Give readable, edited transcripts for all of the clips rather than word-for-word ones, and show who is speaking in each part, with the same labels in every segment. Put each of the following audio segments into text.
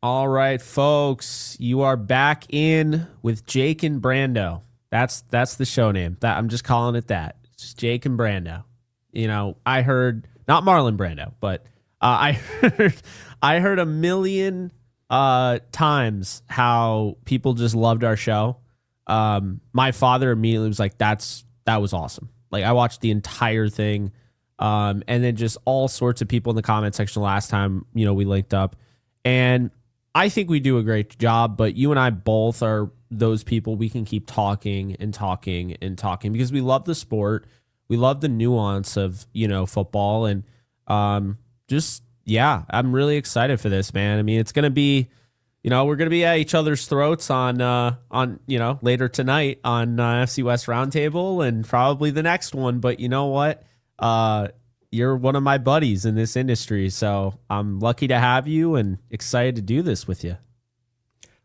Speaker 1: All right, folks, you are back in with Jake and Brando. That's the show name. That I'm just calling it that. It's just Jake and Brando. You know, I heard not Marlon Brando, but I heard a million times how people just loved our show. My father immediately was like, that was awesome. Like, I watched the entire thing. And then just all sorts of people in the comment section last time, we linked up. And I think we do a great job, but you and I both are those people we can keep talking and talking and talking because we love the sport. We love the nuance of, football. And I'm really excited for this, man. I mean, it's going to be, we're going to be at each other's throats on later tonight on NFC West Roundtable and probably the next one. But you know what? You're one of my buddies in this industry, so I'm lucky to have you and excited to do this with you.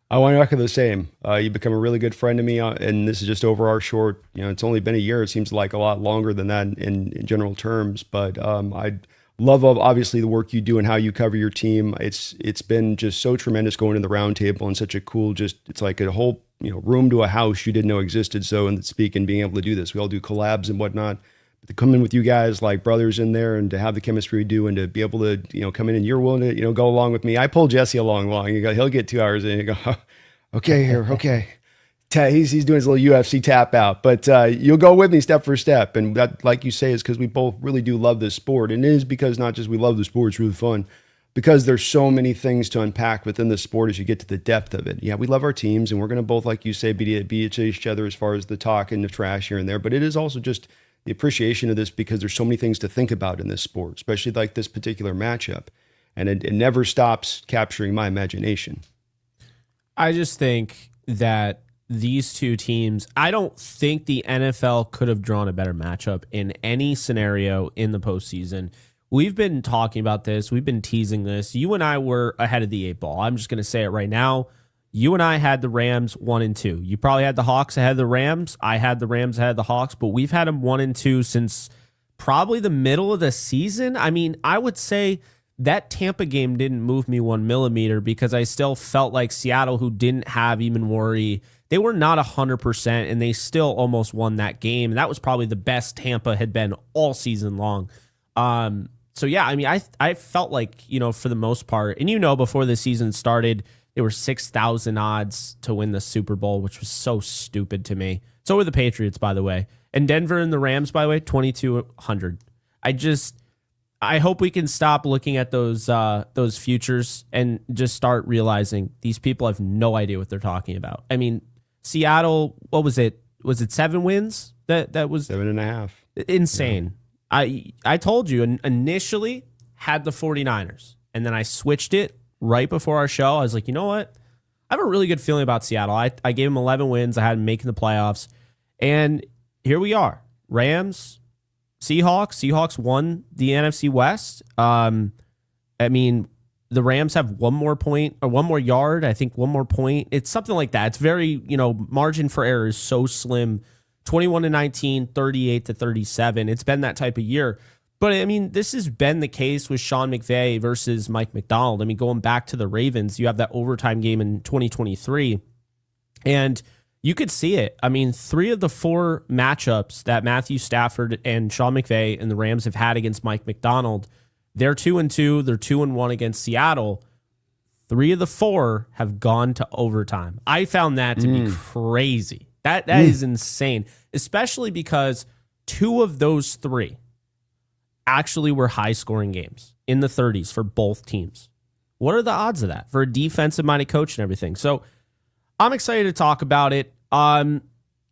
Speaker 2: I want to echo the same. You've become a really good friend to me, and this is just over our short, it's only been a year. It seems like a lot longer than that in general terms, but I love obviously the work you do and how you cover your team. It's been just so tremendous going to the round table and such a cool, it's like a whole, room to a house you didn't know existed. So, and speak and being able to do this, we all do collabs and whatnot. To come in with you guys like brothers in there and to have the chemistry we do and to be able to, come in and you're willing to, go along with me. I pull Jesse along. He'll get 2 hours in and you go, okay, here. Okay. He's doing his little UFC tap out, but you'll go with me step for step. And that, like you say, is because we both really do love this sport. And it is because not just we love the sport, it's really fun, because there's so many things to unpack within the sport as you get to the depth of it. Yeah, we love our teams and we're going to both, like you say, be each other as far as the talk and the trash here and there. But it is also just the appreciation of this because there's so many things to think about in this sport, especially like this particular matchup. And it never stops capturing my imagination.
Speaker 1: I just think that these two teams, I don't think the NFL could have drawn a better matchup in any scenario in the postseason. We've been talking about this. We've been teasing this. You and I were ahead of the 8 ball. I'm just going to say it right now. You and I had the Rams 1 and 2. You probably had the Hawks ahead of the Rams. I had the Rams ahead of the Hawks, but we've had them 1 and 2 since probably the middle of the season. I mean, I would say that Tampa game didn't move me 1 millimeter because I still felt like Seattle, who didn't have even worry, they were not 100%, and they still almost won that game. And that was probably the best Tampa had been all season long. So yeah, I mean, I felt like, for the most part, and before the season started, they were 6,000 odds to win the Super Bowl, which was so stupid to me. So were the Patriots, by the way. And Denver and the Rams, by the way, 2,200. I hope we can stop looking at those futures and just start realizing these people have no idea what they're talking about. I mean, Seattle, what was it? Was it 7 wins? That was
Speaker 2: 7.5.
Speaker 1: Insane. Yeah. I told you initially had the 49ers, and then I switched it right before our show. I was like, you know what? I have a really good feeling about Seattle. I gave them 11 wins. I had them making the playoffs. And here we are. Rams, Seahawks. Seahawks won the NFC West. I mean, the Rams have 1 more point or 1 more yard. I think 1 more point. It's something like that. It's very, margin for error is so slim. 21-19, 38-37. It's been that type of year. But, I mean, this has been the case with Sean McVey versus Mike Macdonald. I mean, going back to the Ravens, you have that overtime game in 2023, and you could see it. I mean, 3 of the 4 matchups that Matthew Stafford and Sean McVey and the Rams have had against Mike Macdonald, they're 2-2. They're 2-1 against Seattle. 3 of the 4 have gone to overtime. I found that to be crazy. That is insane, especially because 2 of those 3 actually were high-scoring games in the 30s for both teams. What are the odds of that for a defensive-minded coach and everything? So I'm excited to talk about it.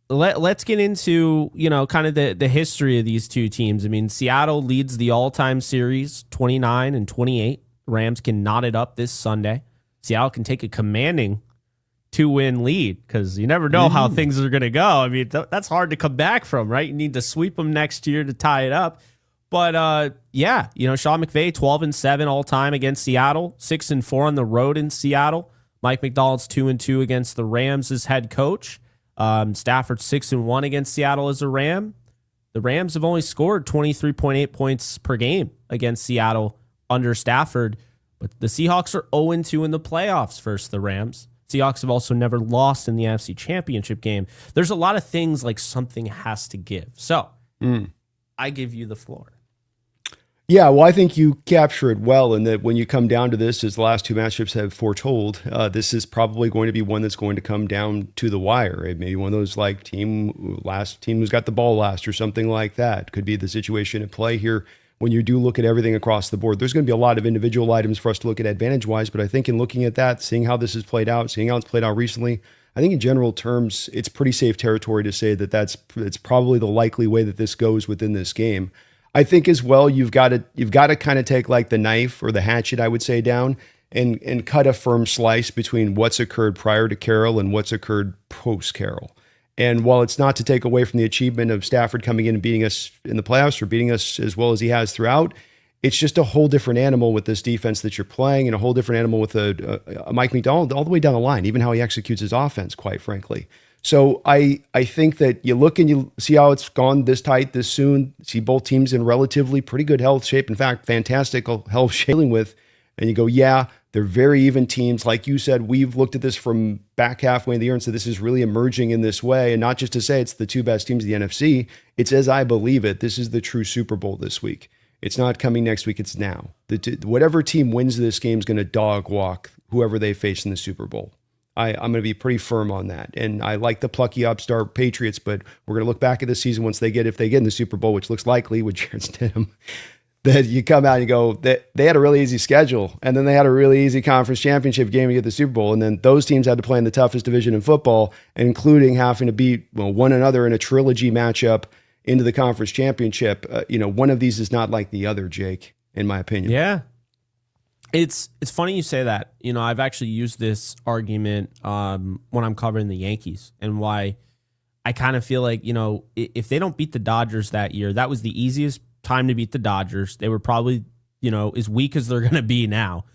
Speaker 1: Let's get into, kind of the history of these two teams. I mean, Seattle leads the all-time series 29-28. Rams can knot it up this Sunday. Seattle can take a commanding 2-win lead because you never know how things are going to go. I mean, that's hard to come back from, right? You need to sweep them next year to tie it up. But Sean McVay, 12-7 all time against Seattle, 6-4 on the road in Seattle. Mike Macdonald's 2-2 against the Rams as head coach. Stafford 6-1 against Seattle as a Ram. The Rams have only scored 23.8 points per game against Seattle under Stafford. But the Seahawks are 0-2 in the playoffs versus the Rams. Seahawks have also never lost in the NFC Championship game. There's a lot of things like something has to give. So I give you the floor.
Speaker 2: Yeah, well, I think you capture it well in that when you come down to this, as the last two matchups have foretold, this is probably going to be one that's going to come down to the wire. It may be one of those like team who's got the ball last or something like that. Could be the situation at play here when you do look at everything across the board. There's going to be a lot of individual items for us to look at advantage-wise, but I think in looking at that, seeing how this has played out, seeing how it's played out recently, I think in general terms, it's pretty safe territory to say that it's probably the likely way that this goes within this game. I think as well, you've got to kind of take like the knife or the hatchet, I would say, down and cut a firm slice between what's occurred prior to Carroll and what's occurred post Carroll. And while it's not to take away from the achievement of Stafford coming in and beating us in the playoffs or beating us as well as he has throughout, it's just a whole different animal with this defense that you're playing and a whole different animal with a Mike McDonald all the way down the line, even how he executes his offense, quite frankly. So I think that you look and you see how it's gone this tight, this soon, see both teams in relatively pretty good health shape. In fact, fantastic health shape with, and you go, yeah, they're very even teams. Like you said, we've looked at this from back halfway in the year and said this is really emerging in this way. And not just to say it's the two best teams of the NFC. It's as I believe it. This is the true Super Bowl this week. It's not coming next week. It's now. Whatever team wins this game is going to dog walk whoever they face in the Super Bowl. I'm going to be pretty firm on that. And I like the plucky upstart Patriots, but we're going to look back at this season if they get in the Super Bowl, which looks likely with Jared Stidham, that you come out and you go, they had a really easy schedule. And then they had a really easy conference championship game to get the Super Bowl. And then those teams had to play in the toughest division in football, including having to beat one another in a trilogy matchup into the conference championship. One of these is not like the other, Jake, in my opinion.
Speaker 1: Yeah. It's funny you say that. I've actually used this argument when I'm covering the Yankees and why I kind of feel like, if they don't beat the Dodgers that year, that was the easiest time to beat the Dodgers. They were probably, as weak as they're going to be now.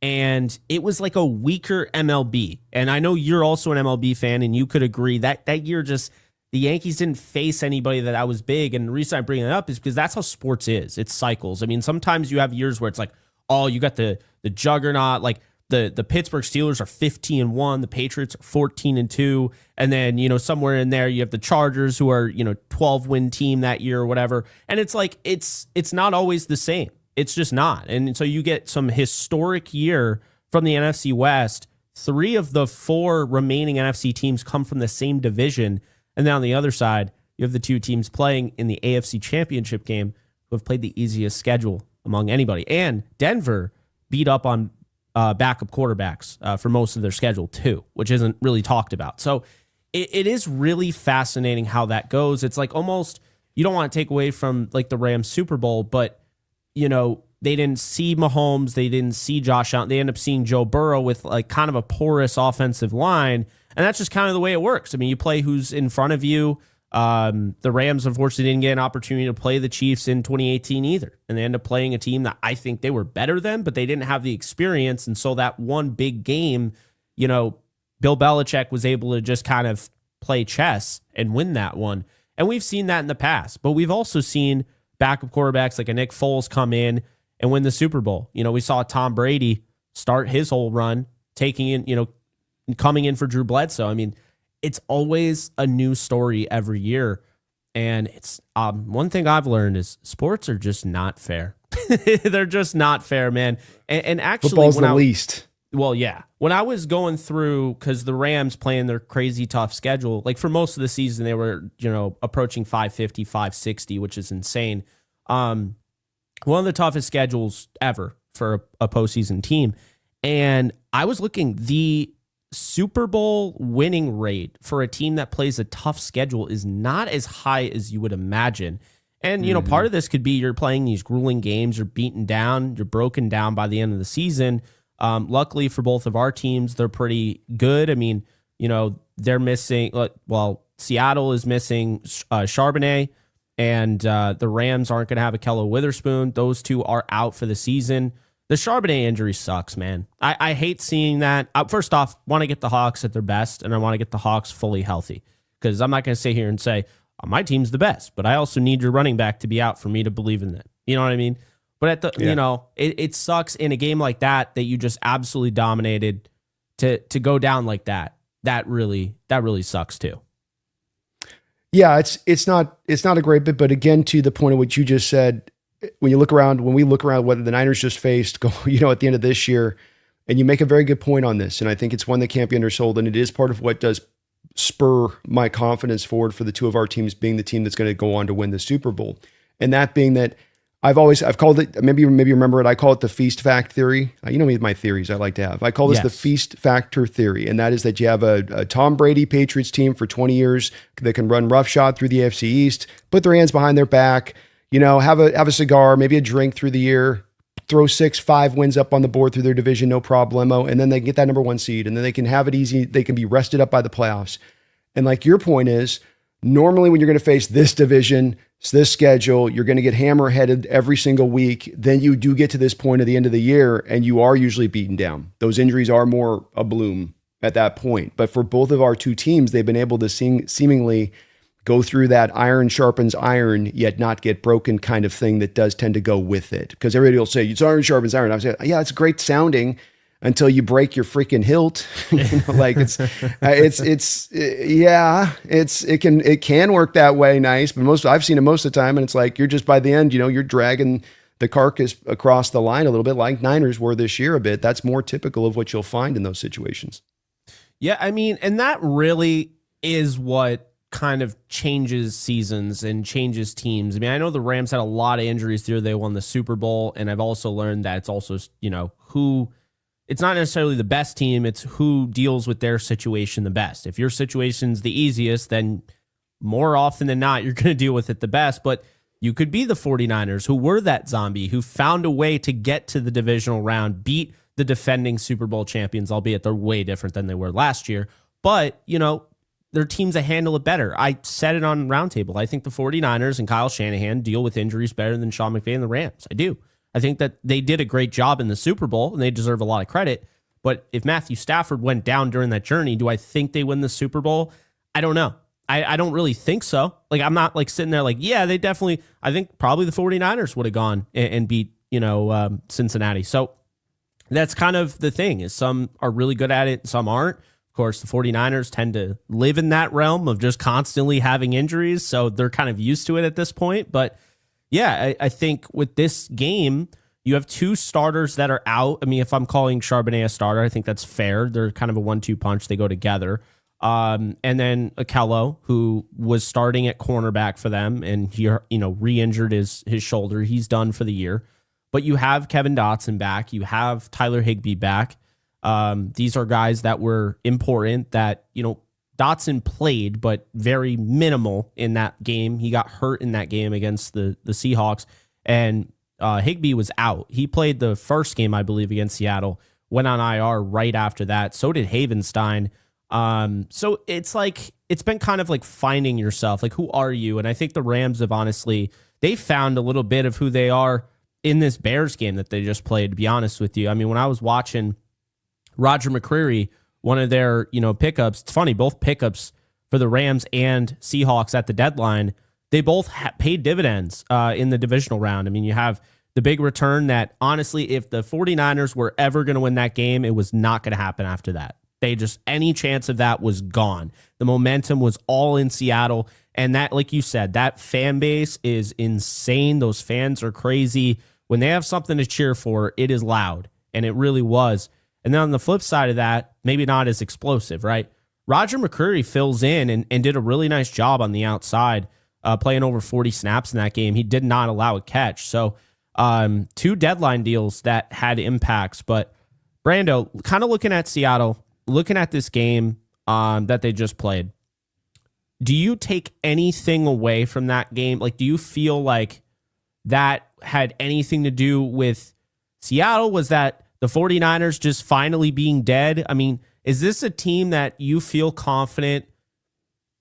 Speaker 1: And it was like a weaker MLB. And I know you're also an MLB fan and you could agree that year the Yankees didn't face anybody that was big. And the reason I bring it up is because that's how sports is. It's cycles. I mean, sometimes you have years where it's like, oh, you got the juggernaut, like the Pittsburgh Steelers are 15-1, the Patriots are 14-2, and then somewhere in there you have the Chargers who are 12-win team that year or whatever, and it's like it's not always the same. It's just not, and so you get some historic year from the NFC West. 3 of the 4 remaining NFC teams come from the same division, and then on the other side you have the 2 teams playing in the AFC Championship game who have played the easiest schedule among anybody. And Denver beat up on backup quarterbacks for most of their schedule too, which isn't really talked about. So it is really fascinating how that goes. It's like almost, you don't want to take away from like the Rams Super Bowl, but they didn't see Mahomes, they didn't see Josh Allen. They end up seeing Joe Burrow with like kind of a porous offensive line. And that's just kind of the way it works. I mean, you play who's in front of you. The Rams, unfortunately, didn't get an opportunity to play the Chiefs in 2018 either. And they ended up playing a team that I think they were better than, but they didn't have the experience. And so that one big game, Bill Belichick was able to just kind of play chess and win that one. And we've seen that in the past, but we've also seen backup quarterbacks like a Nick Foles come in and win the Super Bowl. We saw Tom Brady start his whole run, taking in, coming in for Drew Bledsoe. I mean, it's always a new story every year. And it's one thing I've learned is sports are just not fair. They're just not fair, man. And actually,
Speaker 2: football's the least.
Speaker 1: Well, yeah. When I was going through, because the Rams playing their crazy tough schedule, like for most of the season, they were, approaching 550, 560, which is insane. One of the toughest schedules ever for a postseason team. And I was looking, the Super Bowl winning rate for a team that plays a tough schedule is not as high as you would imagine. And, part of this could be you're playing these grueling games, you're beaten down, you're broken down by the end of the season. Luckily for both of our teams, they're pretty good. I mean, they're missing, Seattle is missing Charbonnet, and the Rams aren't going to have Akello Witherspoon. Those 2 are out for the season. The Charbonnet injury sucks, man. I hate seeing that. First off, want to get the Hawks at their best, and I want to get the Hawks fully healthy, because I'm not going to sit here and say, my team's the best, but I also need your running back to be out for me to believe in that. You know what I mean? But at the it sucks in a game like that you just absolutely dominated to go down like that. That really sucks too.
Speaker 2: Yeah, it's not a great bit, but again, to the point of what you just said, when we look around what the Niners just faced, at the end of this year, and you make a very good point on this, and I think it's one that can't be undersold, and it is part of what does spur my confidence forward for the two of our teams being the team that's going to go on to win the Super Bowl. And that being that I've called it, maybe you remember it, I call it the feast fact theory. You know me with my theories I like to have. I call this the feast factor theory, and that is that you have a Tom Brady Patriots team for 20 years that can run roughshod through the AFC East, put their hands behind their back, have a cigar, maybe a drink through the year, throw 6-5 wins up on the board through their division, no problemo, and then they can get that number 1 seed, and then they can have it easy. They can be rested up by the playoffs. And like your point is, normally when you're going to face this division, this schedule, you're going to get hammer-headed every single week. Then you do get to this point at the end of the year, and you are usually beaten down. Those injuries are more a bloom at that point. But for both of our two teams, they've been able to seemingly go through that iron sharpens iron, yet not get broken kind of thing that does tend to go with it. Because everybody will say, it's iron sharpens iron. I say, yeah, it's great sounding until you break your freaking hilt. It can work that way nice, but I've seen it most of the time, and it's like you're just by the end, you're dragging the carcass across the line a little bit, like Niners were this year a bit. That's more typical of what you'll find in those situations.
Speaker 1: Yeah, I mean, and that really is what kind of changes seasons and changes teams. I mean, I know the Rams had a lot of injuries there. They won the Super Bowl, and I've also learned that it's also, who. It's not necessarily the best team. It's who deals with their situation the best. If your situation's the easiest, then more often than not, you're going to deal with it the best. But you could be the 49ers, who were that zombie, who found a way to get to the divisional round, beat the defending Super Bowl champions, albeit they're way different than they were last year. But, they're teams that handle it better. I said it on Roundtable. I think the 49ers and Kyle Shanahan deal with injuries better than Sean McVay and the Rams. I do. I think that they did a great job in the Super Bowl, and they deserve a lot of credit. But if Matthew Stafford went down during that journey, do I think they win the Super Bowl? I don't know. I don't really think so. Like, I'm not like sitting there like, yeah, they definitely, I think probably the 49ers would have gone and beat, Cincinnati. So that's kind of the thing, is some are really good at it, some aren't. Of course, the 49ers tend to live in that realm of just constantly having injuries, so they're kind of used to it at this point. But yeah, I think with this game, you have two starters that are out. I mean, if I'm calling Charbonnet a starter, I think that's fair. They're kind of a 1-2 punch. They go together. And then Akello, who was starting at cornerback for them, and he re-injured his shoulder. He's done for the year. But you have Kevin Dotson back. You have Tyler Higbee back. These are guys that were important that, Dotson played, but very minimal in that game. He got hurt in that game against the Seahawks, and Higbee was out. He played the first game, I believe, against Seattle, went on IR right after that. So did Havenstein. So it's like, it's been kind of like finding yourself. Like, who are you? And I think the Rams have honestly, they found a little bit of who they are in this Bears game that they just played, to be honest with you. I mean, when I was watching Roger McCreary, one of their, pickups. It's funny, both pickups for the Rams and Seahawks at the deadline, they both paid dividends in the divisional round. I mean, you have the big return that, honestly, if the 49ers were ever going to win that game, it was not going to happen after that. Any chance of that was gone. The momentum was all in Seattle. And that, like you said, that fan base is insane. Those fans are crazy. When they have something to cheer for, it is loud. And it really was. And then on the flip side of that, maybe not as explosive, right? Roger McCreary fills in and did a really nice job on the outside, playing over 40 snaps in that game. He did not allow a catch. So 2 deadline deals that had impacts. But Brando, kind of looking at Seattle, looking at this game that they just played, do you take anything away from that game? Like, do you feel like that had anything to do with Seattle? Was that the 49ers just finally being dead? I mean, is this a team that you feel confident,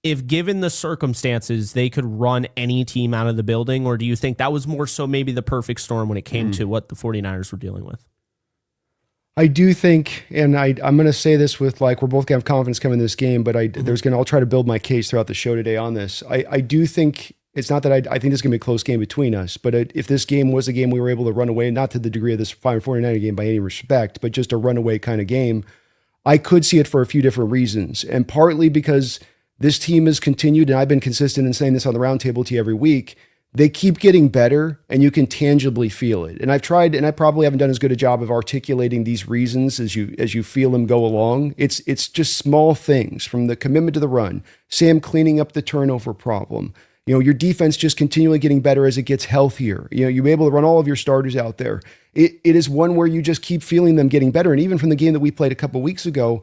Speaker 1: if given the circumstances, they could run any team out of the building? Or do you think that was more so maybe the perfect storm when it came to what the 49ers were dealing with?
Speaker 2: I do think, and I'm going to say this with, like, we're both going to have confidence coming in this game, but I'll try to build my case throughout the show today on this. I do think It's not that I think this is going to be a close game between us, but if this game was a game we were able to run away, not to the degree of this 49er game by any respect, but just a runaway kind of game, I could see it for a few different reasons. And partly because this team has continued, and I've been consistent in saying this on the roundtable to you every week, they keep getting better and you can tangibly feel it. And I've tried, and I probably haven't done as good a job of articulating these reasons as you feel them go along. It's just small things, from the commitment to the run, Sam cleaning up the turnover problem, your defense just continually getting better as it gets healthier. You're able to run all of your starters out there. It is one where you just keep feeling them getting better. And even from the game that we played a couple of weeks ago,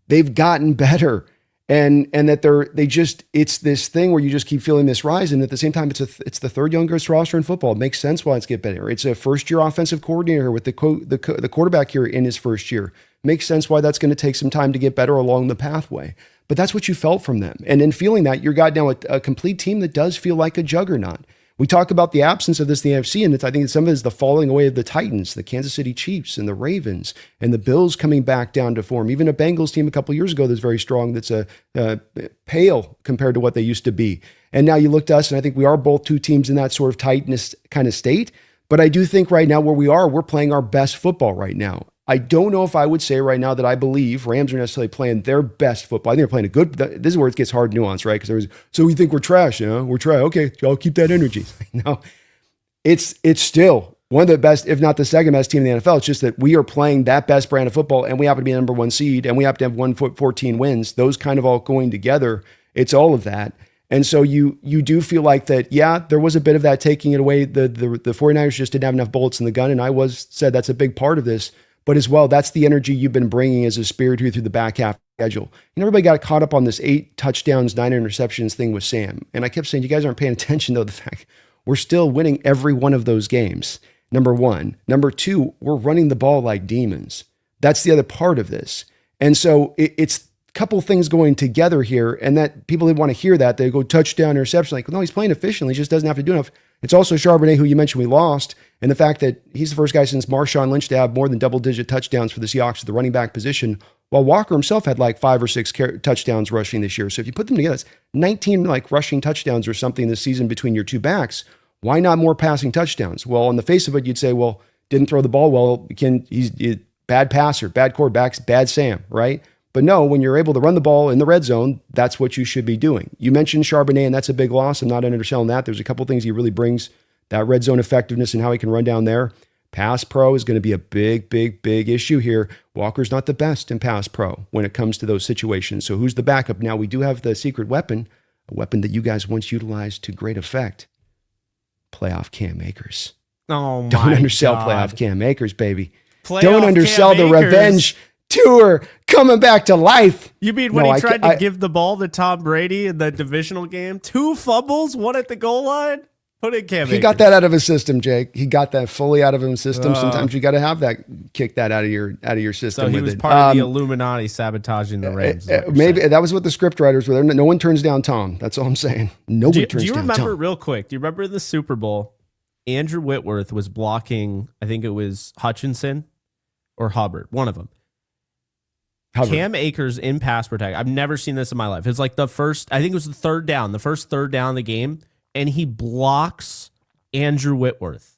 Speaker 2: they've gotten better. And that it's this thing where you just keep feeling this rise. And at the same time, it's the third youngest roster in football. It makes sense why it's getting better. It's a first-year offensive coordinator with the quarterback here in his first year. Makes sense why that's going to take some time to get better along the pathway. But that's what you felt from them. And in feeling that, you're got now a complete team that does feel like a juggernaut. We talk about the absence of this in the NFC, and I think some of it is the falling away of the Titans, the Kansas City Chiefs, and the Ravens, and the Bills coming back down to form. Even a Bengals team a couple of years ago that's very strong, that's pale compared to what they used to be. And now you look to us, and I think we are both two teams in that sort of tightness kind of state. But I do think right now where we are, we're playing our best football right now. I don't know if I would say right now that I believe Rams are necessarily playing their best football. I think they're playing a good. This is where it gets hard nuance, right? Because so we think we're trash, we're trash. Okay, I'll keep that energy. No, it's still one of the best, if not the second best team in the NFL. It's just that we are playing that best brand of football, and we happen to be the number one seed, and we happen to have 14 wins. Those kind of all going together. It's all of that. And so you do feel like that, yeah, there was a bit of that taking it away. The 49ers just didn't have enough bullets in the gun, and I said that's a big part of this. But as well, that's the energy you've been bringing as a spirit here through the back half schedule. Everybody got caught up on this 8 touchdowns, 9 interceptions thing with Sam. And I kept saying, you guys aren't paying attention, though, the fact we're still winning every one of those games. Number one. Number two, we're running the ball like demons. That's the other part of this. And so it's a couple things going together here, and that people that want to hear that, they go touchdown, interception. Like, no, he's playing efficiently. He just doesn't have to do enough. It's also Charbonnet, who you mentioned we lost, and the fact that he's the first guy since Marshawn Lynch to have more than double-digit touchdowns for the Seahawks at the running back position, while Walker himself had like 5 or 6 touchdowns rushing this year. So if you put them together, it's 19 rushing touchdowns or something this season between your two backs. Why not more passing touchdowns? Well, on the face of it, you'd say, well, didn't throw the ball well. He's bad passer, bad quarterbacks, bad Sam, right? But no, when you're able to run the ball in the red zone, that's what you should be doing. You mentioned Charbonnet, and that's a big loss. I'm not underselling that. There's a couple things he really brings, that red zone effectiveness and how he can run down there. Pass pro is going to be a big, big, big issue here. Walker's not the best in pass pro when it comes to those situations. So who's the backup? Now, we do have the secret weapon, a weapon that you guys once utilized to great effect. Playoff Cam Akers.
Speaker 1: Oh, my
Speaker 2: Don't undersell
Speaker 1: God.
Speaker 2: playoff Cam Akers, baby.
Speaker 1: Playoff
Speaker 2: Don't undersell
Speaker 1: Cam
Speaker 2: the
Speaker 1: Akers.
Speaker 2: revenge tour coming back to life.
Speaker 1: You mean when he tried to give the ball to Tom Brady in the divisional game? 2 fumbles, 1 at the goal line? Put in Cam Akers.
Speaker 2: He got that out of his system, Jake. He got that fully out of his system. Sometimes you got to have that, kick that out of your system.
Speaker 1: So he
Speaker 2: with
Speaker 1: was
Speaker 2: it.
Speaker 1: part of the Illuminati sabotaging the Rams.
Speaker 2: Maybe that was what the script writers were. No one turns down Tom. That's all I'm saying. Nobody turns down Tom.
Speaker 1: Do you remember, real quick, do you remember in the Super Bowl, Andrew Whitworth was blocking, I think it was Hutchinson or Hubbard, one of them.
Speaker 2: Hubbard.
Speaker 1: Cam Akers in pass protect. I've never seen this in my life. It's like the first third down of the game, and he blocks Andrew Whitworth.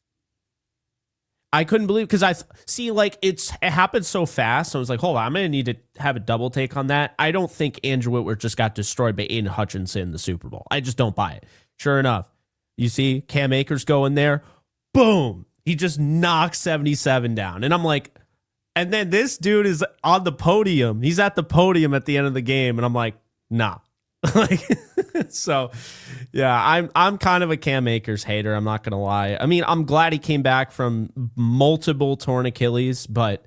Speaker 1: I couldn't believe, because it happened so fast. So I was like, hold on, I'm going to need to have a double take on that. I don't think Andrew Whitworth just got destroyed by Aiden Hutchinson in the Super Bowl. I just don't buy it. Sure enough, you see Cam Akers go in there, boom, he just knocks 77 down. And I'm like, and then this dude is on the podium. He's at the podium at the end of the game, and I'm like, nah. So, yeah, I'm kind of a Cam Akers hater. I'm not gonna lie. I mean, I'm glad he came back from multiple torn Achilles, but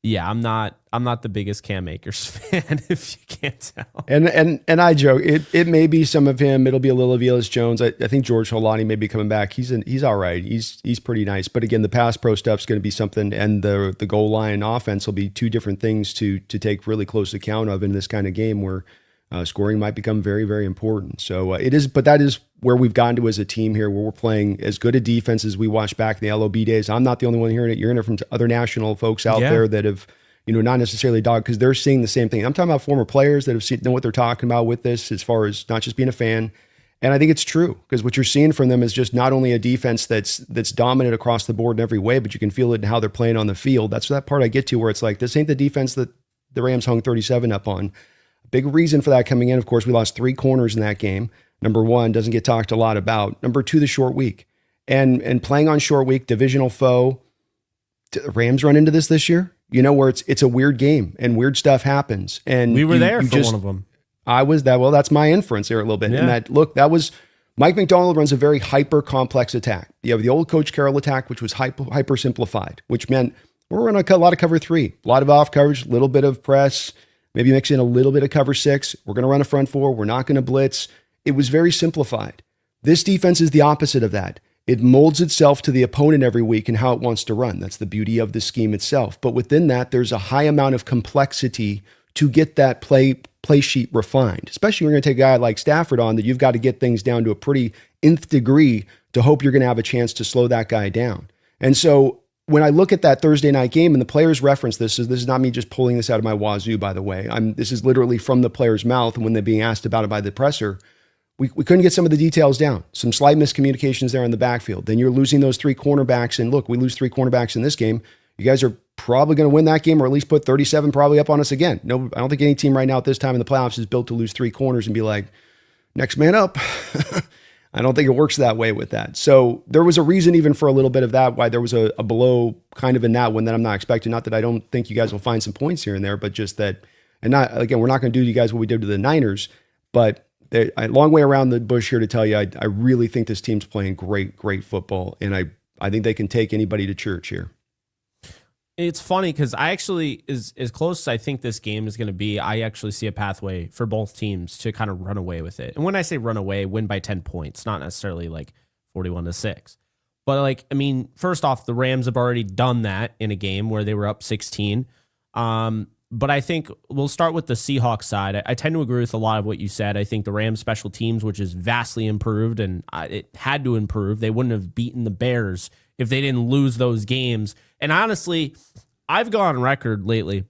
Speaker 1: yeah, I'm not the biggest Cam Akers fan, if you can't tell.
Speaker 2: And I joke, it may be some of him. It'll be a little of Velus Jones. I think George Holani may be coming back. He's all right. He's pretty nice. But again, the pass pro stuff's going to be something, and the goal line offense will be 2 different things to take really close account of in this kind of game where scoring might become very, very important. So it is, but that is where we've gotten to as a team here, where we're playing as good a defense as we watched back in the LOB days. I'm not the only one hearing it. You're hearing it from other national folks out there that have, not necessarily dog, because they're seeing the same thing. I'm talking about former players that know what they're talking about with this, as far as not just being a fan. And I think it's true because what you're seeing from them is just not only a defense that's dominant across the board in every way, but you can feel it in how they're playing on the field. That's that part I get to where it's like, this ain't the defense that the Rams hung 37 up on. Big reason for that coming in, of course, we lost 3 corners in that game. Number one, doesn't get talked a lot about. Number two, the short week. And playing on short week, divisional foe, the Rams run into this year, where it's a weird game and weird stuff happens. And
Speaker 1: we were there for one of them.
Speaker 2: I was that. Well, that's my inference here a little bit.
Speaker 1: Yeah.
Speaker 2: And that was Mike McDonald runs a very hyper complex attack. You have the old Coach Carroll attack, which was hyper simplified, which meant we're running a lot of cover 3, a lot of off coverage, a little bit of press, maybe mix in a little bit of cover 6. We're going to run a front 4. We're not going to blitz. It was very simplified. This defense is the opposite of that. It molds itself to the opponent every week and how it wants to run. That's the beauty of the scheme itself. But within that, there's a high amount of complexity to get that play sheet refined, especially when you're going to take a guy like Stafford on, that you've got to get things down to a pretty nth degree to hope you're going to have a chance to slow that guy down. And so when I look at that Thursday night game, and the players reference this, so this is not me just pulling this out of my wazoo, by the way. This is literally from the player's mouth when they're being asked about it by the presser. We couldn't get some of the details down. Some slight miscommunications there in the backfield. Then you're losing those 3 cornerbacks. And look, we lose 3 cornerbacks in this game. You guys are probably going to win that game, or at least put 37 probably up on us again. No, I don't think any team right now at this time in the playoffs is built to lose 3 corners and be like, next man up. I don't think it works that way with that. So there was a reason even for a little bit of that, why there was a blow kind of in that one that I'm not expecting. Not that I don't think you guys will find some points here and there, but just that, and not, again, we're not going to do to you guys what we did to the Niners, but a long way around the bush here to tell you, I really think this team's playing great football. And I think they can take anybody to church here.
Speaker 1: It's funny because I actually, as close as I think this game is going to be, I actually see a pathway for both teams to kind of run away with it. And when I say run away, win by 10 points, not necessarily like 41-6. But first off, the Rams have already done that in a game where they were up 16. But I think we'll start with the Seahawks side. I tend to agree with a lot of what you said. I think the Rams special teams, which is vastly improved, and it had to improve. They wouldn't have beaten the Bears if they didn't lose those games. And honestly, I've gone on record lately.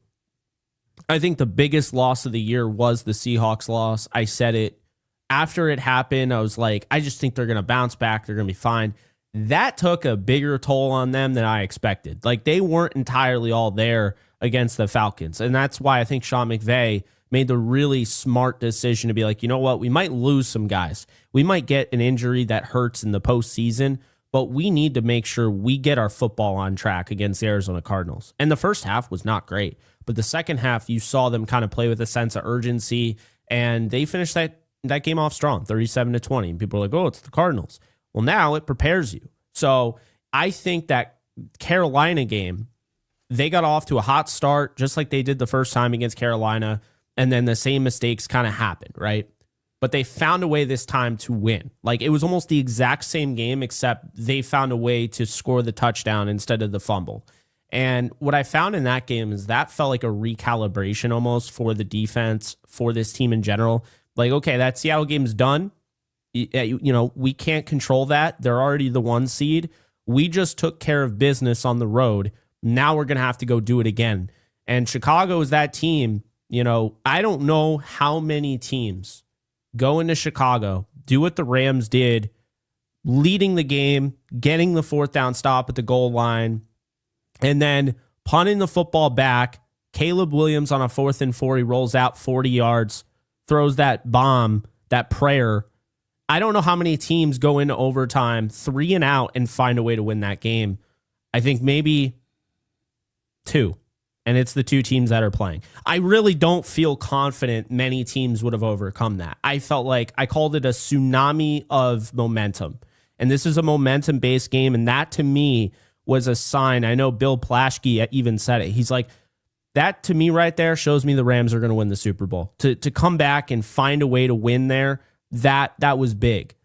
Speaker 1: I think the biggest loss of the year was the Seahawks loss. I said it after it happened. I was like, I just think they're going to bounce back. They're going to be fine. That took a bigger toll on them than I expected. Like, they weren't entirely all there against the Falcons. And that's why I think Sean McVey made the really smart decision to be like, you know what? We might lose some guys. We might get an injury that hurts in the postseason, but we need to make sure we get our football on track against the Arizona Cardinals. And the first half was not great, but the second half, you saw them kind of play with a sense of urgency, and they finished that game off strong, 37-20. And people are like, oh, it's the Cardinals. Well, now it prepares you. So I think that Carolina game, they got off to a hot start, just like they did the first time against Carolina, and then the same mistakes kind of happened, right? But they found a way this time to win. Like, it was almost the exact same game, except they found a way to score the touchdown instead of the fumble. And what I found in that game is that felt like a recalibration almost for the defense, for this team in general. Like, okay, that Seattle game's done. We can't control that. They're already the 1 seed. We just took care of business on the road. Now we're going to have to go do it again. And Chicago is that team. I don't know how many teams go into Chicago, do what the Rams did, leading the game, getting the 4th down stop at the goal line, and then punting the football back. Caleb Williams on a 4th and 4, he rolls out 40 yards, throws that bomb, that prayer. I don't know how many teams go into overtime 3 and out and find a way to win that game. I think maybe 2. And it's the 2 teams that are playing. I really don't feel confident many teams would have overcome that. I felt like I called it a tsunami of momentum. And this is a momentum-based game. And that, to me, was a sign. I know Bill Plaschke even said it. He's like, that, to me, right there, shows me the Rams are going to win the Super Bowl. To come back and find a way to win there, that was big.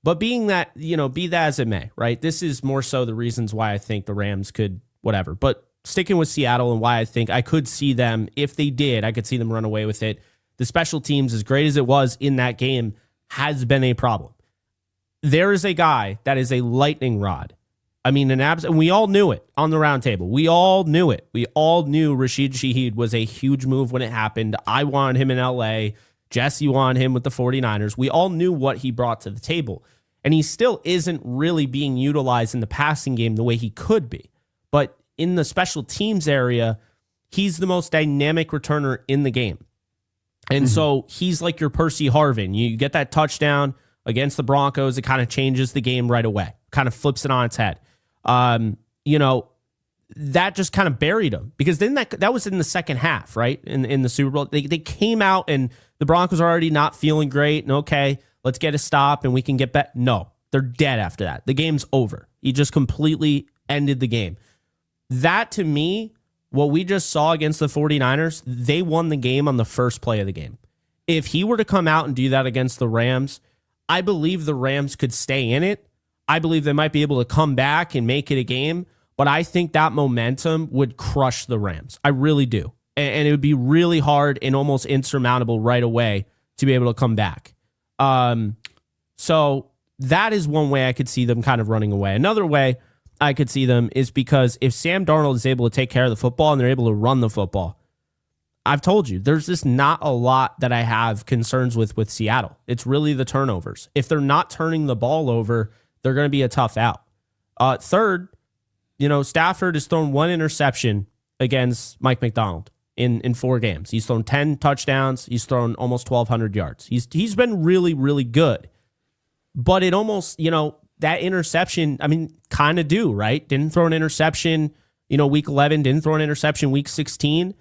Speaker 1: But being that, be that as it may, right? This is more so the reasons why I think the Rams could, whatever. But sticking with Seattle and why I think I could see them, if they did, I could see them run away with it. The special teams, as great as it was in that game, has been a problem. There is a guy that is a lightning rod. I mean, and we all knew it on the round table. We all knew it. We all knew Rashid Shaheed was a huge move when it happened. I wanted him in LA. Jesse wanted him with the 49ers. We all knew what he brought to the table. And he still isn't really being utilized in the passing game the way he could be. But in the special teams area, he's the most dynamic returner in the game. And so he's like your Percy Harvin. You get that touchdown against the Broncos, it kind of changes the game right away, kind of flips it on its head. That just kind of buried him, because then that was in the second half, right? In the Super Bowl. They came out and the Broncos are already not feeling great. And okay, let's get a stop and we can get back. No, they're dead after that. The game's over. He just completely ended the game. That, to me, what we just saw against the 49ers, they won the game on the first play of the game. If he were to come out and do that against the Rams, I believe the Rams could stay in it. I believe they might be able to come back and make it a game, but I think that momentum would crush the Rams. I really do. And it would be really hard and almost insurmountable right away to be able to come back. So that is one way I could see them kind of running away. Another way I could see them is because if Sam Darnold is able to take care of the football and they're able to run the football, I've told you, there's just not a lot that I have concerns with Seattle. It's really the turnovers. If they're not turning the ball over, they're going to be a tough out. Third, Stafford has thrown one interception against Mike McDonald in 4 games. He's thrown 10 touchdowns. He's thrown almost 1,200 yards. He's been really, really good. But it almost, that interception, kind of do, right? Didn't throw an interception, week 11, didn't throw an interception week 16.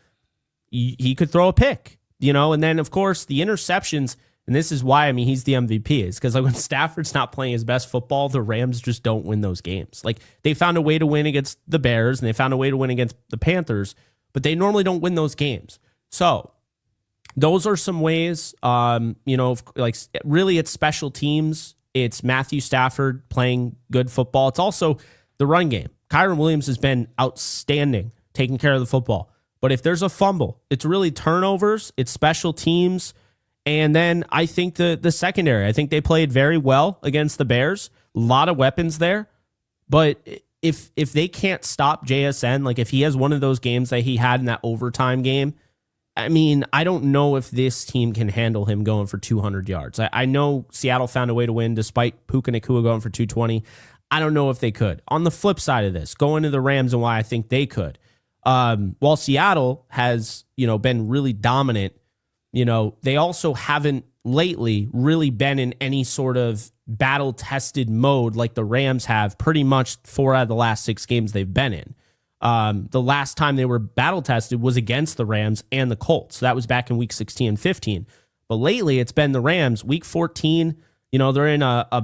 Speaker 1: He could throw a pick, and then, of course, the interceptions, and this is why, he's the MVP, is because when Stafford's not playing his best football, the Rams just don't win those games. Like, they found a way to win against the Bears, and they found a way to win against the Panthers, but they normally don't win those games. So those are some ways, really it's special teams. It's Matthew Stafford playing good football. It's also the run game. Kyron Williams has been outstanding taking care of the football. But if there's a fumble, it's really turnovers, it's special teams, and then I think the secondary. I think they played very well against the Bears. A lot of weapons there. But if they can't stop JSN, like if he has one of those games that he had in that overtime game, I don't know if this team can handle him going for 200 yards. I know Seattle found a way to win despite Puka Nacua going for 220. I don't know if they could. On the flip side of this, going to the Rams and why I think they could. While Seattle has, been really dominant, they also haven't lately really been in any sort of battle-tested mode like the Rams have pretty much 4 out of the last 6 games they've been in. The last time they were battle-tested was against the Rams and the Colts. So that was back in week 16 and 15. But lately, it's been the Rams. Week 14, they're in it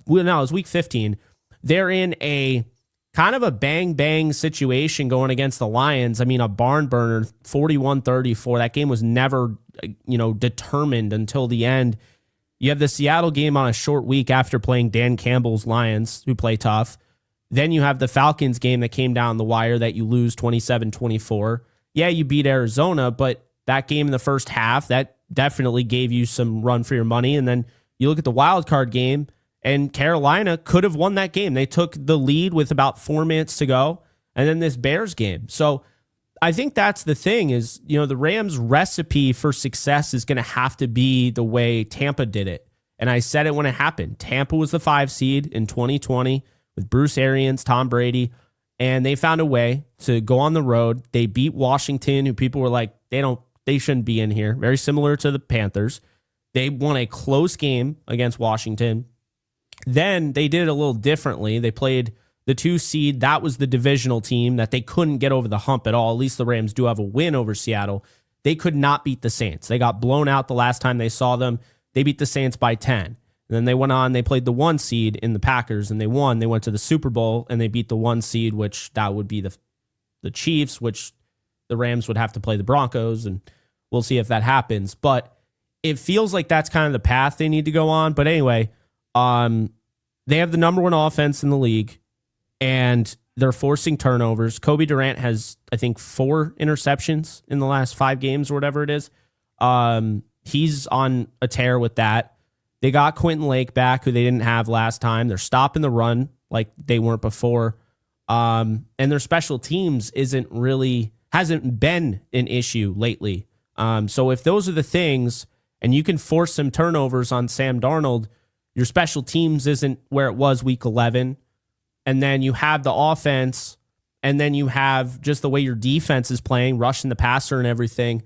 Speaker 1: was week 15. They're in a kind of a bang-bang situation going against the Lions. A barn burner, 41-34. That game was never, determined until the end. You have the Seattle game on a short week after playing Dan Campbell's Lions, who play tough. Then you have the Falcons game that came down the wire that you lose 27-24. Yeah, you beat Arizona, but that game in the first half, that definitely gave you some run for your money. And then you look at the wild card game, and Carolina could have won that game. They took the lead with about 4 minutes to go. And then this Bears game. So I think that's the thing is, the Rams' recipe for success is going to have to be the way Tampa did it. And I said it when it happened. Tampa was the 5 seed in 2020 with Bruce Arians, Tom Brady, and they found a way to go on the road. They beat Washington, who people were like, they shouldn't be in here. Very similar to the Panthers. They won a close game against Washington. Then they did it a little differently. They played the 2 seed. That was the divisional team that they couldn't get over the hump at all. At least the Rams do have a win over Seattle. They could not beat the Saints. They got blown out the last time they saw them. They beat the Saints by 10. And then they went on. They played the 1 seed in the Packers, and they won. They went to the Super Bowl, and they beat the 1 seed, which that would be the Chiefs, which the Rams would have to play the Broncos, and we'll see if that happens. But it feels like that's kind of the path they need to go on. But anyway, they have the number 1 offense in the league, and they're forcing turnovers. Kobe Durant has, I think, 4 interceptions in the last 5 games or whatever it is. He's on a tear with that. They got Quentin Lake back, who they didn't have last time. They're stopping the run like they weren't before. And their special teams hasn't been an issue lately. So if those are the things, and you can force some turnovers on Sam Darnold, your special teams isn't where it was week 11. And then you have the offense, and then you have just the way your defense is playing, rushing the passer and everything.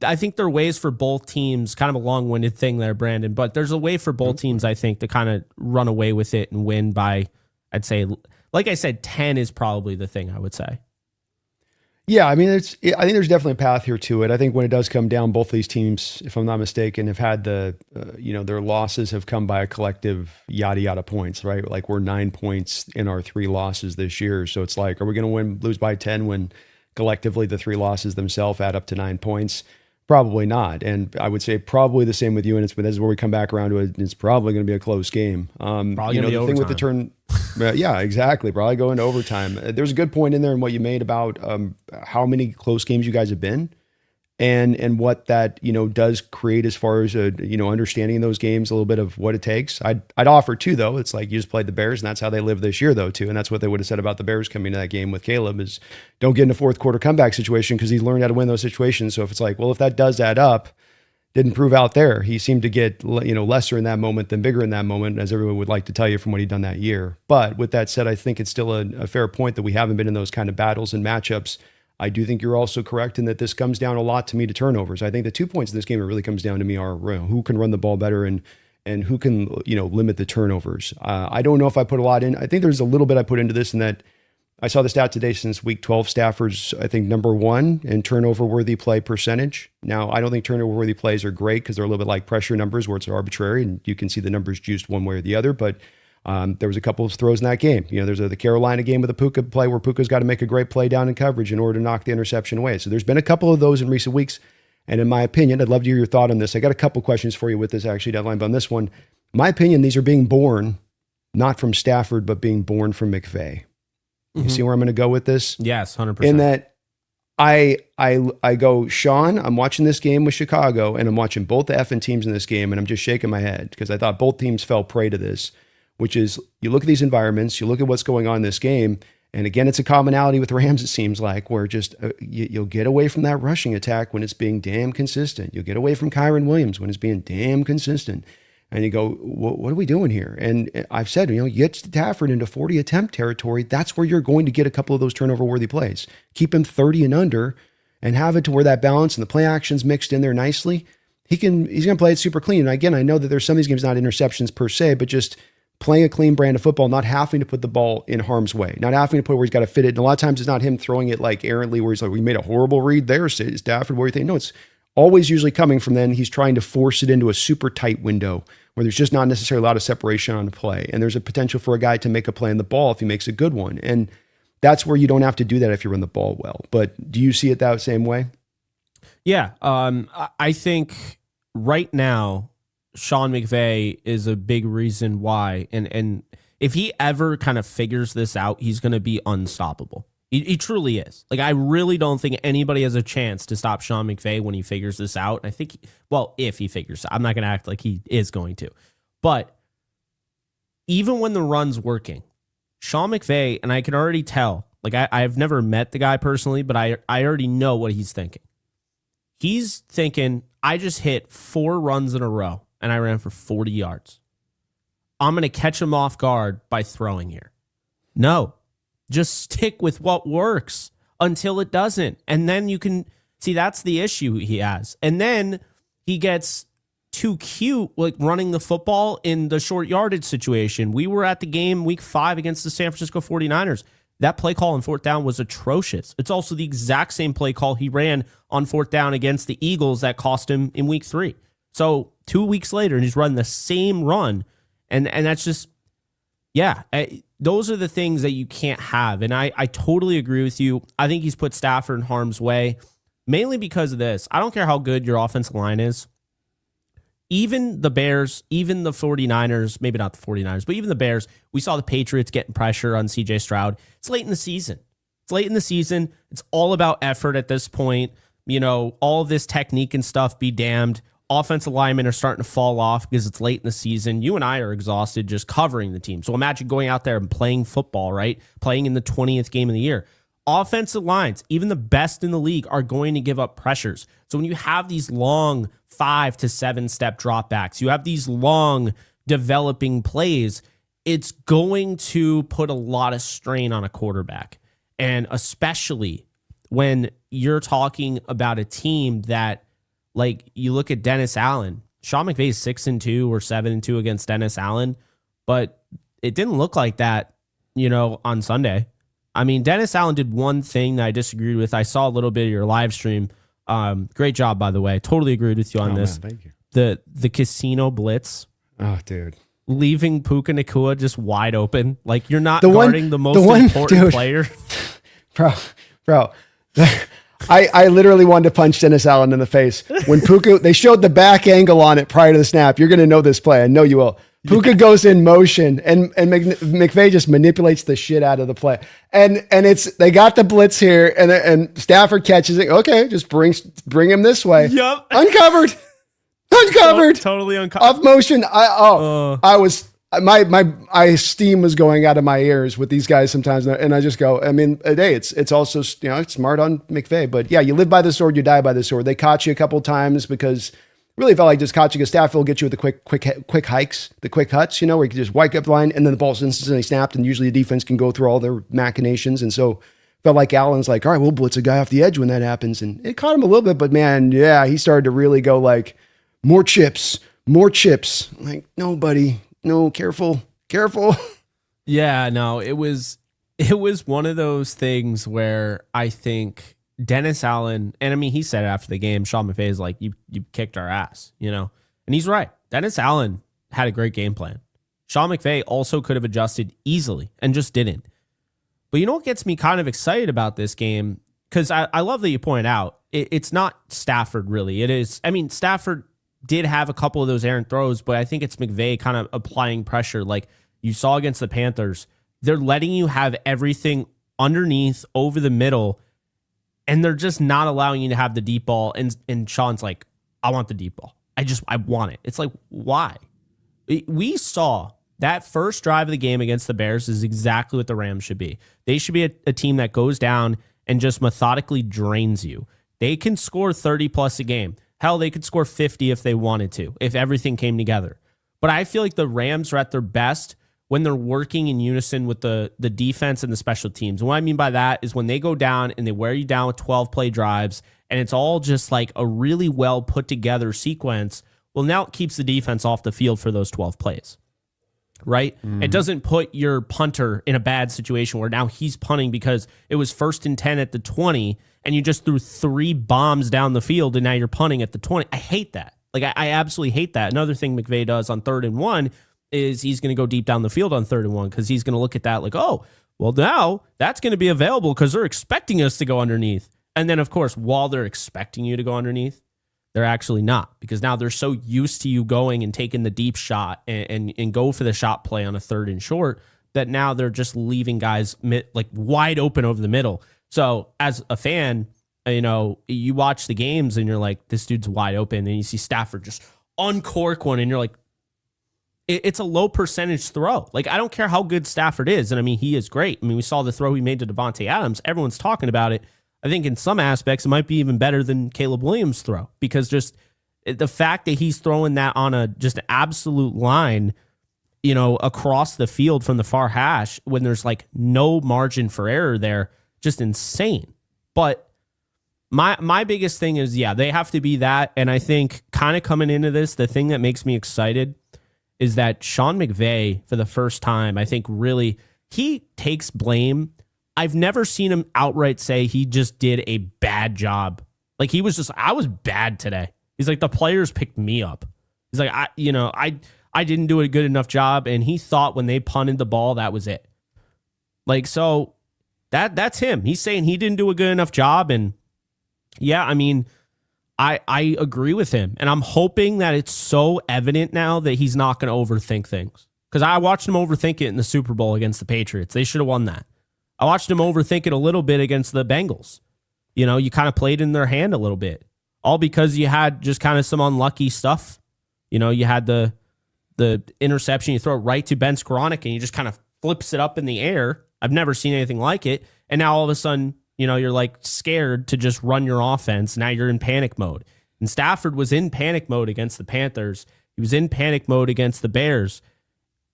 Speaker 1: I think there are ways for both teams, kind of a long-winded thing there, Brandon, but there's a way for both teams, I think, to kind of run away with it and win by, I'd say, like I said, 10 is probably the thing I would say.
Speaker 2: Yeah, I mean, I think there's definitely a path here to it. I think when it does come down, both these teams, if I'm not mistaken, have had their losses have come by a collective yada yada points, right? Like we're 9 points in our 3 losses this year. So it's like, are we going to lose by 10 when collectively the 3 losses themselves add up to 9 points? Probably not. And I would say probably the same with you. And this is where we come back around to it. It's probably going to be a close game.
Speaker 1: Probably going to be
Speaker 2: the
Speaker 1: overtime.
Speaker 2: thing with the turn. Yeah, exactly. Probably going to overtime. There's a good point in there in what you made about how many close games you guys have been and what that, does create as far as, understanding those games, a little bit of what it takes. I'd offer too, though. It's like you just played the Bears and that's how they live this year though, too. And that's what they would have said about the Bears coming to that game with Caleb is don't get in a fourth quarter comeback situation because he's learned how to win those situations. So if it's like, well, if that does add up, didn't prove out there. He seemed to get, lesser in that moment than bigger in that moment, as everyone would like to tell you from what he'd done that year. But with that said, I think it's still a fair point that we haven't been in those kind of battles and matchups. I do think you're also correct in that this comes down a lot to me to turnovers. I think the 2 points in this game, it really comes down to me are who can run the ball better and who can, limit the turnovers. I don't know if I put a lot in. I think there's a little bit I put into this in that I saw the stat today since week 12, Stafford's, I think, number 1 in turnover-worthy play percentage. Now, I don't think turnover-worthy plays are great because they're a little bit like pressure numbers where it's arbitrary and you can see the numbers juiced one way or the other. But there was a couple of throws in that game. There's the Carolina game with a Puka play where Puka's got to make a great play down in coverage in order to knock the interception away. So there's been a couple of those in recent weeks. And in my opinion, I'd love to hear your thought on this. I got a couple questions for you with this actually deadline, but on this one, my opinion, these are being born not from Stafford, but being born from McVey. You see where I'm going to go with this?
Speaker 1: Yes, 100%.
Speaker 2: In that I go, Sean, I'm watching this game with Chicago and I'm watching both the effing teams in this game and I'm just shaking my head because I thought both teams fell prey to this, which is you look at these environments, you look at what's going on in this game, and again, it's a commonality with Rams, it seems like, where just you'll get away from that rushing attack when it's being damn consistent. You'll get away from Kyron Williams when it's being damn consistent. And you go, what are we doing here? And I've said, you get Stafford into 40 attempt territory. That's where you're going to get a couple of those turnover worthy plays. Keep him 30 and under and have it to where that balance and the play action's mixed in there nicely. He's going to play it super clean. And again, I know that there's some of these games, not interceptions per se, but just playing a clean brand of football, not having to put the ball in harm's way, not having to put where he's got to fit it. And a lot of times it's not him throwing it like errantly where he's like, we made a horrible read there, Stafford, what do you think? No, it's always usually coming from then he's trying to force it into a super tight window where there's just not necessarily a lot of separation on the play. And there's a potential for a guy to make a play on the ball if he makes a good one. And that's where you don't have to do that if you run the ball well. But do you see it that same way?
Speaker 1: Yeah. I think right now, Sean McVey is a big reason why. And if he ever kind of figures this out, he's going to be unstoppable. He truly is. Like, I really don't think anybody has a chance to stop Sean McVay when he figures this out. I think, if he figures it out, I'm not going to act like he is going to. But even when the run's working, Sean McVay, and I can already tell, like, I've never met the guy personally, but I already know what he's thinking. He's thinking, I just hit 4 runs in a row, and I ran for 40 yards. I'm going to catch him off guard by throwing here. No. Just stick with what works until it doesn't. And then you can see that's the issue he has. And then he gets too cute, like running the football in the short yardage situation. We were at the game week 5 against the San Francisco 49ers. That play call on 4th down was atrocious. It's also the exact same play call he ran on 4th down against the Eagles that cost him in week 3. So 2 weeks later, and he's running the same run. And that's just, yeah, those are the things that you can't have. And I totally agree with you. I think he's put Stafford in harm's way, mainly because of this. I don't care how good your offensive line is. Even the Bears, even the 49ers, maybe not the 49ers, but even the Bears, we saw the Patriots getting pressure on CJ Stroud. It's late in the season. It's all about effort at this point. All of this technique and stuff be damned. Offensive linemen are starting to fall off because it's late in the season. You and I are exhausted just covering the team. So imagine going out there and playing football, right? Playing in the 20th game of the year. offensive lines, even the best in the league, are going to give up pressures. So when you have these long 5 to 7 step dropbacks, you have these long developing plays, it's going to put a lot of strain on a quarterback. And especially when you're talking about a team that, like, you look at Dennis Allen. Sean McVay's 6-2 or 7-2 against Dennis Allen, but it didn't look like that, on Sunday. I mean, Dennis Allen did one thing that I disagreed with. I saw a little bit of your live stream. Great job, by the way. Totally agreed with you on this.
Speaker 2: Man, thank you.
Speaker 1: The casino blitz.
Speaker 2: Oh, dude.
Speaker 1: Leaving Puka Nacua just wide open. Like, you're not guarding the most important player.
Speaker 2: Bro. I literally wanted to punch Dennis Allen in the face. When Puka, they showed the back angle on it prior to the snap. You're going to know this play. I know you will. Puka goes in motion, and McVey just manipulates the shit out of the play. And they got the blitz here, and Stafford catches it. Okay, just bring him this way.
Speaker 1: Yep.
Speaker 2: Uncovered.
Speaker 1: Totally uncovered.
Speaker 2: Off motion. My steam was going out of my ears with these guys sometimes, and I just go. I mean, hey, it's also it's smart on McVay, but yeah, you live by the sword, you die by the sword. They caught you a couple times because really felt like just caught you because Stafford will get you with the quick hikes, the quick huts, where you can just wipe up the line and then the ball's instantly snapped, and usually the defense can go through all their machinations, and so felt like Allen's like, all right, we'll blitz a guy off the edge when that happens, and it caught him a little bit, but man, yeah, he started to really go like more chips. Like, no, buddy. No, careful.
Speaker 1: Yeah, no, it was one of those things where I think Dennis Allen, and I mean, he said it after the game, Sean McVay is like, you kicked our ass, and he's right. Dennis Allen had a great game plan. Sean McVay also could have adjusted easily and just didn't. But you know what gets me kind of excited about this game? Because I love that you point out, it's not Stafford really. It is, I mean, Stafford did have a couple of those errant throws, but I think it's McVay kind of applying pressure. Like you saw against the Panthers, they're letting you have everything underneath, over the middle, and they're just not allowing you to have the deep ball. And Sean's like, I want the deep ball. I want it. It's like, why? We saw that first drive of the game against the Bears is exactly what the Rams should be. They should be a team that goes down and just methodically drains you. They can score 30 plus a game. Hell, they could score 50 if they wanted to, if everything came together. But I feel like the Rams are at their best when they're working in unison with the defense and the special teams. And what I mean by that is when they go down and they wear you down with 12-play drives, and it's all just like a really well put together sequence, well, now it keeps the defense off the field for those 12 plays, right? It doesn't put your punter in a bad situation where now he's punting because it was 1st and 10 at the 20, and you just threw 3 bombs down the field, and now you're punting at the 20. I hate that. Like, I absolutely hate that. Another thing McVay does on 3rd and 1 is he's going to go deep down the field on 3rd and 1 because he's going to look at that like, oh, well, now that's going to be available because they're expecting us to go underneath. And then, of course, while they're expecting you to go underneath, they're actually not, because now they're so used to you going and taking the deep shot and go for the shot play on a 3rd and short that now they're just leaving guys like wide open over the middle. So as a fan, you watch the games and you're like, this dude's wide open, and you see Stafford just uncork one, and you're like, it's a low percentage throw. Like, I don't care how good Stafford is, and I mean, he is great. I mean, we saw the throw he made to Devontae Adams. Everyone's talking about it. I think in some aspects it might be even better than Caleb Williams' throw, because just the fact that he's throwing that on a just absolute line, across the field from the far hash when there's like no margin for error there, just insane. But my biggest thing is, yeah, they have to be that. And I think kind of coming into this, the thing that makes me excited is that Sean McVay, for the first time, I think really, he takes blame. I've never seen him outright say he just did a bad job. Like, he was just, I was bad today. He's like, the players picked me up. He's like, I didn't do a good enough job. And he thought when they punted the ball, that was it. Like, so that's him. He's saying he didn't do a good enough job. And yeah, I mean, I agree with him. And I'm hoping that it's so evident now that he's not going to overthink things. Because I watched him overthink it in the Super Bowl against the Patriots. They should have won that. I watched him overthink it a little bit against the Bengals. You kind of played in their hand a little bit. All because you had just kind of some unlucky stuff. You had the interception. You throw it right to Ben Skoranek, and he just kind of flips it up in the air. I've never seen anything like it. And now all of a sudden, you're like scared to just run your offense. Now you're in panic mode. And Stafford was in panic mode against the Panthers. He was in panic mode against the Bears.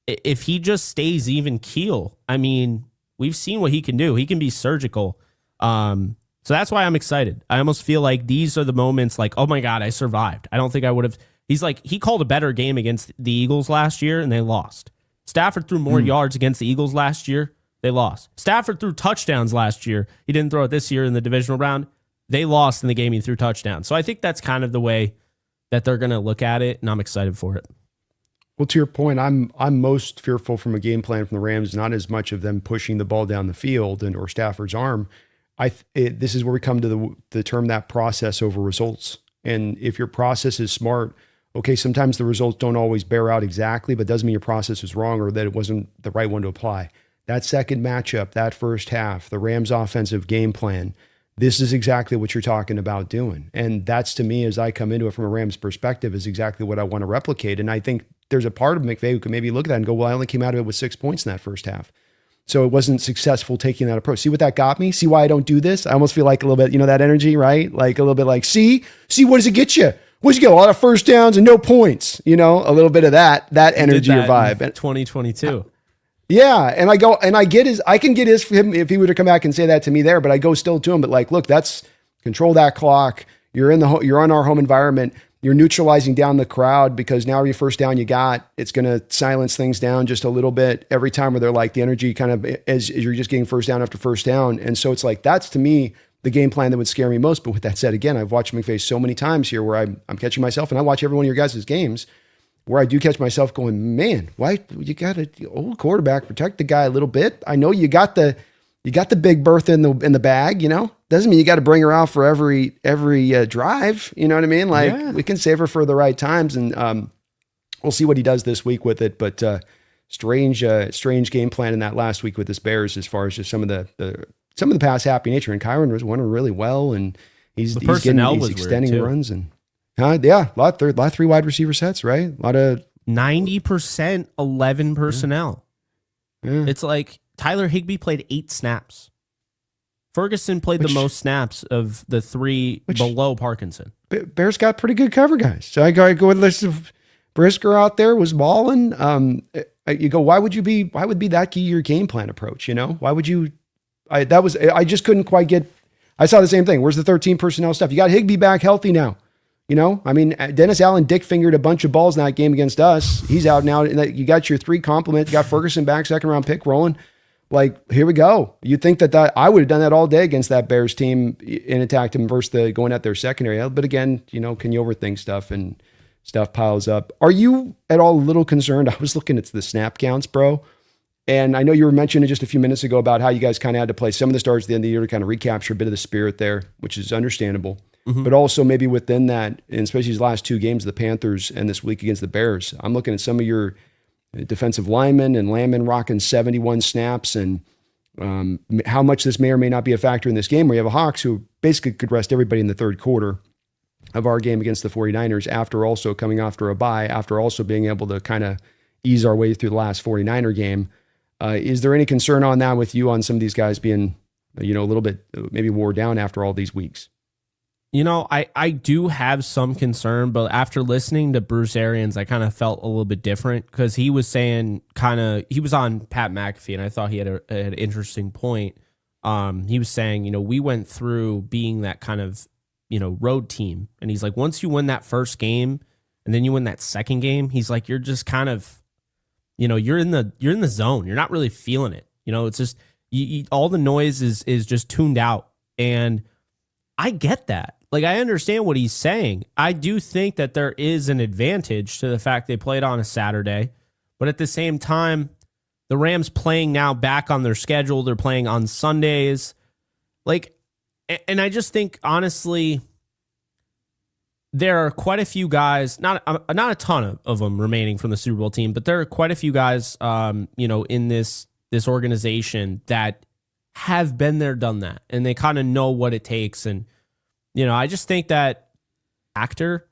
Speaker 1: If he just stays even keel, I mean, we've seen what he can do. He can be surgical. So that's why I'm excited. I almost feel like these are the moments like, oh my God, I survived. I don't think I would have. He called a better game against the Eagles last year and they lost. Stafford threw more yards against the Eagles last year. They lost. Stafford threw touchdowns last year. He didn't throw it this year in the divisional round. They lost in the game he threw touchdowns. So I think that's kind of the way that they're going to look at it, and I'm excited for it.
Speaker 2: Well, to your point, I'm most fearful from a game plan from the Rams, not as much of them pushing the ball down the field or Stafford's arm. This is where we come to the term that process over results. And if your process is smart, okay, sometimes the results don't always bear out exactly, but doesn't mean your process was wrong or that it wasn't the right one to apply. That second matchup, that first half, the Rams' offensive game plan, this is exactly what you're talking about doing. And that's, to me, as I come into it from a Rams perspective, is exactly what I want to replicate. And I think there's a part of McVey who could maybe look at that and go, well, I only came out of it with 6 points in that first half. So it wasn't successful taking that approach. See what that got me? See why I don't do this? I almost feel like a little bit, that energy, right? Like a little bit like, see, what does it get you? What does it get? A lot of first downs and no points, a little bit of that energy or vibe.
Speaker 1: 2022.
Speaker 2: Yeah. And I can get his for him if he were to come back and say that to me there, but I go still to him. But like, look, that's control that clock. You're on our home environment. You're neutralizing down the crowd because now every first down you got, it's going to silence things down just a little bit every time where they're like the energy kind of as you're just getting first down after first down. And so it's like, that's to me, the game plan that would scare me most. But with that said, again, I've watched McVay so many times here where I'm catching myself, and I watch every one of your guys' games where I do catch myself going, man, why you got an old quarterback, protect the guy a little bit. I know you got the big Bertha in the bag, doesn't mean you got to bring her out for every drive. You know what I mean? Like we can save her for the right times, and we'll see what he does this week with it. But strange game plan in that last week with this Bears as far as just some of the pass happy nature. And Kyron was running really well, and he's extending runs and a lot of 3 wide receiver sets, right? A lot of
Speaker 1: 90% 11 personnel.
Speaker 2: Yeah.
Speaker 1: It's like Tyler Higbee played 8 snaps. Ferguson played the most snaps of the 3 below Parkinson.
Speaker 2: Bears got pretty good cover guys. So I go and listen. Brisker out there was balling. You go, why would be that key to your game plan approach? Why would you? I just couldn't quite get. I saw the same thing. Where's the 13 personnel stuff? You got Higbee back healthy now. Dennis Allen dick fingered a bunch of balls in that game against us. He's out now. You got your 3 complement. You got Ferguson back, 2nd round pick rolling. Like, here we go. You think that I would have done that all day against that Bears team and attacked him versus going at their secondary. But again, can you overthink stuff and stuff piles up? Are you at all a little concerned? I was looking at the snap counts, bro. And I know you were mentioning just a few minutes ago about how you guys kind of had to play some of the starts at the end of the year to kind of recapture a bit of the spirit there, which is understandable. Mm-hmm. But also maybe within that, and especially these last 2 games, the Panthers and this week against the Bears, I'm looking at some of your defensive linemen and Landman rocking 71 snaps, and how much this may or may not be a factor in this game where you have a Hawks who basically could rest everybody in the third quarter of our game against the 49ers after also coming after a bye, after also being able to kind of ease our way through the last 49er game. Is there any concern on that with you on some of these guys being, a little bit maybe wore down after all these weeks?
Speaker 1: I do have some concern, but after listening to Bruce Arians, I kind of felt a little bit different because he was saying he was on Pat McAfee, and I thought he had an interesting point. He was saying, we went through being that kind of, road team. And he's like, once you win that first game and then you win that second game, he's like, you're just kind of, you're in the zone. You're not really feeling it. It's just all the noise is just tuned out. And I get that. Like, I understand what he's saying. I do think that there is an advantage to the fact they played on a Saturday, but at the same time, the Rams playing now back on their schedule. They're playing on Sundays. And I just think, honestly, there are quite a few guys, not a ton of them remaining from the Super Bowl team, but there are quite a few guys, in this organization that have been there, done that, and they kind of know what it takes. And, I just think that factor,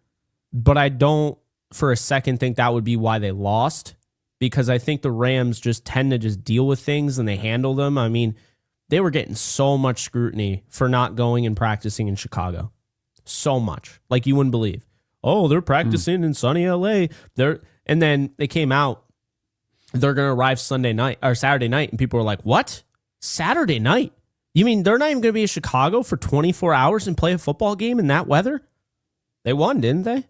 Speaker 1: but I don't for a second think that would be why they lost, because I think the Rams just tend to just deal with things and they handle them. I mean, they were getting so much scrutiny for not going and practicing in Chicago. So much. Like you wouldn't believe. Oh, they're practicing in sunny LA. And then they came out, they're going to arrive Sunday night or Saturday night. And people were like, what? Saturday night? You mean they're not even going to be in Chicago for 24 hours and play a football game in that weather? They won, didn't they?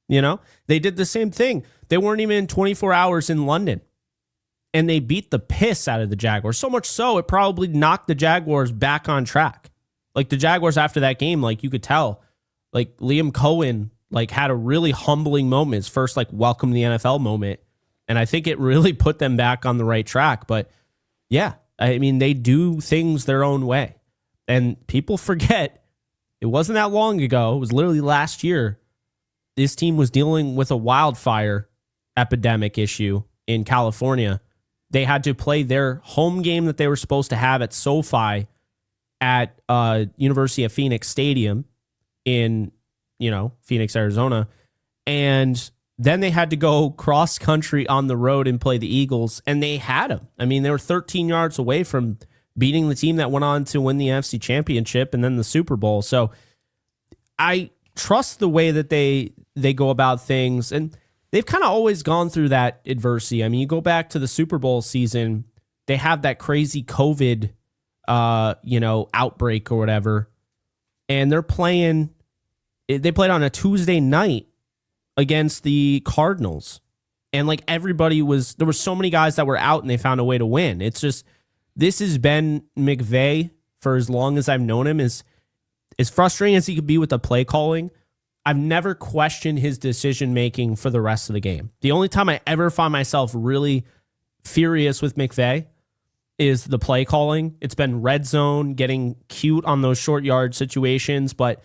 Speaker 1: You know, they did the same thing. They weren't even in 24 hours in London. And they beat the piss out of the Jaguars. So much so, it probably knocked the Jaguars back on track. Like the Jaguars after that game, like you could tell, like Liam Cohen, like had a really humbling moment. His first like welcome to the NFL moment. And I think it really put them back on the right track. But yeah, I mean, they do things their own way. And people forget, it wasn't that long ago. It was literally last year. This team was dealing with a wildfire epidemic issue in California. They had to play their home game that they were supposed to have at SoFi at University of Phoenix Stadium in, Phoenix, Arizona. And then they had to go cross country on the road and play the Eagles, and they had them. I mean, they were 13 yards away from beating the team that went on to win the NFC Championship and then the Super Bowl. So I trust the way that they go about things, and they've kind of always gone through that adversity. I mean, you go back to the Super Bowl season, they have that crazy COVID, outbreak or whatever, and they played on a Tuesday night against the Cardinals. And like there were so many guys that were out and they found a way to win. It's just, this has been McVey for as long as I've known him. As frustrating as he could be with the play calling, I've never questioned his decision-making for the rest of the game. The only time I ever find myself really furious with McVey is the play calling. It's been red zone, getting cute on those short yard situations, but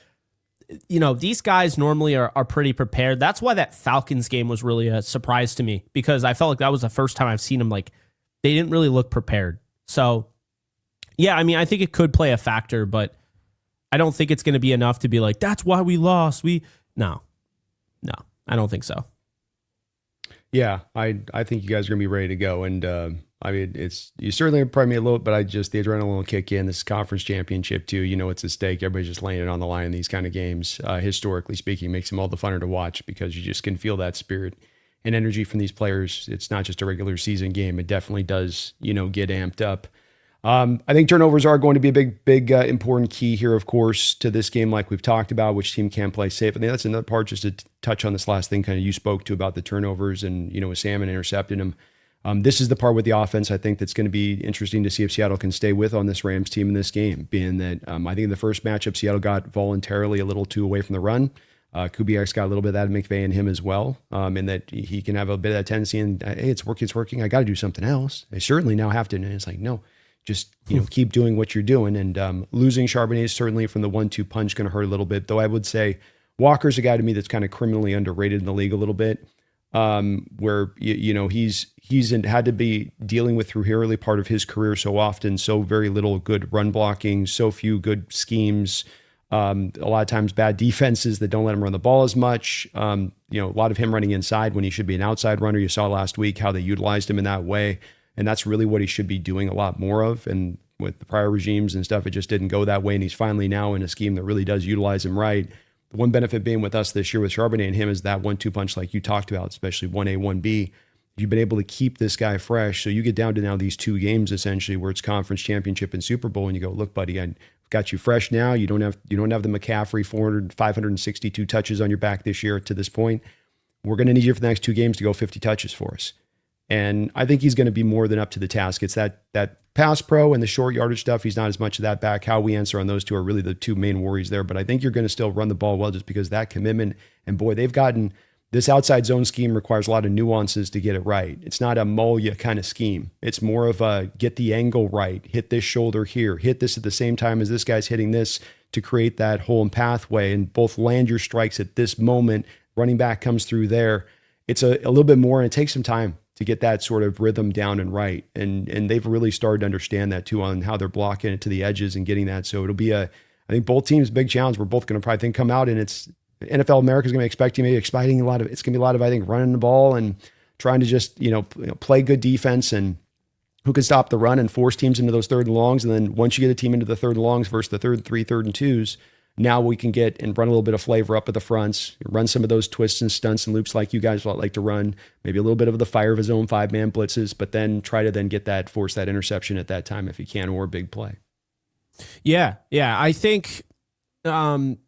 Speaker 1: these guys normally are pretty prepared. That's why that Falcons game was really a surprise to me, because I felt like that was the first time I've seen them, like, they didn't really look prepared. So, yeah, I mean, I think it could play a factor, but I don't think it's going to be enough to be like, that's why we lost. No, I don't think so.
Speaker 2: Yeah, I think you guys are going to be ready to go. And I mean, you certainly probably me a little, but the adrenaline will kick in. This is conference championship too. It's a stake. Everybody's just laying it on the line in these kind of games. Historically speaking, makes them all the funner to watch because you just can feel that spirit and energy from these players. It's not just a regular season game. It definitely does, get amped up. I think turnovers are going to be a big important key here, of course, to this game, like we've talked about, which team can play safe. I think that's another part, just to touch on this last thing kind of you spoke to about the turnovers and, with Salmon intercepting them. This is the part with the offense, I think, that's going to be interesting to see if Seattle can stay with on this Rams team in this game, being that I think in the first matchup, Seattle got voluntarily a little too away from the run. Kubiak's got a little bit of that, McVey and him as well, and that he can have a bit of that tendency and, hey, it's working. I got to do something else. I certainly now have to. And it's like, no, just keep doing what you're doing. And losing Charbonnet is certainly from the 1-2 punch going to hurt a little bit, though I would say Walker's a guy to me that's kind of criminally underrated in the league a little bit. Where he's had to be dealing with through early part of his career so often, so very little good run blocking, so few good schemes, a lot of times bad defenses that don't let him run the ball as much. A lot of him running inside when he should be an outside runner. You saw last week how they utilized him in that way, and that's really what he should be doing a lot more of. And with the prior regimes and stuff, it just didn't go that way, and he's finally now in a scheme that really does utilize him right. The one benefit being with us this year with Charbonnet and him is that 1-2 punch like you talked about, especially 1A, 1B. You've been able to keep this guy fresh. So you get down to now these two games essentially where it's conference championship and Super Bowl, and you go, look, buddy, I've got you fresh now. You don't have the McCaffrey 562 touches on your back this year to this point. We're going to need you for the next two games to go 50 touches for us. And I think he's going to be more than up to the task. It's that pass pro and the short yardage stuff. He's not as much of that back. How we answer on those two are really the two main worries there. But I think you're going to still run the ball well just because that commitment. And boy, they've gotten this outside zone scheme requires a lot of nuances to get it right. It's not a mull you kind of scheme. It's more of a get the angle right, hit this shoulder here, hit this at the same time as this guy's hitting this to create that hole and pathway and both land your strikes at this moment. Running back comes through there. It's a little bit more, and it takes some time to get that sort of rhythm down and right. And they've really started to understand that too on how they're blocking it to the edges and getting that. So it'll be I think both teams' big challenge. We're both going to probably come out, and it's NFL America is going to be expecting it's going to be a lot of, I think, running the ball and trying to just, play good defense and who can stop the run and force teams into those third and longs. And then once you get a team into the third and longs versus the third and 3, third and 2s, now we can get and run a little bit of flavor up at the fronts, run some of those twists and stunts and loops like you guys like to run, maybe a little bit of the fire of his own 5-man blitzes, but then try to then get that, force that interception at that time if you can, or a big play.
Speaker 1: Yeah. I think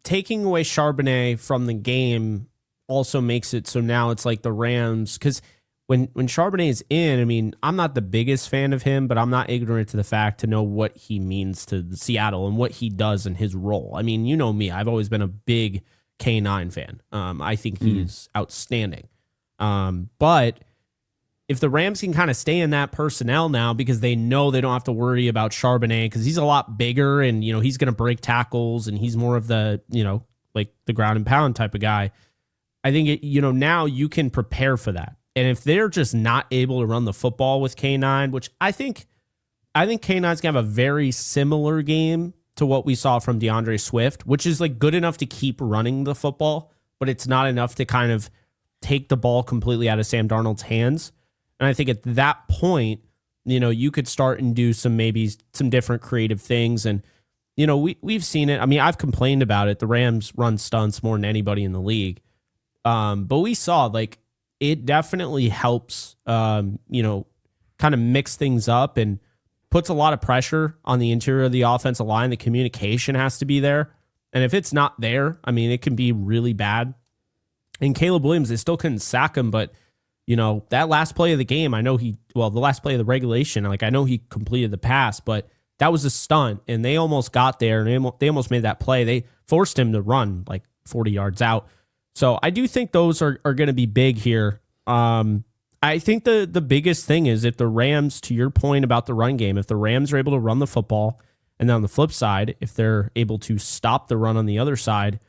Speaker 1: taking away Charbonnet from the game also makes it so now it's like the Rams, because when Charbonnet is in, I mean, I'm not the biggest fan of him, but I'm not ignorant to the fact to know what he means to Seattle and what he does in his role. I mean, you know me, I've always been a big K9 fan. I think he's outstanding. But if the Rams can kind of stay in that personnel now because they know they don't have to worry about Charbonnet because he's a lot bigger and, you know, he's going to break tackles and he's more of the, you know, like the ground and pound type of guy. I think, now you can prepare for that. And if they're just not able to run the football with K9, which I think K9's going to have a very similar game to what we saw from DeAndre Swift, which is like good enough to keep running the football, but it's not enough to kind of take the ball completely out of Sam Darnold's hands. And I think at that point, you could start and do some different creative things. And, we've seen it. I mean, I've complained about it. The Rams run stunts more than anybody in the league. But we saw like it definitely helps, kind of mix things up and puts a lot of pressure on the interior of the offensive line. The communication has to be there. And if it's not there, I mean, it can be really bad. And Caleb Williams, they still couldn't sack him, but that last play of the game, the last play of the regulation, like I know he completed the pass, but that was a stunt and they almost got there and they almost made that play. They forced him to run like 40 yards out. So I do think those are going to be big here. I think the biggest thing is if the Rams, to your point about the run game, if the Rams are able to run the football, and then on the flip side, if they're able to stop the run on the other side,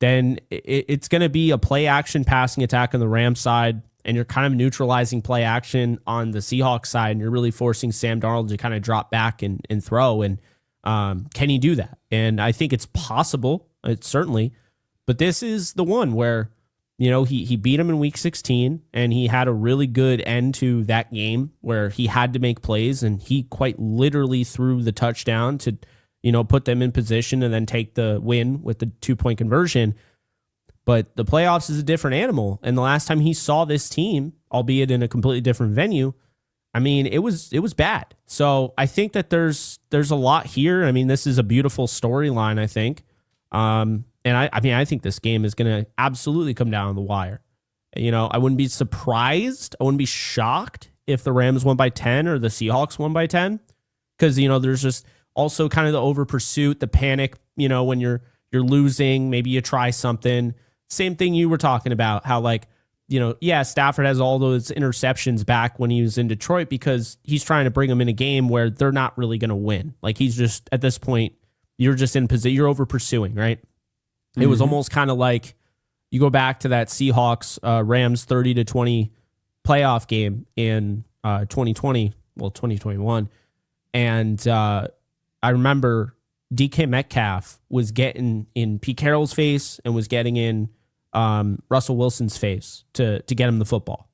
Speaker 1: then it's going to be a play action passing attack on the Rams side, and you're kind of neutralizing play action on the Seahawks side, and you're really forcing Sam Darnold to kind of drop back and throw. And can he do that? And I think it's possible. It's certainly. But this is the one where, he beat him in week 16 and he had a really good end to that game where he had to make plays and he quite literally threw the touchdown to, put them in position and then take the win with the 2-point conversion. But the playoffs is a different animal. And the last time he saw this team, albeit in a completely different venue, I mean, it was bad. So I think that there's a lot here. I mean, this is a beautiful storyline, I think. And I think this game is going to absolutely come down to the wire. I wouldn't be surprised. I wouldn't be shocked if the Rams won by 10 or the Seahawks won by 10. Because, there's just also kind of the over pursuit, the panic, when you're losing, maybe you try something. Same thing you were talking about, how Stafford has all those interceptions back when he was in Detroit because he's trying to bring them in a game where they're not really going to win. Like he's just, at this point, you're just in position, you're over pursuing, right? It was almost kind of like you go back to that Seahawks Rams 30-20 playoff game in 2021. And I remember DK Metcalf was getting in Pete Carroll's face and was getting in Russell Wilson's face to get him the football.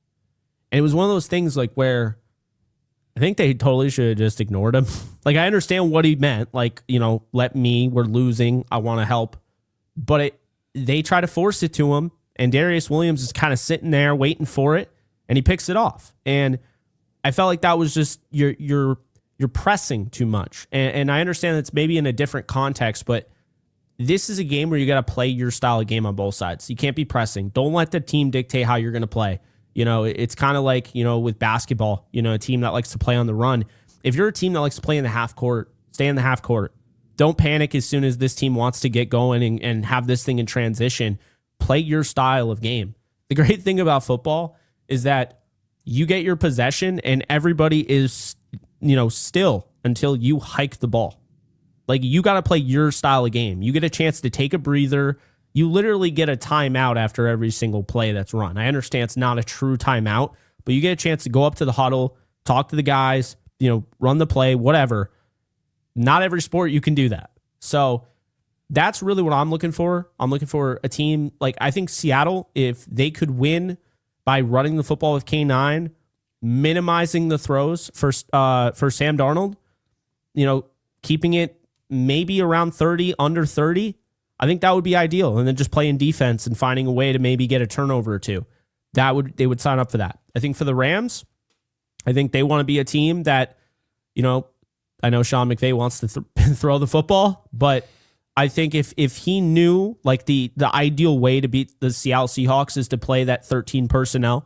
Speaker 1: And it was one of those things like where I think they totally should have just ignored him. Like, I understand what he meant. Like, we're losing. I want to help. But they try to force it to him, and Darius Williams is kind of sitting there waiting for it, and he picks it off. And I felt like that was just you're pressing too much. And I understand that's maybe in a different context, but this is a game where you got to play your style of game on both sides. You can't be pressing. Don't let the team dictate how you're going to play. It's kind of like, with basketball, a team that likes to play on the run. If you're a team that likes to play in the half court, stay in the half court. Don't panic as soon as this team wants to get going and have this thing in transition. Play your style of game. The great thing about football is that you get your possession and everybody is, still until you hike the ball. Like, you got to play your style of game. You get a chance to take a breather. You literally get a timeout after every single play that's run. I understand it's not a true timeout, but you get a chance to go up to the huddle, talk to the guys, run the play, whatever. Not every sport you can do that. So that's really what I'm looking for. I'm looking for a team like, I think Seattle, if they could win by running the football with K9 minimizing the throws for Sam Darnold, keeping it maybe around 30, under 30, I think that would be ideal. And then just playing defense and finding a way to maybe get a turnover or two. They would sign up for that. I think for the Rams, I think they want to be a team that, I know Sean McVey wants to throw the football, but I think if he knew like the ideal way to beat the Seattle Seahawks is to play that 13 personnel,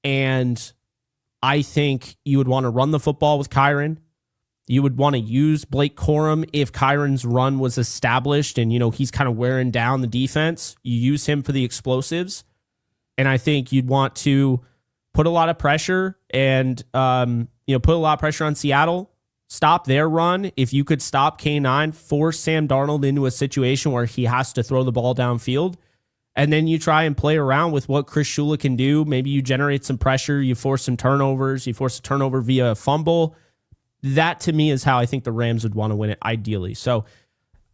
Speaker 1: and I think you would want to run the football with Kyron. You would want to use Blake Corum if Kyron's run was established and, he's kind of wearing down the defense. You use him for the explosives. And I think you'd want to put a lot of pressure and, put a lot of pressure on Seattle, stop their run. If you could stop K9, force Sam Darnold into a situation where he has to throw the ball downfield, and then you try and play around with what Chris Shula can do. Maybe you generate some pressure, you force some turnovers, you force a turnover via a fumble. That, to me, is how I think the Rams would want to win it, ideally. So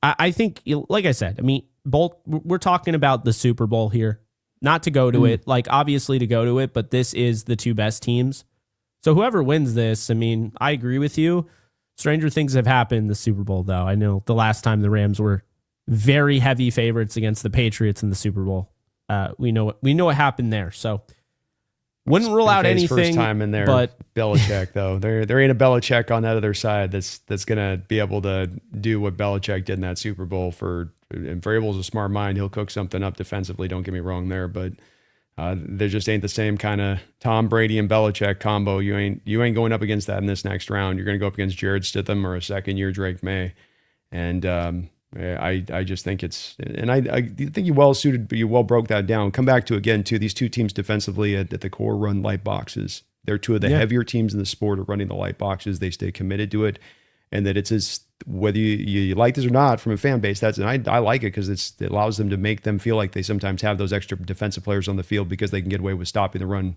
Speaker 1: I think, like I said, we're talking about the Super Bowl here. Not to go to it, like obviously to go to it, but this is the two best teams. So whoever wins this, I agree with you. Stranger things have happened in the Super Bowl, though. I know the last time the Rams were very heavy favorites against the Patriots in the Super Bowl. We know what happened there. So wouldn't rule out anything.
Speaker 2: First time in there, but Belichick though, there ain't a Belichick on that other side that's gonna be able to do what Belichick did in that Super Bowl. And Vrabel's a smart mind; he'll cook something up defensively. Don't get me wrong there, but there just ain't the same kind of Tom Brady and Belichick combo. You ain't going up against that in this next round. You're going to go up against Jared Stidham or a second-year Drake May, and I just think I think you well broke that down. Come back to again too, these two teams defensively at the core run light boxes. They're two of the heavier teams in the sport of running the light boxes. They stay committed to it, and that it's as whether you like this or not from a fan base. I like it because it allows them to make them feel like they sometimes have those extra defensive players on the field because they can get away with stopping the run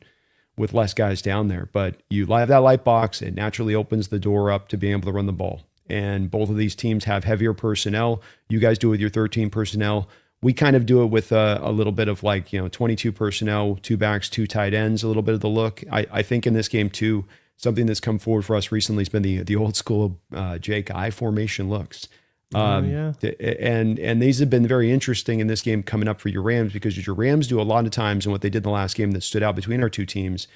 Speaker 2: with less guys down there. But you have that light box, it naturally opens the door up to being able to run the ball. And both of these teams have heavier personnel. You guys do it with your 13 personnel. We kind of do it with a little bit of 22 personnel, 2 backs, 2 tight ends, a little bit of the look. I think in this game too, something that's come forward for us recently has been the old school Jake I formation looks. And these have been very interesting in this game coming up for your Rams, because your Rams do a lot of times, and what they did in the last game that stood out between our two teams,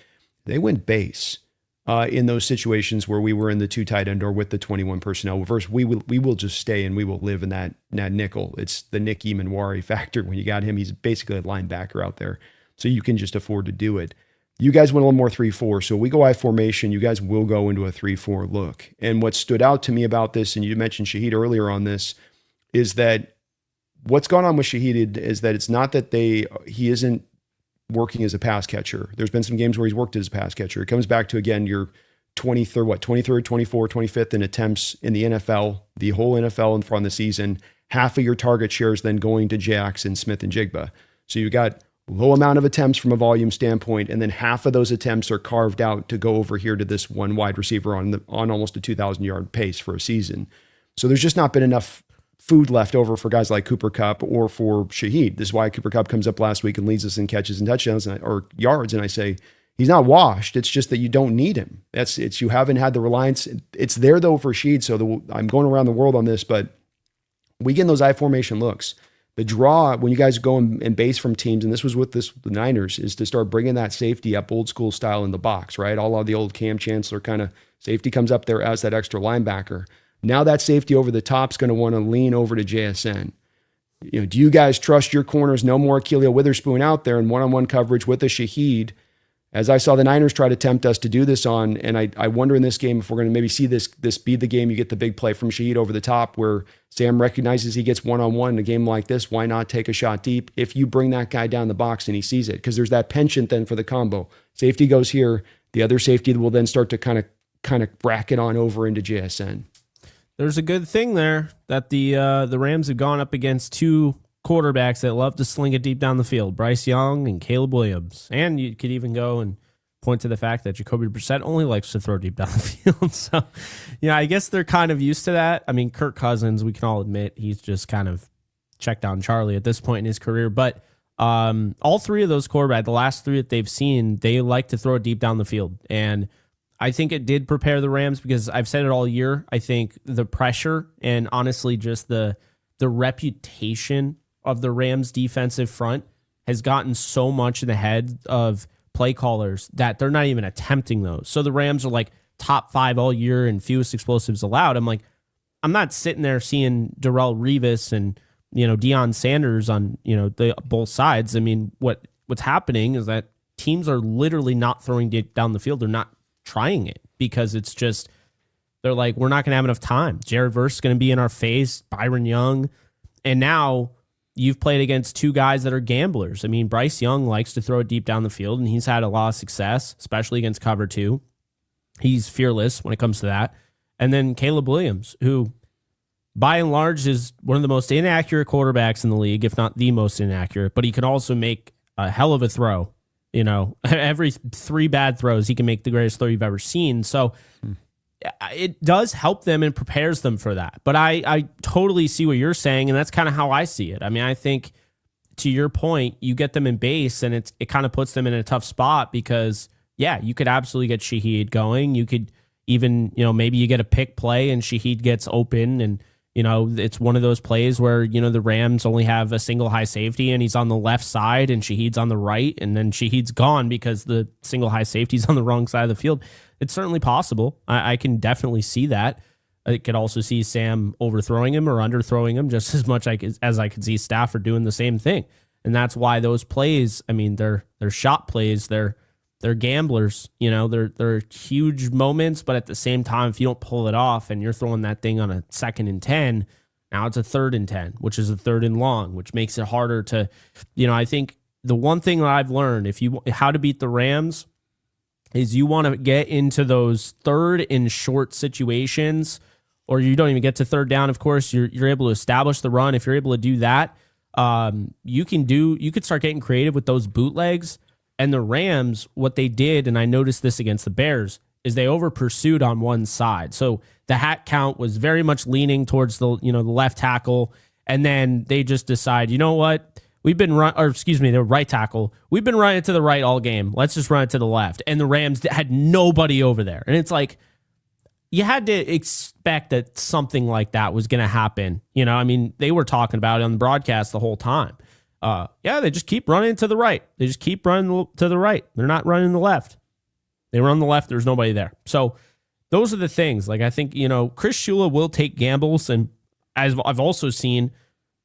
Speaker 2: they went base in those situations where we were in the 2 tight end or with the 21 personnel. Versus we will just stay and we will live in that nickel. It's the Nick Emanwari factor. When you got him, he's basically a linebacker out there, so you can just afford to do it. You guys went a little more 3-4. So we go I formation. You guys will go into a 3-4 look. And what stood out to me about this, and you mentioned Shaheed earlier on this, is that what's gone on with Shaheed is that it's not that he isn't working as a pass catcher. There's been some games where he's worked as a pass catcher. It comes back to, again, your 23rd, 24th, 25th in attempts in the NFL, the whole NFL in front of the season. Half of your target shares then going to Jackson, Smith, and Jigba. So you got low amount of attempts from a volume standpoint, and then half of those attempts are carved out to go over here to this one wide receiver on almost a 2,000-yard pace for a season. So there's just not been enough food left over for guys like Cooper Kupp or for Shaheed. This is why Cooper Kupp comes up last week and leads us in catches and touchdowns or yards, and I say he's not washed. It's just that you don't need him. You haven't had the reliance. It's there though for Shaheed. So I'm going around the world on this, but we get in those I formation looks. The draw, when you guys go and base from teams, and this was with the Niners, is to start bringing that safety up old school style in the box, right? All of the old Cam Chancellor kind of safety comes up there as that extra linebacker. Now that safety over the top is going to want to lean over to JSN. Do you guys trust your corners? No more Keelio Witherspoon out there in one-on-one coverage with a Shaheed, as I saw the Niners try to tempt us to do this on. And I wonder in this game if we're going to maybe see this be the game you get the big play from Shaheed over the top where Sam recognizes he gets one-on-one in a game like this. Why not take a shot deep if you bring that guy down the box and he sees it? Because there's that penchant then for the combo. Safety goes here. The other safety will then start to kind of bracket on over into JSN.
Speaker 1: There's a good thing there that the Rams have gone up against 2 quarterbacks that love to sling it deep down the field, Bryce Young and Caleb Williams. And you could even go and point to the fact that Jacoby Brissett only likes to throw deep down the field. So, I guess they're kind of used to that. I mean, Kirk Cousins, we can all admit, he's just kind of checked down Charlie at this point in his career. But All three of those quarterbacks, the last three that they've seen, they like to throw it deep down the field. And I think it did prepare the Rams because I've said it all year. I think the pressure and honestly just the reputation of the Rams defensive front has gotten so much in the head of play callers that they're not even attempting those. So the Rams are like top 5 all year and fewest explosives allowed. I'm not sitting there seeing Darrelle Revis and Deion Sanders on the both sides. I mean, what's happening is that teams are literally not throwing deep down the field. They're not trying it because it's just they're like, we're not going to have enough time. Jared Verse is going to be in our face, Byron Young, and now you've played against two guys that are gamblers. I mean, Bryce Young likes to throw it deep down the field, and he's had a lot of success, especially against cover 2. He's fearless when it comes to that. And then Caleb Williams, who by and large is one of the most inaccurate quarterbacks in the league, if not the most inaccurate, but he can also make a hell of a throw. Every 3 bad throws, he can make the greatest throw you've ever seen. So it does help them and prepares them for that. But I totally see what you're saying, and that's kind of how I see it. I mean, I think to your point, you get them in base, and it kind of puts them in a tough spot because, yeah, you could absolutely get Shaheed going. You could even, maybe you get a pick play and Shaheed gets open, and it's one of those plays where, the Rams only have a single high safety and he's on the left side and Shaheed's on the right, and then Shaheed's gone because the single high safety's on the wrong side of the field. It's certainly possible. I can definitely see that. I could also see Sam overthrowing him or underthrowing him just as much as I could see Stafford doing the same thing. And that's why those plays, I mean, they're shot plays. They're gamblers, they're huge moments, but at the same time, if you don't pull it off and you're throwing that thing on a 2nd and 10, now it's a 3rd and 10, which is a 3rd and long, which makes it harder to, I think the one thing that I've learned, how to beat the Rams is you want to get into those 3rd and short situations, or you don't even get to 3rd down. Of course, you're able to establish the run. If you're able to do that, you could start getting creative with those bootlegs. And the Rams, what they did, and I noticed this against the Bears, is they over pursued on one side. So the hat count was very much leaning towards the left tackle, and then they just decide, you know what, the right tackle. We've been running to the right all game. Let's just run it to the left. And the Rams had nobody over there, and it's like you had to expect that something like that was going to happen. They were talking about it on the broadcast the whole time. They just keep running to the right. They just keep running to the right. They're not running the left. They run the left. There's nobody there. So those are the things. Like, I think, Chris Shula will take gambles, and as I've also seen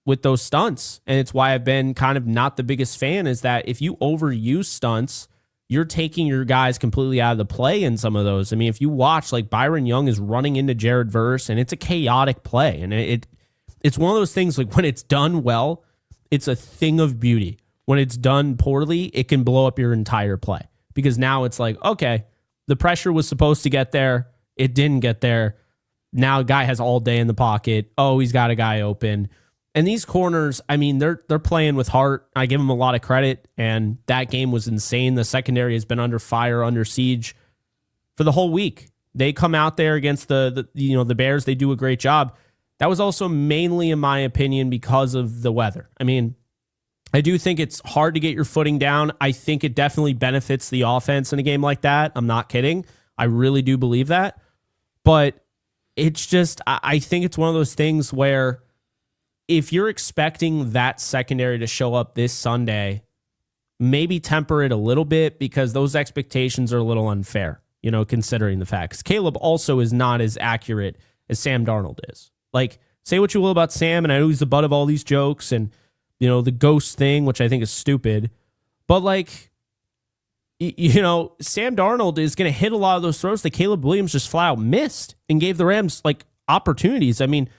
Speaker 1: with those stunts, and it's why I've been kind of not the biggest fan, is that if you overuse stunts, you're taking your guys completely out of the play in some of those. I mean, if you watch, like, Byron Young is running into Jared Verse, and it's a chaotic play, and it's one of those things, like, when it's done well, it's a thing of beauty. When it's done poorly, it can blow up your entire play, because now it's like, okay, the pressure was supposed to get there. It didn't get there. Now a guy has all day in the pocket. Oh, he's got a guy open. And these corners, I mean, they're playing with heart. I give them a lot of credit, and that game was insane. The secondary has been under fire, under siege for the whole week. They come out there against the Bears. They do a great job. That was also mainly, in my opinion, because of the weather. I mean, I do think it's hard to get your footing down. I think it definitely benefits the offense in a game like that. I'm not kidding. I really do believe that. But it's just, I think it's one of those things where if you're expecting that secondary to show up this Sunday, maybe temper it a little bit, because those expectations are a little unfair, considering the facts. Caleb also is not as accurate as Sam Darnold is. Like, say what you will about Sam, and I know he's the butt of all these jokes and, the ghost thing, which I think is stupid. But, like, Sam Darnold is going to hit a lot of those throws that Caleb Williams just flat out missed and gave the Rams, like, opportunities. I mean,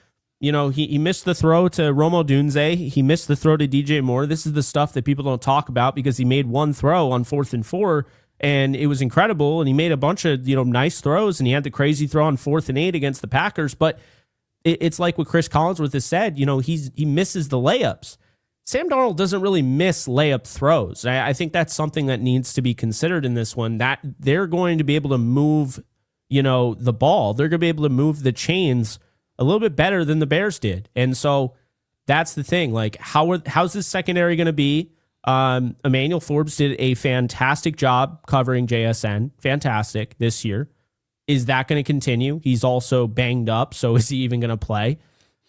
Speaker 1: he missed the throw to Romo Dunze. He missed the throw to DJ Moore. This is the stuff that people don't talk about, because he made one throw on 4th and 4, and it was incredible. And he made a bunch of, nice throws, and he had the crazy throw on 4th and 8 against the Packers. But it's like what Chris Collinsworth has said, he misses the layups. Sam Darnold doesn't really miss layup throws. I think that's something that needs to be considered in this one, that they're going to be able to move, the ball. They're going to be able to move the chains a little bit better than the Bears did. And so that's the thing. Like, how's this secondary going to be? Emmanuel Forbes did a fantastic job covering JSN. Fantastic this year. Is that going to continue? He's also banged up, so is he even going to play?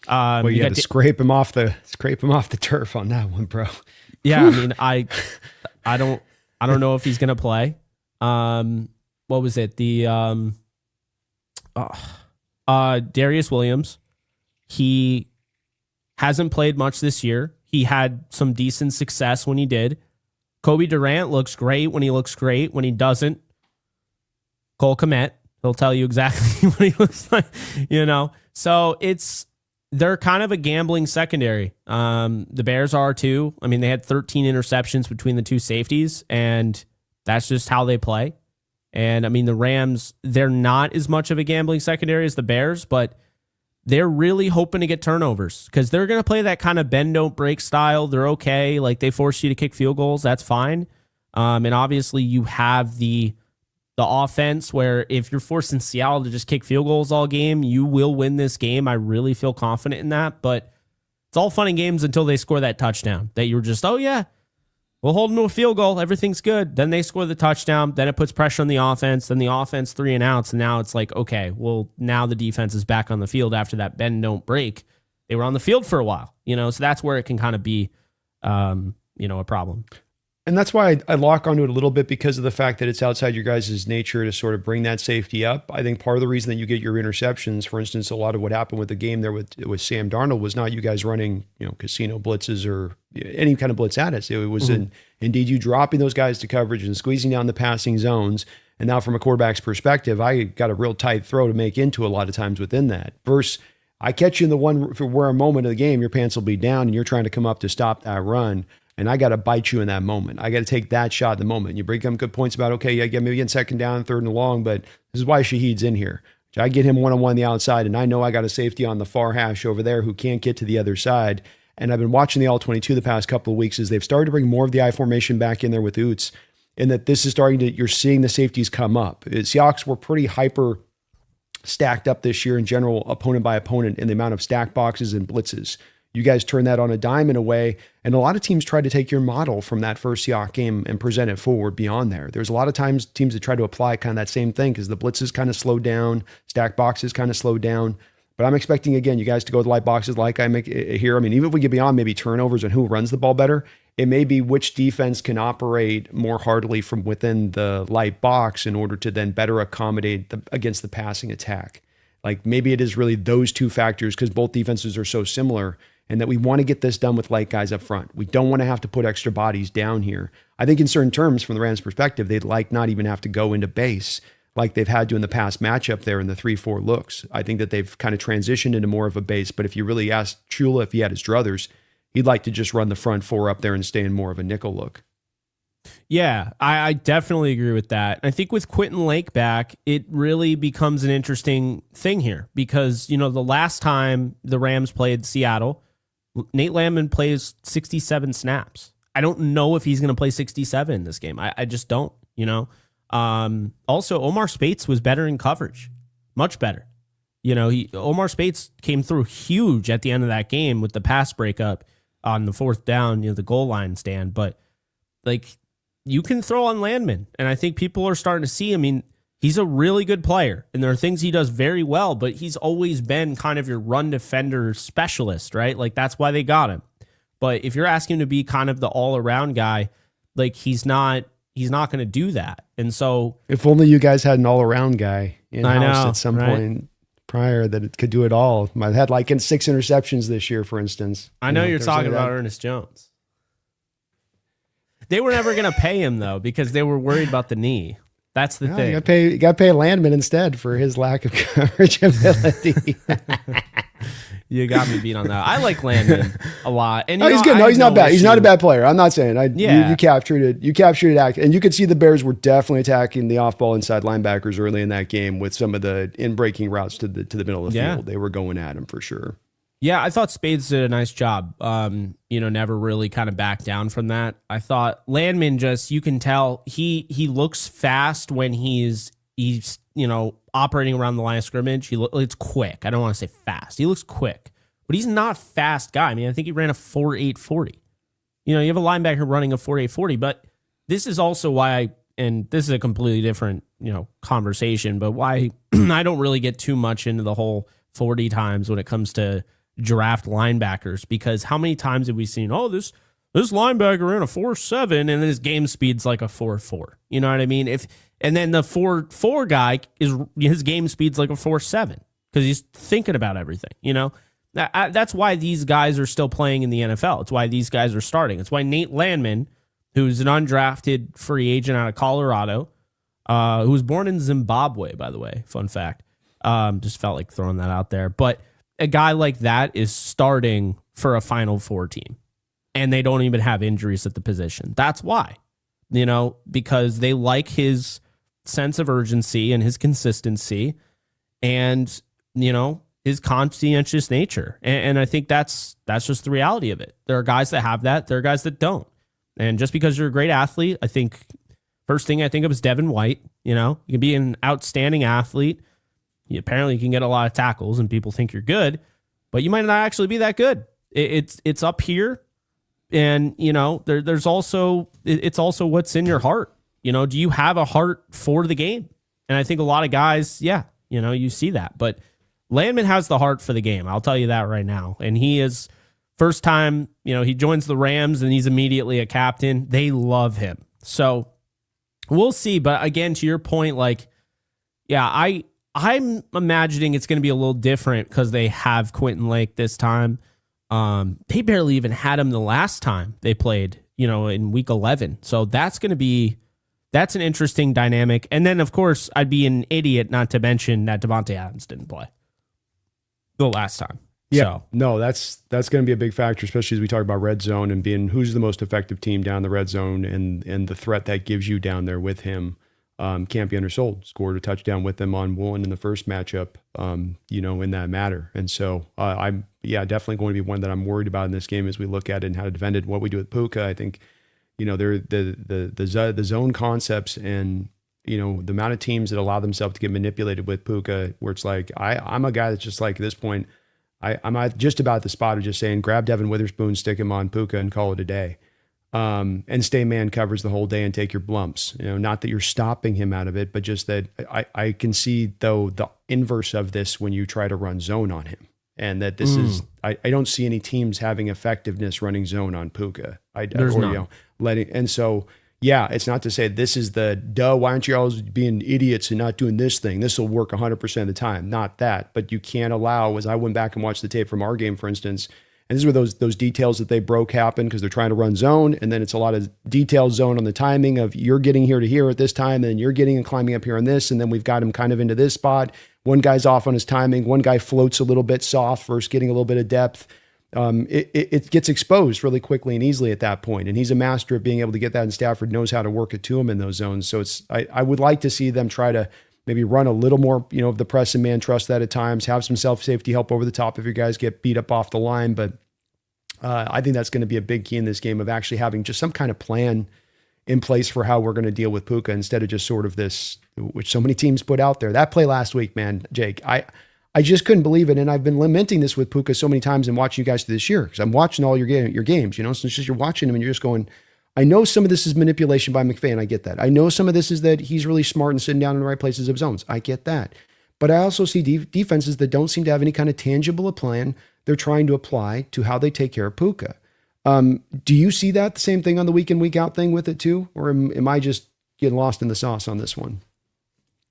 Speaker 2: Well, you had to scrape him off the turf on that one, bro.
Speaker 1: Yeah, I mean, I don't know if he's going to play. What was it? The Darius Williams. He hasn't played much this year. He had some decent success when he did. Kobe Durant looks great when he looks great. When he doesn't, Cole Kmet. He'll tell you exactly what he looks like, So they're kind of a gambling secondary. The Bears are too. I mean, they had 13 interceptions between the two safeties, and that's just how they play. And I mean, the Rams, they're not as much of a gambling secondary as the Bears, but they're really hoping to get turnovers because they're going to play that kind of bend, don't break style. They're okay. Like, they force you to kick field goals. That's fine. And obviously you have the offense where if you're forcing Seattle to just kick field goals all game, you will win this game. I really feel confident in that, but it's all fun and games until they score that touchdown that you're just, oh yeah, we'll hold them to a field goal. Everything's good. Then they score the touchdown. Then it puts pressure on the offense. Then the offense 3 and outs. And now it's like, okay, well, now the defense is back on the field after that bend, don't break. They were on the field for a while, so that's where it can kind of be, a problem.
Speaker 2: And that's why I lock onto it a little bit because of the fact that it's outside your guys' nature to sort of bring that safety up. I think part of the reason that you get your interceptions, for instance, a lot of what happened with the game there with Sam Darnold was not you guys running, casino blitzes or any kind of blitz at us. It was indeed you dropping those guys to coverage and squeezing down the passing zones. And now from a quarterback's perspective, I got a real tight throw to make into a lot of times within that. Versus I catch you in the one for where a moment of the game, your pants will be down and you're trying to come up to stop that run. And I got to bite you in that moment. I got to take that shot in the moment. You bring up good points about, okay, yeah, maybe in second down, third and long, but this is why Shaheed's in here. I get him one-on-one on the outside, and I know I got a safety on the far hash over there who can't get to the other side. And I've been watching the All-22 the past couple of weeks as they've started to bring more of the I formation back in there with Oots, and that this is you're seeing the safeties come up. Seahawks were pretty hyper stacked up this year in general, opponent by opponent, in the amount of stack boxes and blitzes. You guys turn that on a dime in a way, and a lot of teams try to take your model from that first Seahawks game and present it forward beyond there. There's a lot of times teams that try to apply kind of that same thing because the blitzes kind of slow down, stack boxes kind of slow down. But I'm expecting, again, you guys to go with light boxes like I make here. I mean, even if we get beyond maybe turnovers and who runs the ball better, it may be which defense can operate more heartily from within the light box in order to then better accommodate against the passing attack. Like maybe it is really those two factors because both defenses are so similar, and that we want to get this done with light guys up front. We don't want to have to put extra bodies down here. I think in certain terms, from the Rams' perspective, they'd like not even have to go into base like they've had to in the past matchup there in the 3-4 looks. I think that they've kind of transitioned into more of a base, but if you really asked Chula if he had his druthers, he'd like to just run the front 4 up there and stay in more of a nickel look.
Speaker 1: Yeah, I definitely agree with that. I think with Quentin Lake back, it really becomes an interesting thing here because, the last time the Rams played Seattle, Nate Landman plays 67 snaps. I don't know if he's going to play 67 in this game. I just don't, Also, Omar Spates was better in coverage. Much better. Omar Spates came through huge at the end of that game with the pass breakup on the 4th down, the goal line stand. But, you can throw on Landman. And I think people are starting to see, he's a really good player, and there are things he does very well, but he's always been kind of your run defender specialist, right? Like, that's why they got him. But if you're asking him to be kind of the all-around guy, he's not going to do that. And so... If
Speaker 2: only you guys had an all-around guy in-house at some point prior that it could do it all. I had 6 interceptions this year, for instance.
Speaker 1: I know you're talking about Ernest Jones. They were never going to pay him, though, because they were worried about the knee. That's the thing.
Speaker 2: You got to pay Landman instead for his lack of coverage ability.
Speaker 1: You got me beat on that. I like Landman a lot. And
Speaker 2: he's good. No, he's not bad. He's not a bad player. I'm not saying. You captured it. You captured it. And you could see the Bears were definitely attacking the off-ball inside linebackers early in that game with some of the in-breaking routes to the middle of the field. They were going at him for sure.
Speaker 1: Yeah, I thought Spades did a nice job. Never really kind of backed down from that. I thought Landman you can tell he looks fast when he's operating around the line of scrimmage. It's quick. I don't want to say fast. He looks quick, but he's not a fast guy. I think he ran a 4.8 40. You know, you have a linebacker running a 4.840, but this is also why and this is a completely different, conversation, but why I don't really get too much into the whole 40 times when it comes to draft linebackers, because how many times have we seen, this linebacker ran a 4.7 and his game speed's like a 4.4. You know what I mean? And then the 4.4 guy his game speed's like a 4.7 because he's thinking about everything, That's why these guys are still playing in the NFL. It's why these guys are starting. It's why Nate Landman, who's an undrafted free agent out of Colorado, who was born in Zimbabwe, by the way, fun fact. Just felt like throwing that out there. But a guy like that is starting for a Final Four team, and they don't even have injuries at the position. That's why, because they like his sense of urgency and his consistency and, his conscientious nature. And I think that's just the reality of it. There are guys that have that. There are guys that don't. And just because you're a great athlete, I think first thing I think of is Devin White. You can be an outstanding athlete. Apparently you can get a lot of tackles and people think you're good, but you might not actually be that good. It's up here. And, there's also, it's also what's in your heart. Do you have a heart for the game? And I think a lot of guys, you see that, but Landman has the heart for the game. I'll tell you that right now. And he is first time, he joins the Rams and he's immediately a captain. They love him. So we'll see. But again, to your point, I'm imagining it's going to be a little different because they have Quentin Lake this time. They barely even had him the last time they played, in week 11. So that's an interesting dynamic. And then, of course, I'd be an idiot not to mention that Davante Adams didn't play the last time.
Speaker 2: Yeah,
Speaker 1: so.
Speaker 2: No, that's going to be a big factor, especially as we talk about red zone and being who's the most effective team down the red zone and the threat that gives you down there with him. Can't be undersold. Scored a touchdown with them on one in the first matchup, in that matter. And so I'm definitely going to be one that I'm worried about in this game as we look at it and how to defend it. What we do with Puka, I think, they're the zone concepts and, the amount of teams that allow themselves to get manipulated with Puka, where it's like, I'm a guy that's just like at this point, I'm at just about the spot of just saying, grab Devin Witherspoon, stick him on Puka and call it a day. And stay man covers the whole day and take your blumps. Not that you're stopping him out of it, but just that I can see though the inverse of this when you try to run zone on him, and that this is I don't see any teams having effectiveness running zone on Puka.
Speaker 1: There's none.
Speaker 2: And so it's not to say this is why aren't you always being idiots and not doing this thing? This will work 100% of the time. Not that, but you can't allow. As I went back and watched the tape from our game, for instance. And these were those details that they broke happen because they're trying to run zone. And then it's a lot of detailed zone on the timing of you're getting here to here at this time, and you're getting and climbing up here on this. And then we've got him kind of into this spot. One guy's off on his timing. One guy floats a little bit soft versus getting a little bit of depth. It gets exposed really quickly and easily at that point. And he's a master of being able to get that, and Stafford knows how to work it to him in those zones. So I would like to see them try to maybe run a little more, of the press and man trust that at times, have some self-safety help over the top if your guys get beat up off the line. But I think that's going to be a big key in this game of actually having just some kind of plan in place for how we're going to deal with Puka instead of just sort of this, which so many teams put out there. That play last week, man, Jake, I just couldn't believe it. And I've been lamenting this with Puka so many times and watching you guys through this year because I'm watching all your games, so it's just you're watching him and you're just going, I know some of this is manipulation by McVey, and I get that. I know some of this is that he's really smart and sitting down in the right places of zones. I get that. But I also see defenses that don't seem to have any kind of tangible plan they're trying to apply to how they take care of Puka. Do you see that the same thing on the week in, week out thing with it too? Or am I just getting lost in the sauce on this one?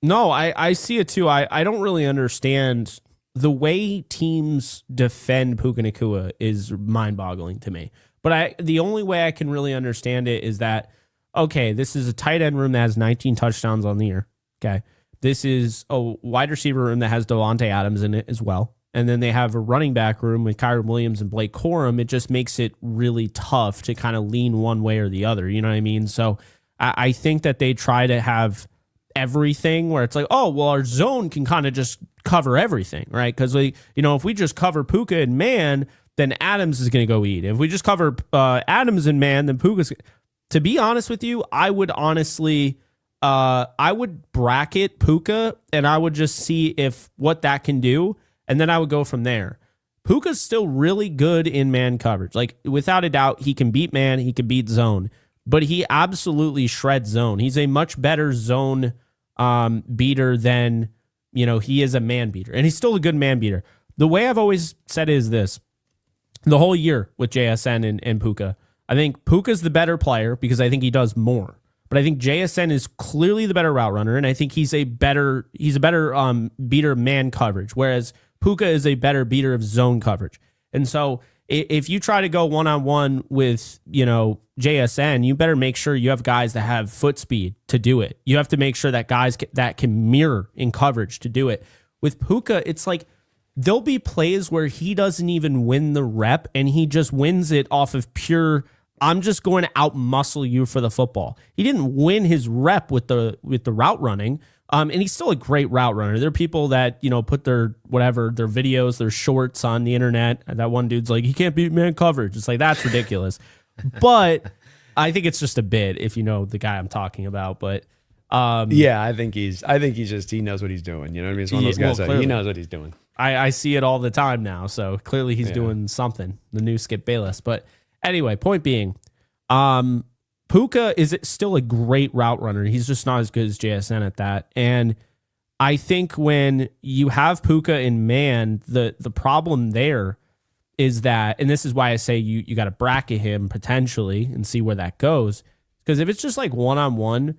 Speaker 1: No, I see it too. I don't really understand the way teams defend Puka Nacua is mind-boggling to me. But the only way I can really understand it is that, okay, this is a tight end room that has 19 touchdowns on the year. Okay. This is a wide receiver room that has Davante Adams in it as well. And then they have a running back room with Kyron Williams and Blake Corum. It just makes it really tough to kind of lean one way or the other. You know what I mean? So I think that they try to have everything where it's like, oh, well, our zone can kind of just cover everything, right? Because if we just cover Puka and man, then Adams is going to go eat. If we just cover Adams and man, then Puka's. To be honest with you, I would honestly, I would bracket Puka and I would just see what that can do. And then I would go from there. Puka's still really good in man coverage. Like, without a doubt, he can beat man, he can beat zone, but he absolutely shreds zone. He's a much better zone beater than, he is a man beater, and he's still a good man beater. The way I've always said is this: the whole year with JSN and Puka, I think Puka's the better player because I think he does more. But I think JSN is clearly the better route runner, and I think he's a better beater of man coverage, whereas Puka is a better beater of zone coverage. And so if you try to go one-on-one with, JSN, you better make sure you have guys that have foot speed to do it. You have to make sure that guys that can mirror in coverage to do it. With Puka, it's like there'll be plays where he doesn't even win the rep, and he just wins it off of pure, I'm just going to out-muscle you for the football. He didn't win his rep with the route running, and he's still a great route runner. There are people that, put their videos, their shorts on the internet. And that one dude's like, he can't beat man coverage. It's like, that's ridiculous. But I think it's just a bit, if you know the guy I'm talking about. But
Speaker 2: yeah, I think he's just, he knows what he's doing. You know what I mean? It's one of those guys that he knows what he's doing.
Speaker 1: I see it all the time now. So clearly he's doing something, the new Skip Bayless. But anyway, point being, Puka is still a great route runner. He's just not as good as JSN at that. And I think when you have Puka in man, the problem there is that, and this is why I say you got to bracket him potentially and see where that goes. Because if it's just like one-on-one,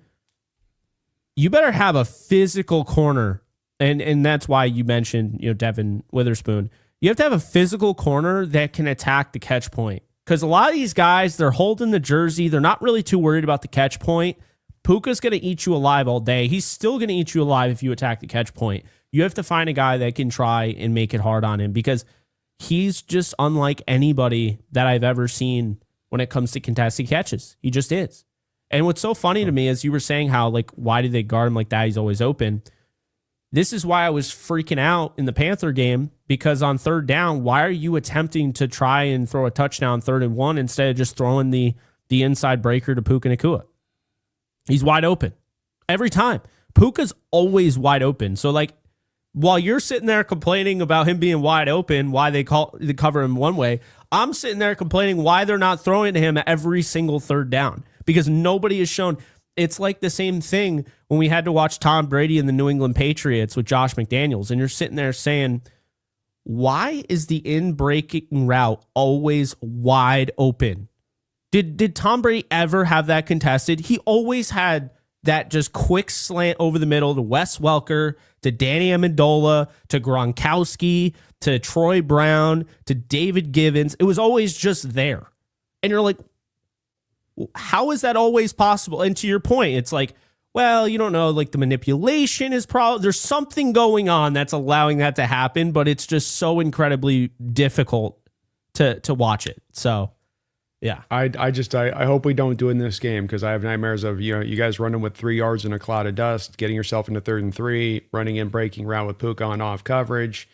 Speaker 1: you better have a physical corner. And that's why you mentioned, Devin Witherspoon. You have to have a physical corner that can attack the catch point. Because a lot of these guys, they're holding the jersey. They're not really too worried about the catch point. Puka's going to eat you alive all day. He's still going to eat you alive if you attack the catch point. You have to find a guy that can try and make it hard on him because he's just unlike anybody that I've ever seen when it comes to contested catches. He just is. And what's so funny to me is you were saying how, why did they guard him like that? He's always open. This is why I was freaking out in the Panther game, because on third down, why are you attempting to try and throw a touchdown 3rd and 1 instead of just throwing the inside breaker to Puka Nacua? He's wide open every time. Puka's always wide open. So while you're sitting there complaining about him being wide open, why they cover him one way, I'm sitting there complaining why they're not throwing to him every single third down, because nobody has shown. It's like the same thing when we had to watch Tom Brady and the New England Patriots with Josh McDaniels, and you're sitting there saying, why is the in-breaking route always wide open? Did Tom Brady ever have that contested? He always had that just quick slant over the middle to Wes Welker, to Danny Amendola, to Gronkowski, to Troy Brown, to David Givens. It was always just there. And you're like, how is that always possible? And to your point, it's like, well, you don't know, the manipulation is probably, there's something going on that's allowing that to happen, but it's just so incredibly difficult to watch it. So, yeah.
Speaker 2: I hope we don't do it in this game, because I have nightmares of, you guys running with 3 yards in a cloud of dust, getting yourself into 3rd and 3, running in, breaking route with Puka on off coverage,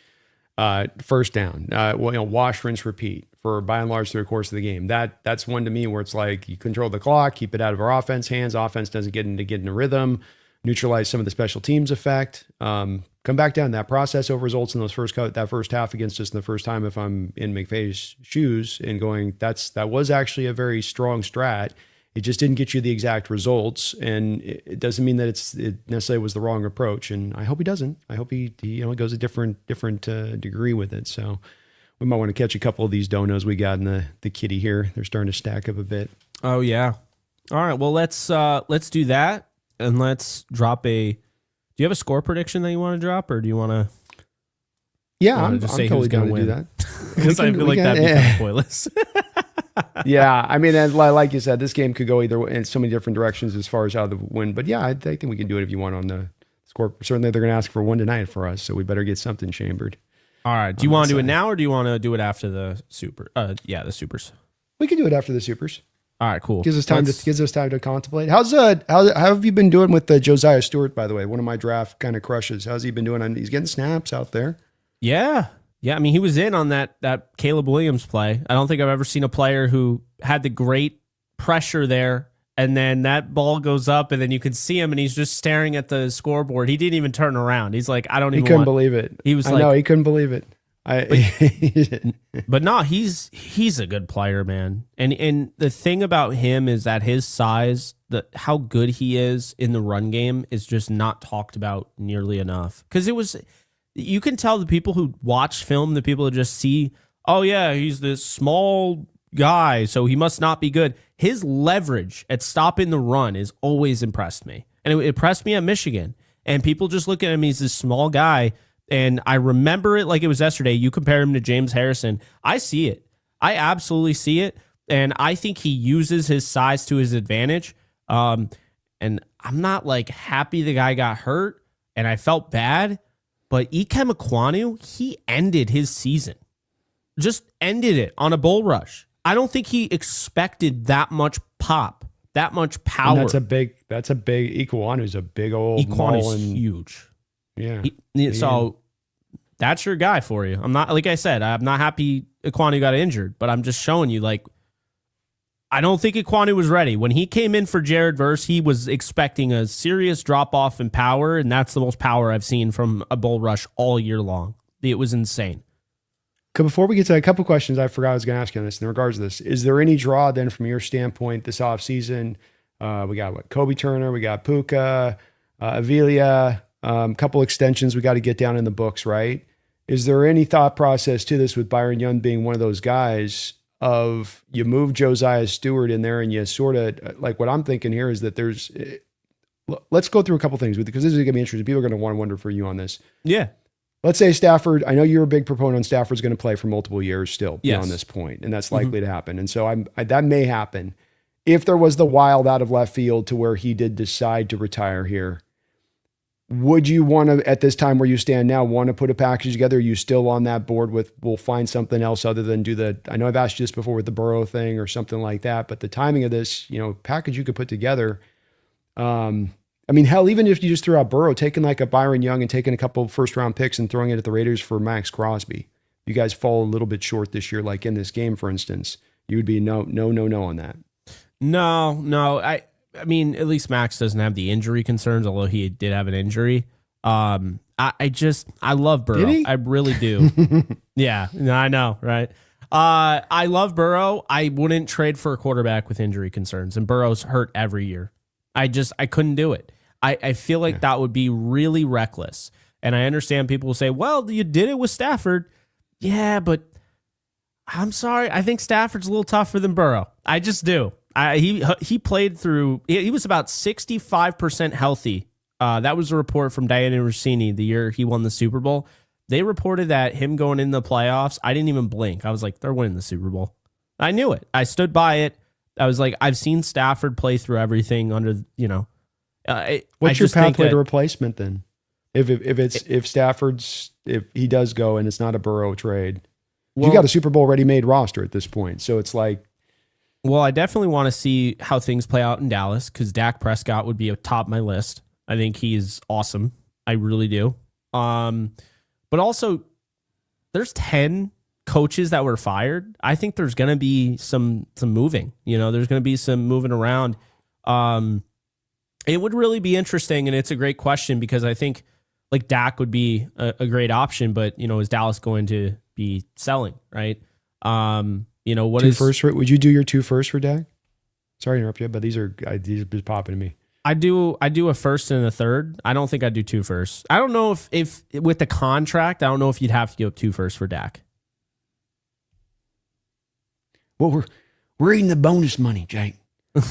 Speaker 2: first down, wash, rinse, repeat for by and large through the course of the game. That's one to me where it's like, you control the clock, keep it out of our offense hands. Offense doesn't get into rhythm, neutralize some of the special teams effect. Come back down. That process over results in that first half against us in the first time. If I'm in McVey's shoes and going, that was actually a very strong strat. It just didn't get you the exact results, and it doesn't mean that it necessarily was the wrong approach. And I hope he doesn't. I hope he goes a different degree with it. So we might want to catch a couple of these donos we got in the kitty here. They're starting to stack up a bit.
Speaker 1: Oh yeah. All right. Well, let's do that, and let's drop a. Do you have a score prediction that you want to drop, or do you want to?
Speaker 2: Yeah, I'm totally going to do that.
Speaker 1: Because I feel like that'd be kind of pointless.
Speaker 2: Yeah, I mean, and like you said, this game could go either in so many different directions as far as how the win. But yeah, I think we can do it if you want on the score. Certainly, they're going to ask for one tonight for us, so we better get something chambered.
Speaker 1: All right. Do you want to do it now, or do you want to do it after the super? The supers.
Speaker 2: We can do it after the supers.
Speaker 1: All right, cool.
Speaker 2: Gives us time to contemplate. How have you been doing with Josiah Stewart? By the way, one of my draft kind of crushes. How's he been doing? He's getting snaps out there.
Speaker 1: Yeah. I mean, he was in on that Caleb Williams play. I don't think I've ever seen a player who had the great pressure there, and then that ball goes up, and then you can see him, and he's just staring at the scoreboard. He didn't even turn around. He's like, I don't even.
Speaker 2: He couldn't believe it.
Speaker 1: He was
Speaker 2: he couldn't believe it.
Speaker 1: But no, he's a good player, man. And the thing about him is that his size, how good he is in the run game is just not talked about nearly enough. Because you can tell the people who watch film, the people who just see, oh yeah, he's this small guy, so he must not be good. His leverage at stopping the run has always impressed me. And it impressed me at Michigan. And people just look at him, he's this small guy. And I remember it like it was yesterday. You compare him to James Harrison. I see it. I absolutely see it. And I think he uses his size to his advantage. And I'm not like happy the guy got hurt and I felt bad. But Ikem Ekwonu, he ended his season. Just ended it on a bull rush. I don't think he expected that much pop, that much power.
Speaker 2: And that's a big Ekwonu's a big old
Speaker 1: Ekwonu's huge.
Speaker 2: Yeah.
Speaker 1: So that's your guy for you. I'm not, like I said, I'm not happy Ekwonu got injured, but I'm just showing you, like, I don't think Ekwonu was ready. When he came in for Jared Verse, he was expecting a serious drop off in power, and that's the most power I've seen from a bull rush all year long. It was insane.
Speaker 2: Before we get to a couple questions, I forgot I was going to ask you on this in regards to this. Is there any draw then from your standpoint this offseason? We got Kobe Turner, we got Puka, Avilia, couple extensions we got to get down in the books, right? Is there any thought process to this with Byron Young being one of those guys of you move Josiah Stewart in there and you sort of, like what I'm thinking here is that let's go through a couple things because this is going to be interesting. People are going to want to wonder for you on this.
Speaker 1: Yeah.
Speaker 2: Let's say Stafford, I know you're a big proponent on Stafford's going to play for multiple years still beyond this point, and that's likely to happen. And so that may happen. If there was the wild out of left field to where he did decide to retire here, would you want to, at this time where you stand now, want to put a package together? Are you still on that board with, we'll find something else other than I know I've asked you this before with the Burrow thing or something like that, but the timing of this, package you could put together, I mean, hell, even if you just threw out Burrow, taking like a Byron Young and taking a couple of first-round picks and throwing it at the Raiders for Max Crosby, you guys fall a little bit short this year, like in this game, for instance, you would be no on that.
Speaker 1: No. I mean, at least Max doesn't have the injury concerns, although he did have an injury. I love Burrow.
Speaker 2: Did he?
Speaker 1: I really do. Yeah, I know, right? I love Burrow. I wouldn't trade for a quarterback with injury concerns, and Burrow's hurt every year. I couldn't do it. I feel like that would be really reckless. And I understand people will say, well, you did it with Stafford. Yeah, but I'm sorry. I think Stafford's a little tougher than Burrow. I just do. He played through, he was about 65% healthy. That was a report from Diana Rossini the year he won the Super Bowl. They reported that him going in the playoffs, I didn't even blink. I was like, they're winning the Super Bowl. I knew it. I stood by it. I was like, I've seen Stafford play through everything under,
Speaker 2: What's your pathway to replacement then? If Stafford's, if he does go and it's not a Burrow trade, you got a Super Bowl ready-made roster at this point. So it's like,
Speaker 1: well, I definitely want to see how things play out in Dallas because Dak Prescott would be atop my list. I think he's awesome. I really do. But also, there's 10 coaches that were fired. I think there's going to be some moving. There's going to be some moving around. It would really be interesting, and it's a great question because I think like Dak would be a great option, but is Dallas going to be selling, right? What
Speaker 2: two first? Would you do your 2 firsts for Dak? Sorry to interrupt you, but these are just popping to me.
Speaker 1: I do a first and a third. I don't think I'd do 2 firsts. I don't know if with the contract, I don't know if you'd have to give up 2 firsts for Dak.
Speaker 2: Well, we're eating the bonus money, Jake.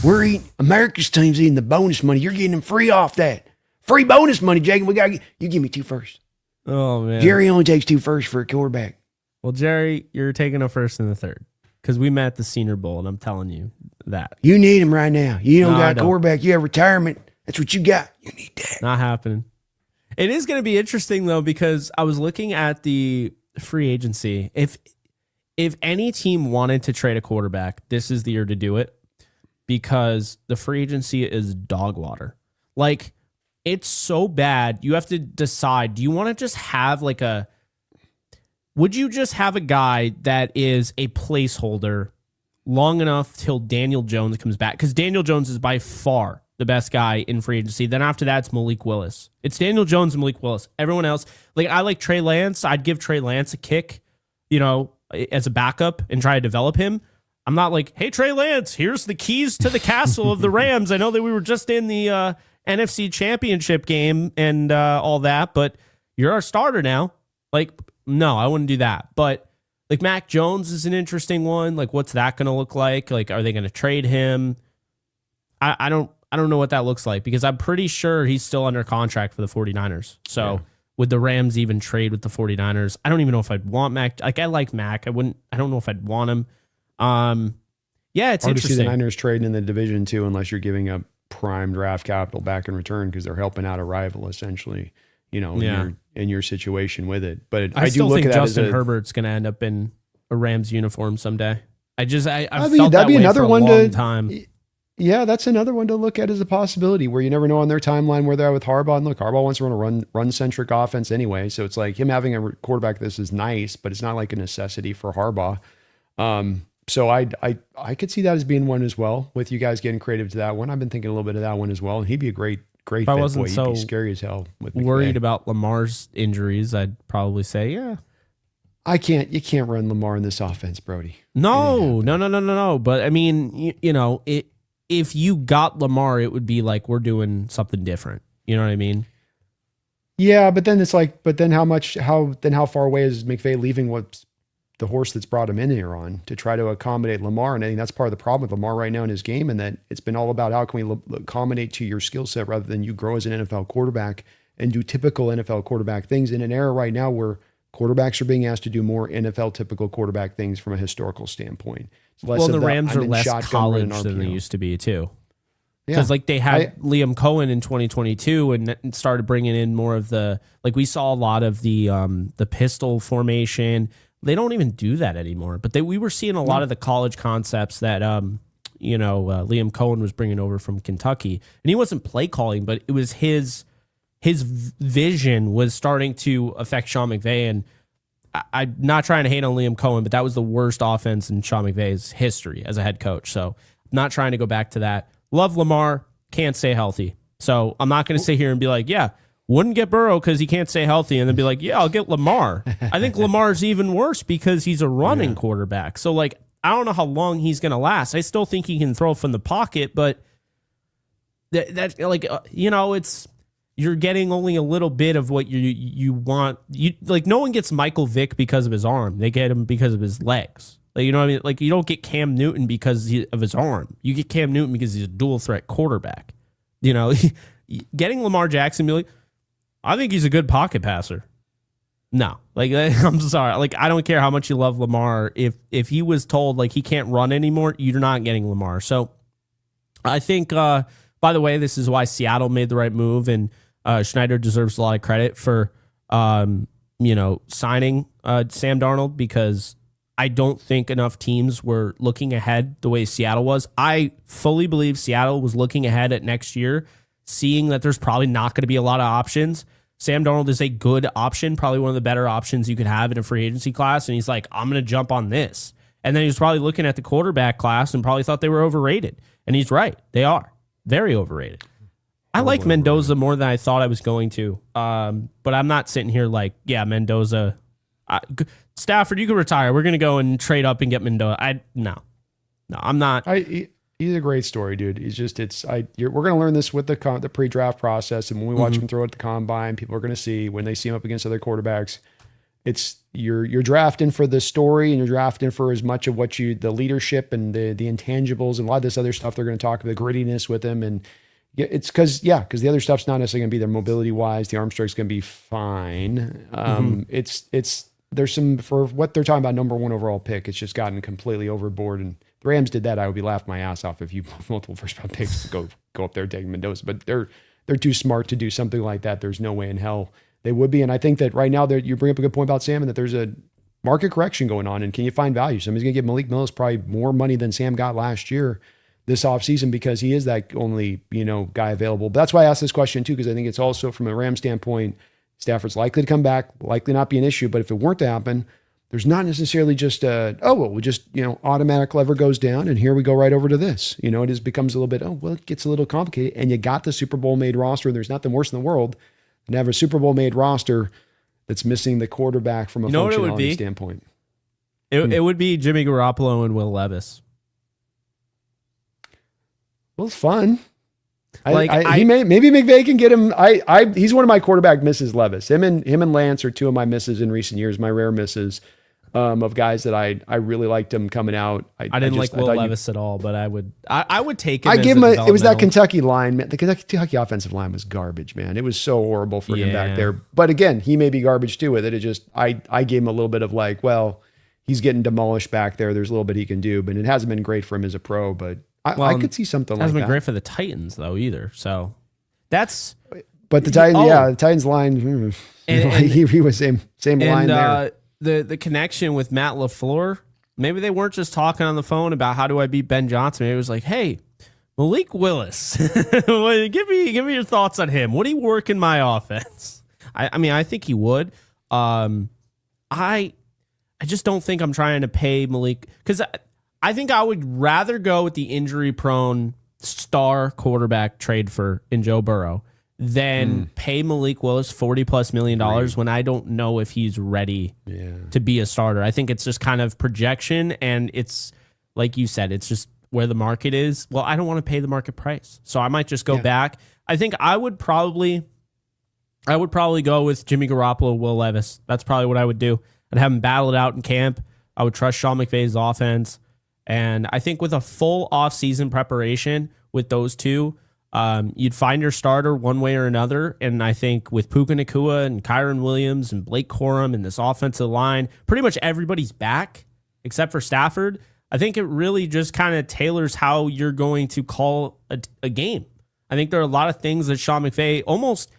Speaker 2: We're eating America's team's eating the bonus money. You're getting them free off that. Free bonus money, Jake. You give me 2 firsts.
Speaker 1: Oh man.
Speaker 2: Jerry only takes 2 firsts for a quarterback.
Speaker 1: Well, Jerry, you're taking a first and a third. Because we met at the Senior Bowl, and I'm telling you that.
Speaker 2: You need him right now. You don't got a quarterback. You have retirement. That's what you got. You need that.
Speaker 1: Not happening. It is going to be interesting, though, because I was looking at the free agency. If any team wanted to trade a quarterback, this is the year to do it because the free agency is dog water. Like, it's so bad. You have to decide, do you want to just have would you just have a guy that is a placeholder long enough till Daniel Jones comes back? Because Daniel Jones is by far the best guy in free agency. Then after that, it's Malik Willis. It's Daniel Jones and Malik Willis. Everyone else, I like Trey Lance. I'd give Trey Lance a kick as a backup and try to develop him. I'm not like, hey, Trey Lance, here's the keys to the castle of the Rams. I know that we were just in the NFC Championship game and all that, but you're our starter now. Like, no, I wouldn't do that. But like Mac Jones is an interesting one. Like, what's that going to look like? Like, are they going to trade him? I don't know what that looks like because I'm pretty sure he's still under contract for the 49ers. So would the Rams even trade with the 49ers? I don't even know if I'd want Mac. Like, I like Mac. I don't know if I'd want him. It's
Speaker 2: hard
Speaker 1: interesting.
Speaker 2: To see the Niners trading in the division too, unless you're giving up prime draft capital back in return because they're helping out a rival essentially. In your situation with it. But I do
Speaker 1: still
Speaker 2: look
Speaker 1: think
Speaker 2: at that
Speaker 1: Justin Herbert's going to end up in a Rams uniform someday. I felt
Speaker 2: that'd
Speaker 1: that
Speaker 2: be
Speaker 1: way
Speaker 2: another
Speaker 1: for a
Speaker 2: one
Speaker 1: long time.
Speaker 2: Yeah, that's another one to look at as a possibility where you never know on their timeline where they're at with Harbaugh. And look, Harbaugh wants to run a run-centric offense anyway. So it's like him having a quarterback, this is nice, but it's not like a necessity for Harbaugh. So I could see that as being one as well with you guys getting creative to that one. I've been thinking a little bit of that one as well. And he'd be a great
Speaker 1: if I wasn't
Speaker 2: boy.
Speaker 1: so
Speaker 2: he'd be scary as hell with McVey.
Speaker 1: Worried about Lamar's injuries, I'd probably say, yeah.
Speaker 2: You can't run Lamar in this offense, Brody.
Speaker 1: No. But I mean, if you got Lamar, it would be like we're doing something different. You know what I mean?
Speaker 2: Yeah, but then it's like, how far away is McVay leaving what's the horse that's brought him in here on to try to accommodate Lamar? And I think that's part of the problem with Lamar right now in his game, and that it's been all about how can we accommodate to your skill set rather than you grow as an NFL quarterback and do typical NFL quarterback things in an era right now where quarterbacks are being asked to do more NFL typical quarterback things from a historical standpoint.
Speaker 1: Well, the Rams are less college than they used to be too. Because they had Liam Cohen in 2022 and started bringing in more of the, like we saw a lot of the pistol formation. They don't even do that anymore. But we were seeing a lot of the college concepts that Liam Cohen was bringing over from Kentucky, and he wasn't play calling, but it was his vision was starting to affect Sean McVay. And I'm not trying to hate on Liam Cohen, but that was the worst offense in Sean McVay's history as a head coach. So I'm not trying to go back to that. Love Lamar, can't stay healthy. So I'm not going to sit here and be like, yeah, wouldn't get Burrow because he can't stay healthy, and then be like, yeah, I'll get Lamar. I think Lamar's even worse because he's a running quarterback. So, like, I don't know how long he's going to last. I still think he can throw from the pocket, but it's you're getting only a little bit of what you want. No one gets Michael Vick because of his arm. They get him because of his legs. Like, you know what I mean? Like, you don't get Cam Newton because of his arm. You get Cam Newton because he's a dual threat quarterback. Getting Lamar Jackson, be like, I think he's a good pocket passer. No, like, I'm sorry. Like, I don't care how much you love Lamar. If he was told like he can't run anymore, you're not getting Lamar. So I think, by the way, this is why Seattle made the right move, and Schneider deserves a lot of credit for, signing Sam Darnold, because I don't think enough teams were looking ahead the way Seattle was. I fully believe Seattle was looking ahead at next year, seeing that there's probably not going to be a lot of options. Sam Darnold is a good option, probably one of the better options you could have in a free agency class. And he's like, I'm going to jump on this. And then he was probably looking at the quarterback class and probably thought they were overrated. And he's right. They are very overrated. I like Mendoza more than I thought I was going to. But I'm not sitting here like, yeah, Mendoza. Stafford, you can retire. We're going to go and trade up and get Mendoza. No, I'm not.
Speaker 2: He's a great story, dude. He's just, we're going to learn this with the pre-draft process. And when we watch him throw at the combine, people are going to see when they see him up against other quarterbacks, it's you're drafting for the story, and you're drafting for as much of what the leadership and the intangibles and a lot of this other stuff they're going to talk about, the grittiness with him. And it's because the other stuff's not necessarily going to be there mobility wise. The arm strike's going to be fine. There's some, for what they're talking about, number one overall pick, it's just gotten completely overboard. And the Rams did that, I would be laughing my ass off if you multiple first round picks to go up there and take Mendoza. But they're too smart to do something like that. There's no way in hell they would be. And I think that right now you bring up a good point about Sam, and that there's a market correction going on. And can you find value? Somebody's going to give Malik Millis probably more money than Sam got last year this offseason because he is that only guy available. But that's why I asked this question too, because I think it's also from a Rams standpoint, Stafford's likely to come back, likely not be an issue. But if it weren't to happen, there's not necessarily just automatic lever goes down and here we go right over to this. It just becomes a little bit, it gets a little complicated. And you got the Super Bowl made roster, and there's nothing worse in the world than have a Super Bowl made roster that's missing the quarterback from a functionality standpoint.
Speaker 1: It would be Jimmy Garoppolo and Will Levis.
Speaker 2: Well, it's fun.
Speaker 1: Maybe
Speaker 2: McVey can get him. He's one of my quarterback misses, Levis. Him and Lance are two of my misses in recent years, my rare misses of guys that I really liked him coming out.
Speaker 1: I didn't like Will Levis at all, but I would take him.
Speaker 2: I gave him it was that Kentucky line, man. The Kentucky offensive line was garbage, man. It was so horrible for him back there. But again, he may be garbage too with it. It just I gave him a little bit of like, well, he's getting demolished back there. There's a little bit he can do, but it hasn't been great for him as a pro, but I could see something like that.
Speaker 1: Hasn't been great for the Titans though either. So that's.
Speaker 2: But the Titans, the Titans line, he was same line there.
Speaker 1: The connection with Matt LaFleur, maybe they weren't just talking on the phone about how do I beat Ben Johnson. Maybe it was like, hey, Malik Willis, give me your thoughts on him. Would he work in my offense? I mean, I think he would. I just don't think I'm trying to pay Malik because I think I would rather go with the injury-prone star quarterback trade in Joe Burrow than pay Malik Willis $40+ million when I don't know if he's ready to be a starter. I think it's just kind of projection, and it's like you said, it's just where the market is. Well, I don't want to pay the market price, so I might just go back. I think I would probably go with Jimmy Garoppolo, Will Levis. That's probably what I would do. I'd have him battle it out in camp. I would trust Sean McVay's offense. And I think with a full offseason preparation with those two, you'd find your starter one way or another. And I think with Puka Nacua and Kyron Williams and Blake Corum and this offensive line, pretty much everybody's back except for Stafford. I think it really just kind of tailors how you're going to call a game. I think there are a lot of things that Sean McVay almost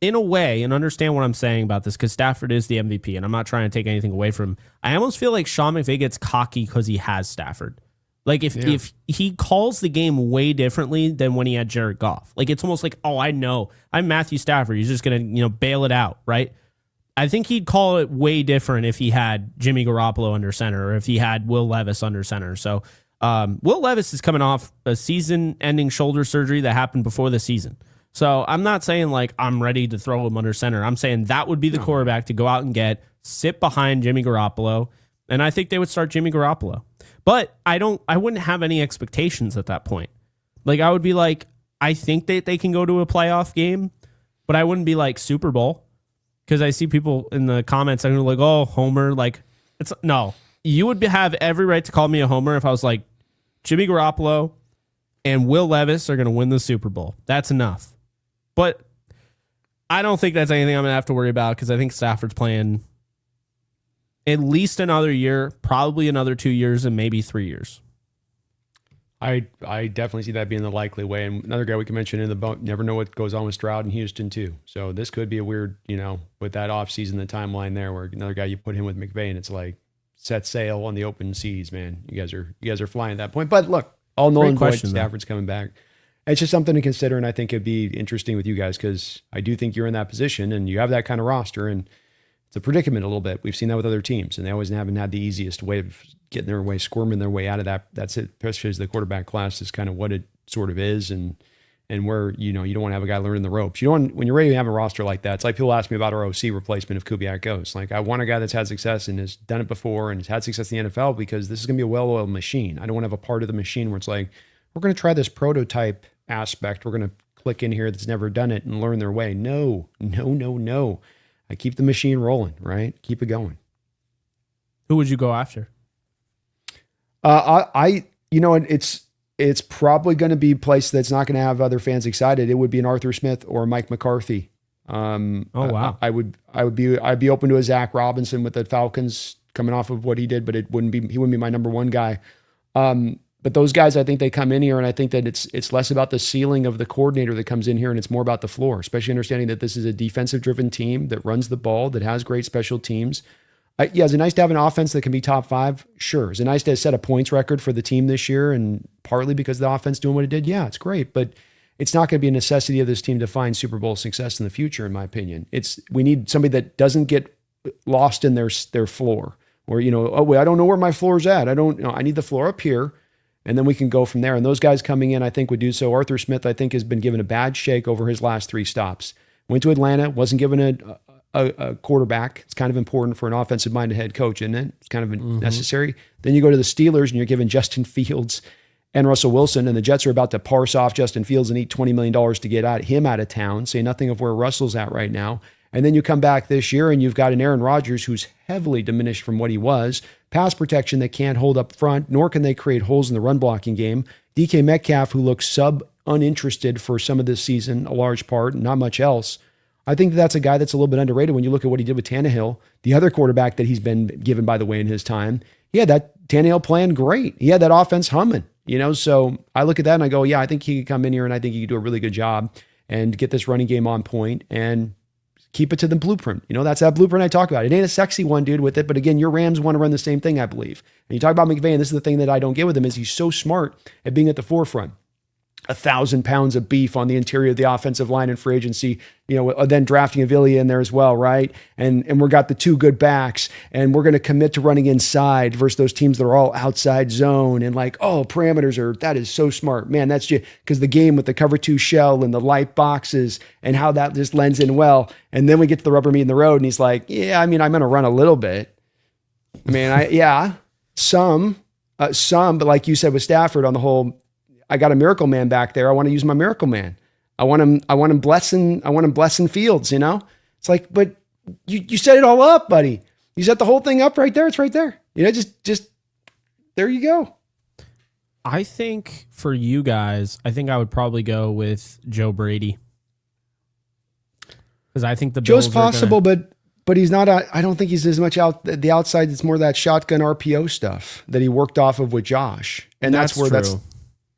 Speaker 1: in a way, and understand what I'm saying about this because Stafford is the MVP and I'm not trying to take anything away from him. I almost feel like Sean McVay gets cocky because he has Stafford. Like if he calls the game way differently than when he had Jared Goff, like it's almost like, oh, I know I'm Matthew Stafford. He's just going to, bail it out. Right. I think he'd call it way different if he had Jimmy Garoppolo under center or if he had Will Levis under center. So Will Levis is coming off a season ending shoulder surgery that happened before the season. So I'm not saying like I'm ready to throw him under center. I'm saying that would be the quarterback to go out and sit behind Jimmy Garoppolo. And I think they would start Jimmy Garoppolo. But I wouldn't have any expectations at that point. Like I would be like, I think that they can go to a playoff game, but I wouldn't be like Super Bowl. Because I see people in the comments that are like, oh, homer. Like, no. You would have every right to call me a homer if I was like, Jimmy Garoppolo and Will Levis are going to win the Super Bowl. That's enough. But I don't think that's anything I'm going to have to worry about because I think Stafford's playing at least another year, probably another 2 years, and maybe 3 years.
Speaker 2: I definitely see that being the likely way. And another guy we can mention in the boat, never know what goes on with Stroud in Houston too. So this could be a weird, with that offseason, the timeline there where another guy you put him with McVay and it's like set sail on the open seas, man. You guys are flying at that point. But look, all null and void, Stafford's coming back. It's just something to consider, and I think it'd be interesting with you guys because I do think you're in that position and you have that kind of roster, and it's a predicament a little bit. We've seen that with other teams, and they always haven't had the easiest way of getting their way, squirming their way out of that. That's it, especially as the quarterback class is kind of what it sort of is, and where you don't want to have a guy learning the ropes. When you're ready to have a roster like that. It's like people ask me about our OC replacement if Kubiak goes. Like I want a guy that's had success and has done it before and has had success in the NFL because this is going to be a well-oiled machine. I don't want to have a part of the machine where it's like we're going to try this prototype aspect. We're going to click in here that's never done it and learn their way. No. I keep the machine rolling, right? Keep it going.
Speaker 1: Who would you go after?
Speaker 2: It's probably going to be a place that's not going to have other fans excited. It would be an Arthur Smith or Mike McCarthy.
Speaker 1: Oh wow.
Speaker 2: I'd be open to a Zach Robinson with the Falcons coming off of what he did, but he wouldn't be my number one guy. But those guys, I think they come in here, and I think that it's less about the ceiling of the coordinator that comes in here, and it's more about the floor, especially understanding that this is a defensive-driven team that runs the ball, that has great special teams. Is it nice to have an offense that can be top five? Sure. Is it nice to set a points record for the team this year, and partly because the offense doing what it did? Yeah, it's great, but it's not going to be a necessity of this team to find Super Bowl success in the future, in my opinion. We need somebody that doesn't get lost in their floor, or I don't know where my floor's at. I need the floor up here. And then we can go from there. And those guys coming in, I think, would do so. Arthur Smith, I think, has been given a bad shake over his last 3 stops. Went to Atlanta, wasn't given a quarterback. It's kind of important for an offensive-minded head coach, isn't it? It's kind of necessary. Then you go to the Steelers and you're giving Justin Fields and Russell Wilson, and the Jets are about to parse off Justin Fields and eat $20 million to get him out of town, say nothing of where Russell's at right now. And then you come back this year and you've got an Aaron Rodgers who's heavily diminished from what he was, pass protection that can't hold up front, nor can they create holes in the run blocking game. DK Metcalf, who looks uninterested for some of this season, a large part, not much else. I think that's a guy that's a little bit underrated when you look at what he did with Tannehill, the other quarterback that he's been given, by the way, in his time. He had that Tannehill playing great. He had that offense humming, so I look at that and I go, yeah, I think he could come in here and I think he could do a really good job and get this running game on point and keep it to the blueprint. That's that blueprint I talk about. It ain't a sexy one, dude, with it. But again, your Rams want to run the same thing, I believe. And you talk about McVey, and this is the thing that I don't get with him, is he's so smart at being at the forefront. 1,000 pounds of beef on the interior of the offensive line in free agency, then drafting Avila in there as well, right? And we got the two good backs, and we're going to commit to running inside versus those teams that are all outside zone and parameters that is so smart. Man, that's just because the game with the cover two shell and the light boxes and how that just lends in well. And then we get to the rubber meeting the road, and he's like, yeah, I'm going to run a little bit. Some, but like you said with Stafford on the whole, I got a miracle man back there. I want to use my miracle man. I want him blessing Fields, It's like, but you set it all up, buddy. You set the whole thing up right there. It's right there. Just there you go.
Speaker 1: I think for you guys, I think I would probably go with Joe Brady. Because I think the Bills
Speaker 2: Joe's possible, but he's not. I don't think he's as much out the outside. It's more that shotgun RPO stuff that he worked off of with Josh, and that's where
Speaker 1: true.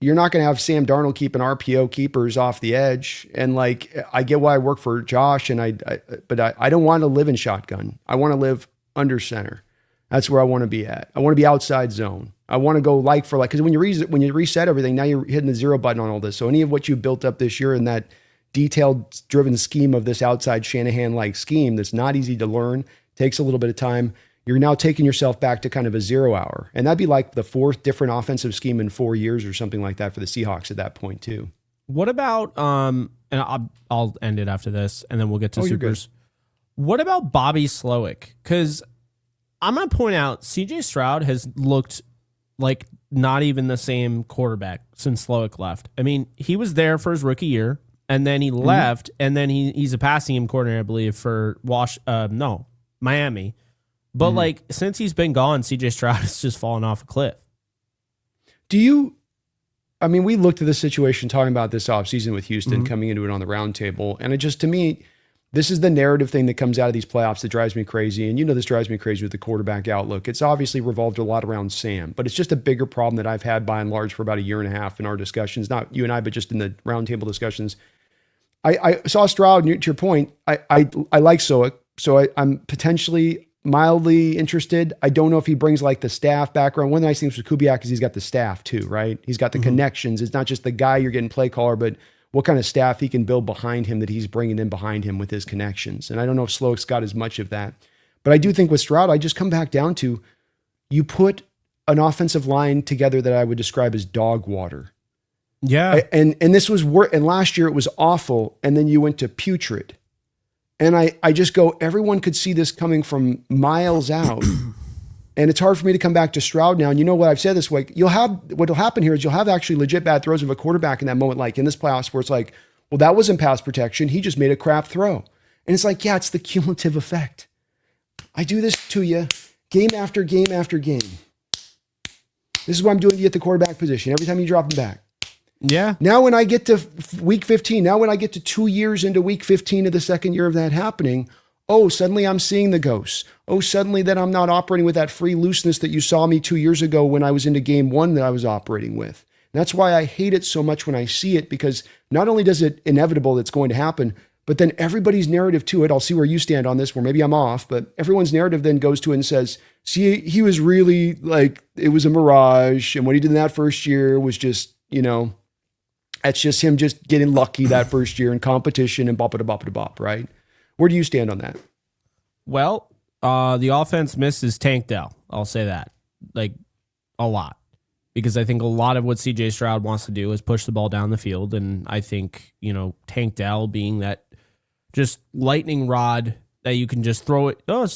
Speaker 2: You're not going to have Sam Darnold keeping RPO keepers off the edge. And I get why I work for Josh, but I don't want to live in shotgun. I want to live under center. That's where I want to be at. I want to be outside zone. I want to go because when you reset everything, now you're hitting the zero button on all this. So any of what you built up this year in that detailed driven scheme of this outside Shanahan-like scheme that's not easy to learn, takes a little bit of time. You're now taking yourself back to kind of a 0 hour. And that'd be like the fourth different offensive scheme in 4 years or something like that for the Seahawks at that point too.
Speaker 1: What about, and I'll end it after this and then we'll get to Supers. What about Bobby Slowick? Because I'm going to point out CJ Stroud has looked like not even the same quarterback since Slowick left. I mean, he was there for his rookie year and then he left and then he's a passing game coordinator, I believe, for Miami. But since he's been gone, CJ Stroud has just fallen off a cliff. We looked at this situation talking about this offseason with Houston coming into it on the roundtable. And it just, to me, this is the narrative thing that comes out of these playoffs that drives me crazy. And this drives me crazy with the quarterback outlook. It's obviously revolved a lot around Sam, but it's just a bigger problem that I've had by and large for about a year and a half in our discussions, not you and I, but just in the roundtable discussions. I saw Stroud, and to your point, I like Soak, so I'm potentially mildly interested. I don't know if he brings the staff background. One of the nice things with Kubiak is he's got the staff too, right? He's got the connections. It's not just the guy you're getting play caller, but what kind of staff he can build behind him that he's bringing in behind him with his connections. And I don't know if Slowick's got as much of that. But I do think with Stroud, I just come back down to you put an offensive line together that I would describe as dog water. Yeah.
Speaker 2: And this was and last year it was awful. And then you went to putrid. And I just go, everyone could see this coming from miles out. And it's hard for me to come back to Stroud now. And you know what I've said this week? What'll happen here is you'll have actually legit bad throws of a quarterback in that moment, like in this playoffs, where it's like, well, that wasn't pass protection. He just made a crap throw. And it's like, yeah, it's the cumulative effect. I do this to you game after game after game. This is what I'm doing to you at the quarterback position. Every time you drop him back.
Speaker 1: Yeah.
Speaker 2: Now when I get to week 15, now when I get to 2 years into week 15 of the second year of that happening, suddenly I'm seeing the ghosts. Suddenly that I'm not operating with that free looseness that you saw me 2 years ago when I was into game one that I was operating with. And that's why I hate it so much when I see it, because not only does it inevitable that's going to happen, but then everybody's narrative to it, I'll see where you stand on this, where maybe I'm off, but everyone's narrative then goes to it and says, see, he was really it was a mirage. And what he did in that first year was just, that's just him just getting lucky that first year in competition and bop, right? Where do you stand on that?
Speaker 1: Well, the offense misses Tank Dell. I'll say that. A lot. Because I think a lot of what CJ Stroud wants to do is push the ball down the field. And I think, Tank Dell being that just lightning rod that you can just throw it. Oh,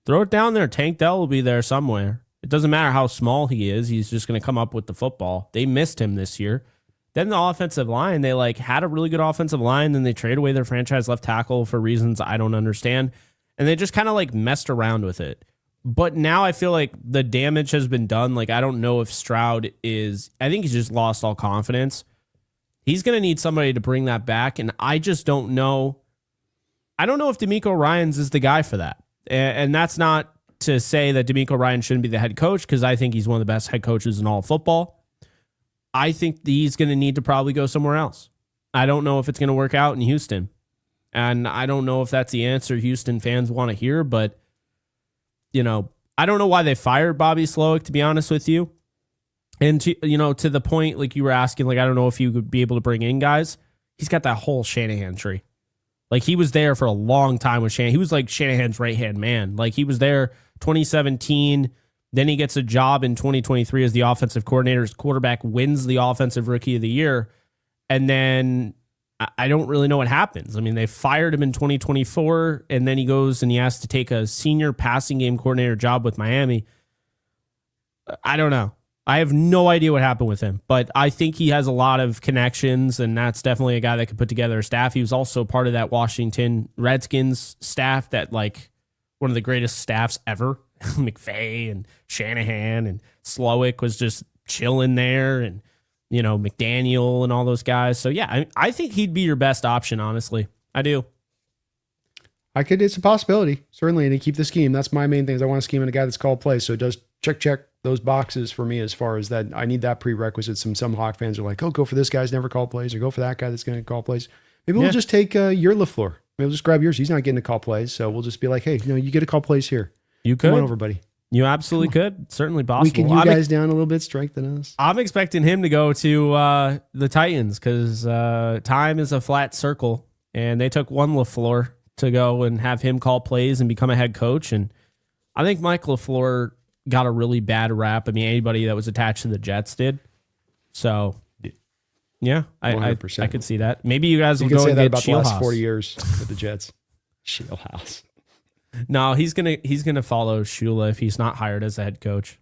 Speaker 1: throw it down there. Tank Dell will be there somewhere. It doesn't matter how small he is. He's just going to come up with the football. They missed him this year. Then the offensive line, they like had a really good offensive line. Then they traded away their franchise left tackle for reasons I don't understand. And they just kind of like messed around with it. But now I feel like the damage has been done. Like, I don't know if Stroud I think he's just lost all confidence. He's going to need somebody to bring that back. And I just don't know. I don't know if DeMeco Ryans is the guy for that. And that's not to say that DeMeco Ryans shouldn't be the head coach, because I think he's one of the best head coaches in all of football. I think he's going to need to probably go somewhere else. I don't know if it's going to work out in Houston. And I don't know if that's the answer Houston fans want to hear, but, you know, I don't know why they fired Bobby Slowick, to be honest with you. And, to the point, like you were asking, like, I don't know if you would be able to bring in guys. He's got that whole Shanahan tree. Like, he was there for a long time with Shanahan. He was like Shanahan's right-hand man. Like, he was there 2017. Then he gets a job in 2023 as the offensive coordinator. His quarterback wins the offensive rookie of the year. And then I don't really know what happens. I mean, they fired him in 2024, and then he goes and he has to take a senior passing game coordinator job with Miami. I don't know. I have no idea what happened with him, but I think he has a lot of connections, and that's definitely a guy that could put together a staff. He was also part of that Washington Redskins staff, that like one of the greatest staffs ever. McVey and Shanahan and Slowick was just chilling there, and McDaniel and all those guys. So yeah, I think he'd be your best option, honestly. I do.
Speaker 2: It's a possibility, certainly, and to keep the scheme. That's my main thing, is I want to scheme in a guy that's called plays. So it does check those boxes for me as far as that. I need that prerequisite. Some Hawk fans are like, oh, go for this guy's never called plays, or go for that guy that's going to call plays. Maybe we'll just take your LaFleur. Maybe we'll just grab yours. He's not getting to call plays, so we'll just be like, hey, you get to call plays here.
Speaker 1: You could.
Speaker 2: Come on over, buddy.
Speaker 1: You absolutely could. Certainly possible.
Speaker 2: Weaken you guys down a little bit, strengthen us.
Speaker 1: I'm expecting him to go to the Titans, because time is a flat circle, and they took one LaFleur to go and have him call plays and become a head coach. And I think Mike LaFleur got a really bad rap. I mean, anybody that was attached to the Jets did. So, yeah, I could see that. Maybe you guys will go and get
Speaker 2: about the last 40 years with the Jets. Shieldhouse.
Speaker 1: No, he's gonna follow Shula if he's not hired as a head coach.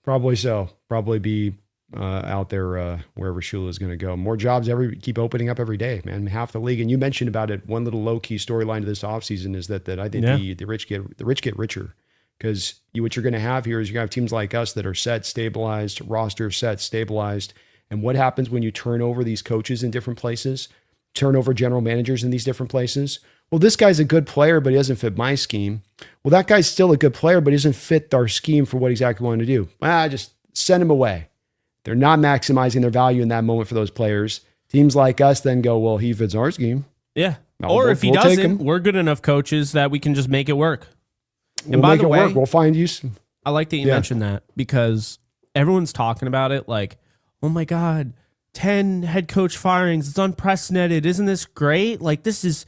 Speaker 2: Probably so. Probably be out there wherever Shula is going to go. More jobs keep opening up every day, man. Half the league, and you mentioned about it. One little low key storyline to this offseason is that I think the rich get richer, because what you're going to have here is you have teams like us that are set, stabilized, roster set, stabilized. And what happens when you turn over these coaches in different places, turn over general managers in these different places? Well, this guy's a good player, but he doesn't fit my scheme. Well, that guy's still a good player, but he doesn't fit our scheme for what exactly we want to do. Just send him away. They're not maximizing their value in that moment for those players. Teams like us then go, well, he fits our scheme.
Speaker 1: Yeah. Or if he doesn't, we're good enough coaches that we can just make it work. And by the way,
Speaker 2: we'll find you.
Speaker 1: I like that you mentioned that, because everyone's talking about it like, oh my God, 10 head coach firings. It's unprecedented. Isn't this great? Like, this is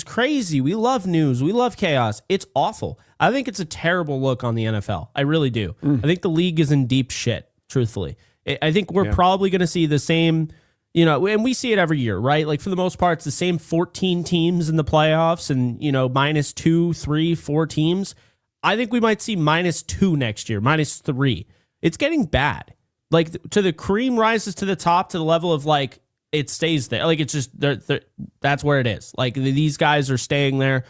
Speaker 1: crazy. We love news. We love chaos. It's awful. I think it's a terrible look on the NFL. I really do. I think the league is in deep shit, truthfully. I think we're probably going to see the same, and we see it every year, right? Like, for the most part, it's the same 14 teams in the playoffs, and, minus 2, 3, 4 teams. I think we might see -2 next year, -3. It's getting bad. Like, to the cream rises to the top to the level of, like, it stays there. Like, it's just, that's where it is. Like, these guys are staying there.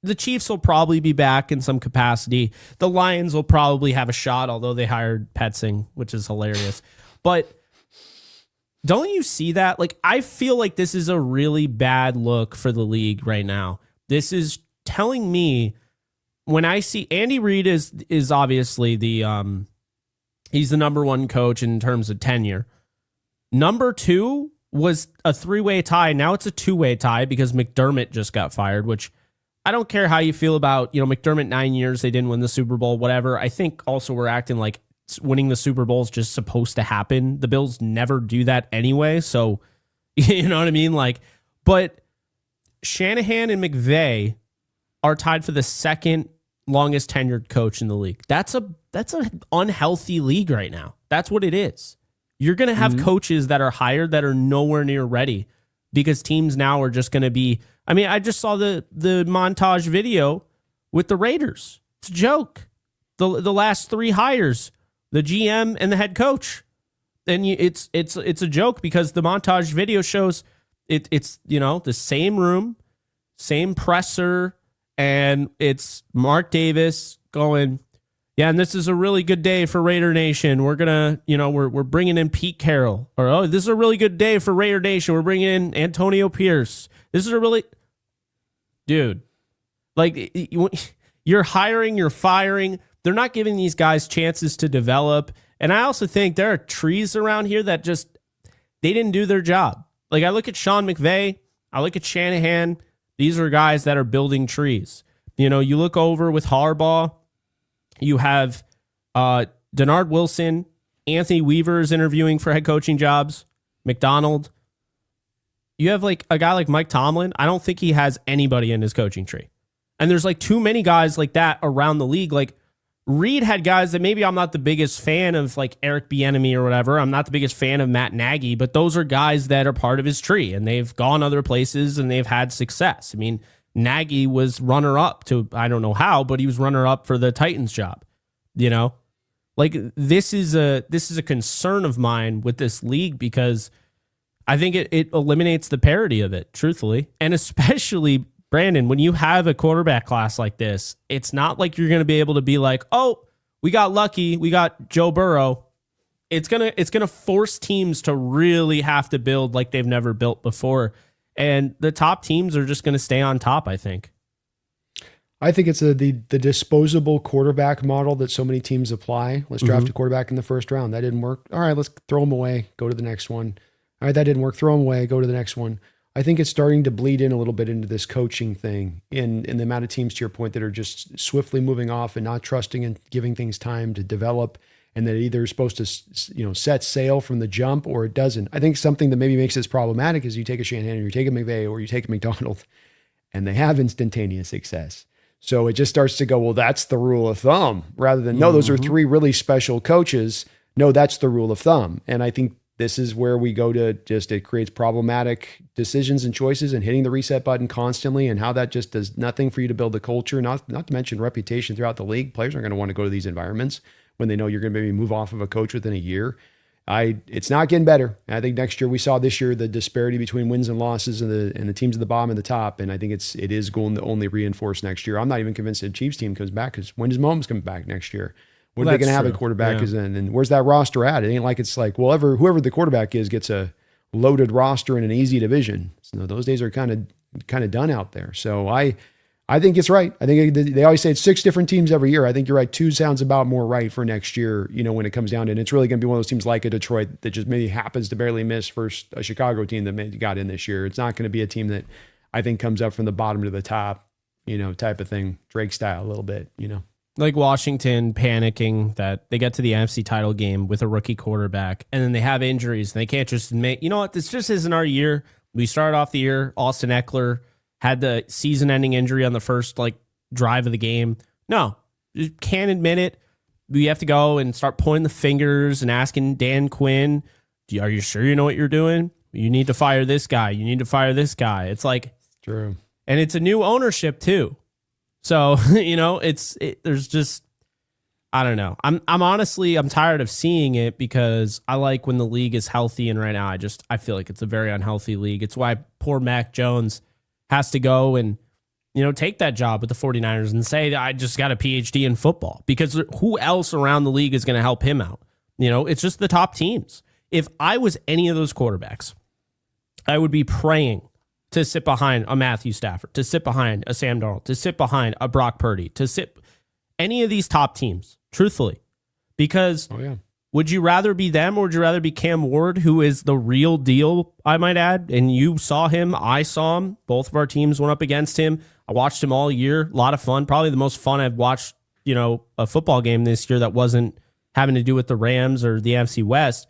Speaker 1: The Chiefs will probably be back in some capacity. The Lions will probably have a shot, although they hired Petzing, which is hilarious. But don't you see that? Like, I feel like this is a really bad look for the league right now. This is telling me, when I see Andy Reid is obviously he's the number one coach in terms of tenure. Number 2 was a 3-way tie. Now it's a 2-way tie because McDermott just got fired, which I don't care how you feel about, McDermott, 9 years, they didn't win the Super Bowl, whatever. I think also we're acting like winning the Super Bowl is just supposed to happen. The Bills never do that anyway. So, you know what I mean? Like, but Shanahan and McVey are tied for the second longest tenured coach in the league. That's an unhealthy league right now. That's what it is. You're going to have coaches that are hired that are nowhere near ready because teams now are just going to be. I mean, I just saw the montage video with the Raiders. It's a joke. The last 3 hires, the GM and the head coach, and it's a joke because the montage video shows it's the same room, same presser, and it's Mark Davis going, yeah, and this is a really good day for Raider Nation. We're gonna, we're bringing in Pete Carroll, or oh, this is a really good day for Raider Nation. We're bringing in Antonio Pierce. This is a really, dude, like you're hiring, you're firing. They're not giving these guys chances to develop. And I also think there are trees around here that just they didn't do their job. Like I look at Sean McVay, I look at Shanahan. These are guys that are building trees. You look over with Harbaugh. You have Denard Wilson, Anthony Weaver is interviewing for head coaching jobs, McDonald. You have like a guy like Mike Tomlin. I don't think he has anybody in his coaching tree. And there's like too many guys like that around the league. Like Reed had guys that maybe I'm not the biggest fan of, like Eric Bieniemy or whatever. I'm not the biggest fan of Matt Nagy, but those are guys that are part of his tree and they've gone other places and they've had success. I mean, Nagy was runner-up to, I don't know how, but he was runner-up for the Titans job. Like this is a concern of mine with this league because I think it eliminates the parity of it, truthfully. And especially, Brandon, when you have a quarterback class like this, it's not like you're going to be able to be like, oh, we got lucky, we got Joe Burrow. It's gonna force teams to really have to build like they've never built before. And the top teams are just going to stay on top, I think.
Speaker 2: I think it's the disposable quarterback model that so many teams apply. Let's draft a quarterback in the first round. That didn't work. All right, let's throw him away, go to the next one. All right, that didn't work. Throw him away, go to the next one. I think it's starting to bleed in a little bit into this coaching thing in the amount of teams, to your point, that are just swiftly moving off and not trusting and giving things time to develop, and that it either is supposed to set sail from the jump or it doesn't. I think something that maybe makes this problematic is you take a Shanahan or you take a McVay or you take a McDonald and they have instantaneous success. So it just starts to go, well, that's the rule of thumb, rather than, no, those are 3 really special coaches. No, that's the rule of thumb. And I think this is where we go to it creates problematic decisions and choices and hitting the reset button constantly, and how that just does nothing for you to build the culture, not to mention reputation throughout the league. Players aren't going to want to go to these environments when they know you're going to maybe move off of a coach within a year. It's not getting better. I think next year, we saw this year the disparity between wins and losses and the teams at the bottom and the top. And I think it is going to only reinforce next year. I'm not even convinced the Chiefs team comes back, because when does Mahomes come back next year? When are they going to have a quarterback is in? And where's that roster at? It ain't like it's like, well, whoever the quarterback is gets a loaded roster in an easy division. So those days are kind of done out there. So I think it's right. I think they always say it's 6 different teams every year. I think you're right. 2 sounds about more right for next year, when it comes down to it. And it's really going to be one of those teams like a Detroit that just maybe happens to barely miss versus a Chicago team that maybe got in this year. It's not going to be a team that I think comes up from the bottom to the top, type of thing, Drake style a little bit,
Speaker 1: Like Washington panicking that they get to the NFC title game with a rookie quarterback and then they have injuries and they can't just admit, you know what, this just isn't our year. We started off the year, Austin Eckler had the season-ending injury on the first drive of the game. No, you can't admit it. We have to go and start pointing the fingers and asking Dan Quinn, are you sure you know what you're doing? You need to fire this guy. You need to fire this guy. It's like,
Speaker 2: true.
Speaker 1: And it's a new ownership too. So, there's just, I don't know. I'm honestly tired of seeing it because I like when the league is healthy. And right now I feel like it's a very unhealthy league. It's why poor Mac Jones has to go and, take that job with the 49ers and say that I just got a PhD in football, because who else around the league is going to help him out? It's just the top teams. If I was any of those quarterbacks, I would be praying to sit behind a Matthew Stafford, to sit behind a Sam Darnold, to sit behind a Brock Purdy, to sit any of these top teams, truthfully. Because would you rather be them or would you rather be Cam Ward, who is the real deal, I might add? And you saw him, I saw him. Both of our teams went up against him. I watched him all year. A lot of fun. Probably the most fun I've watched, a football game this year that wasn't having to do with the Rams or the NFC West,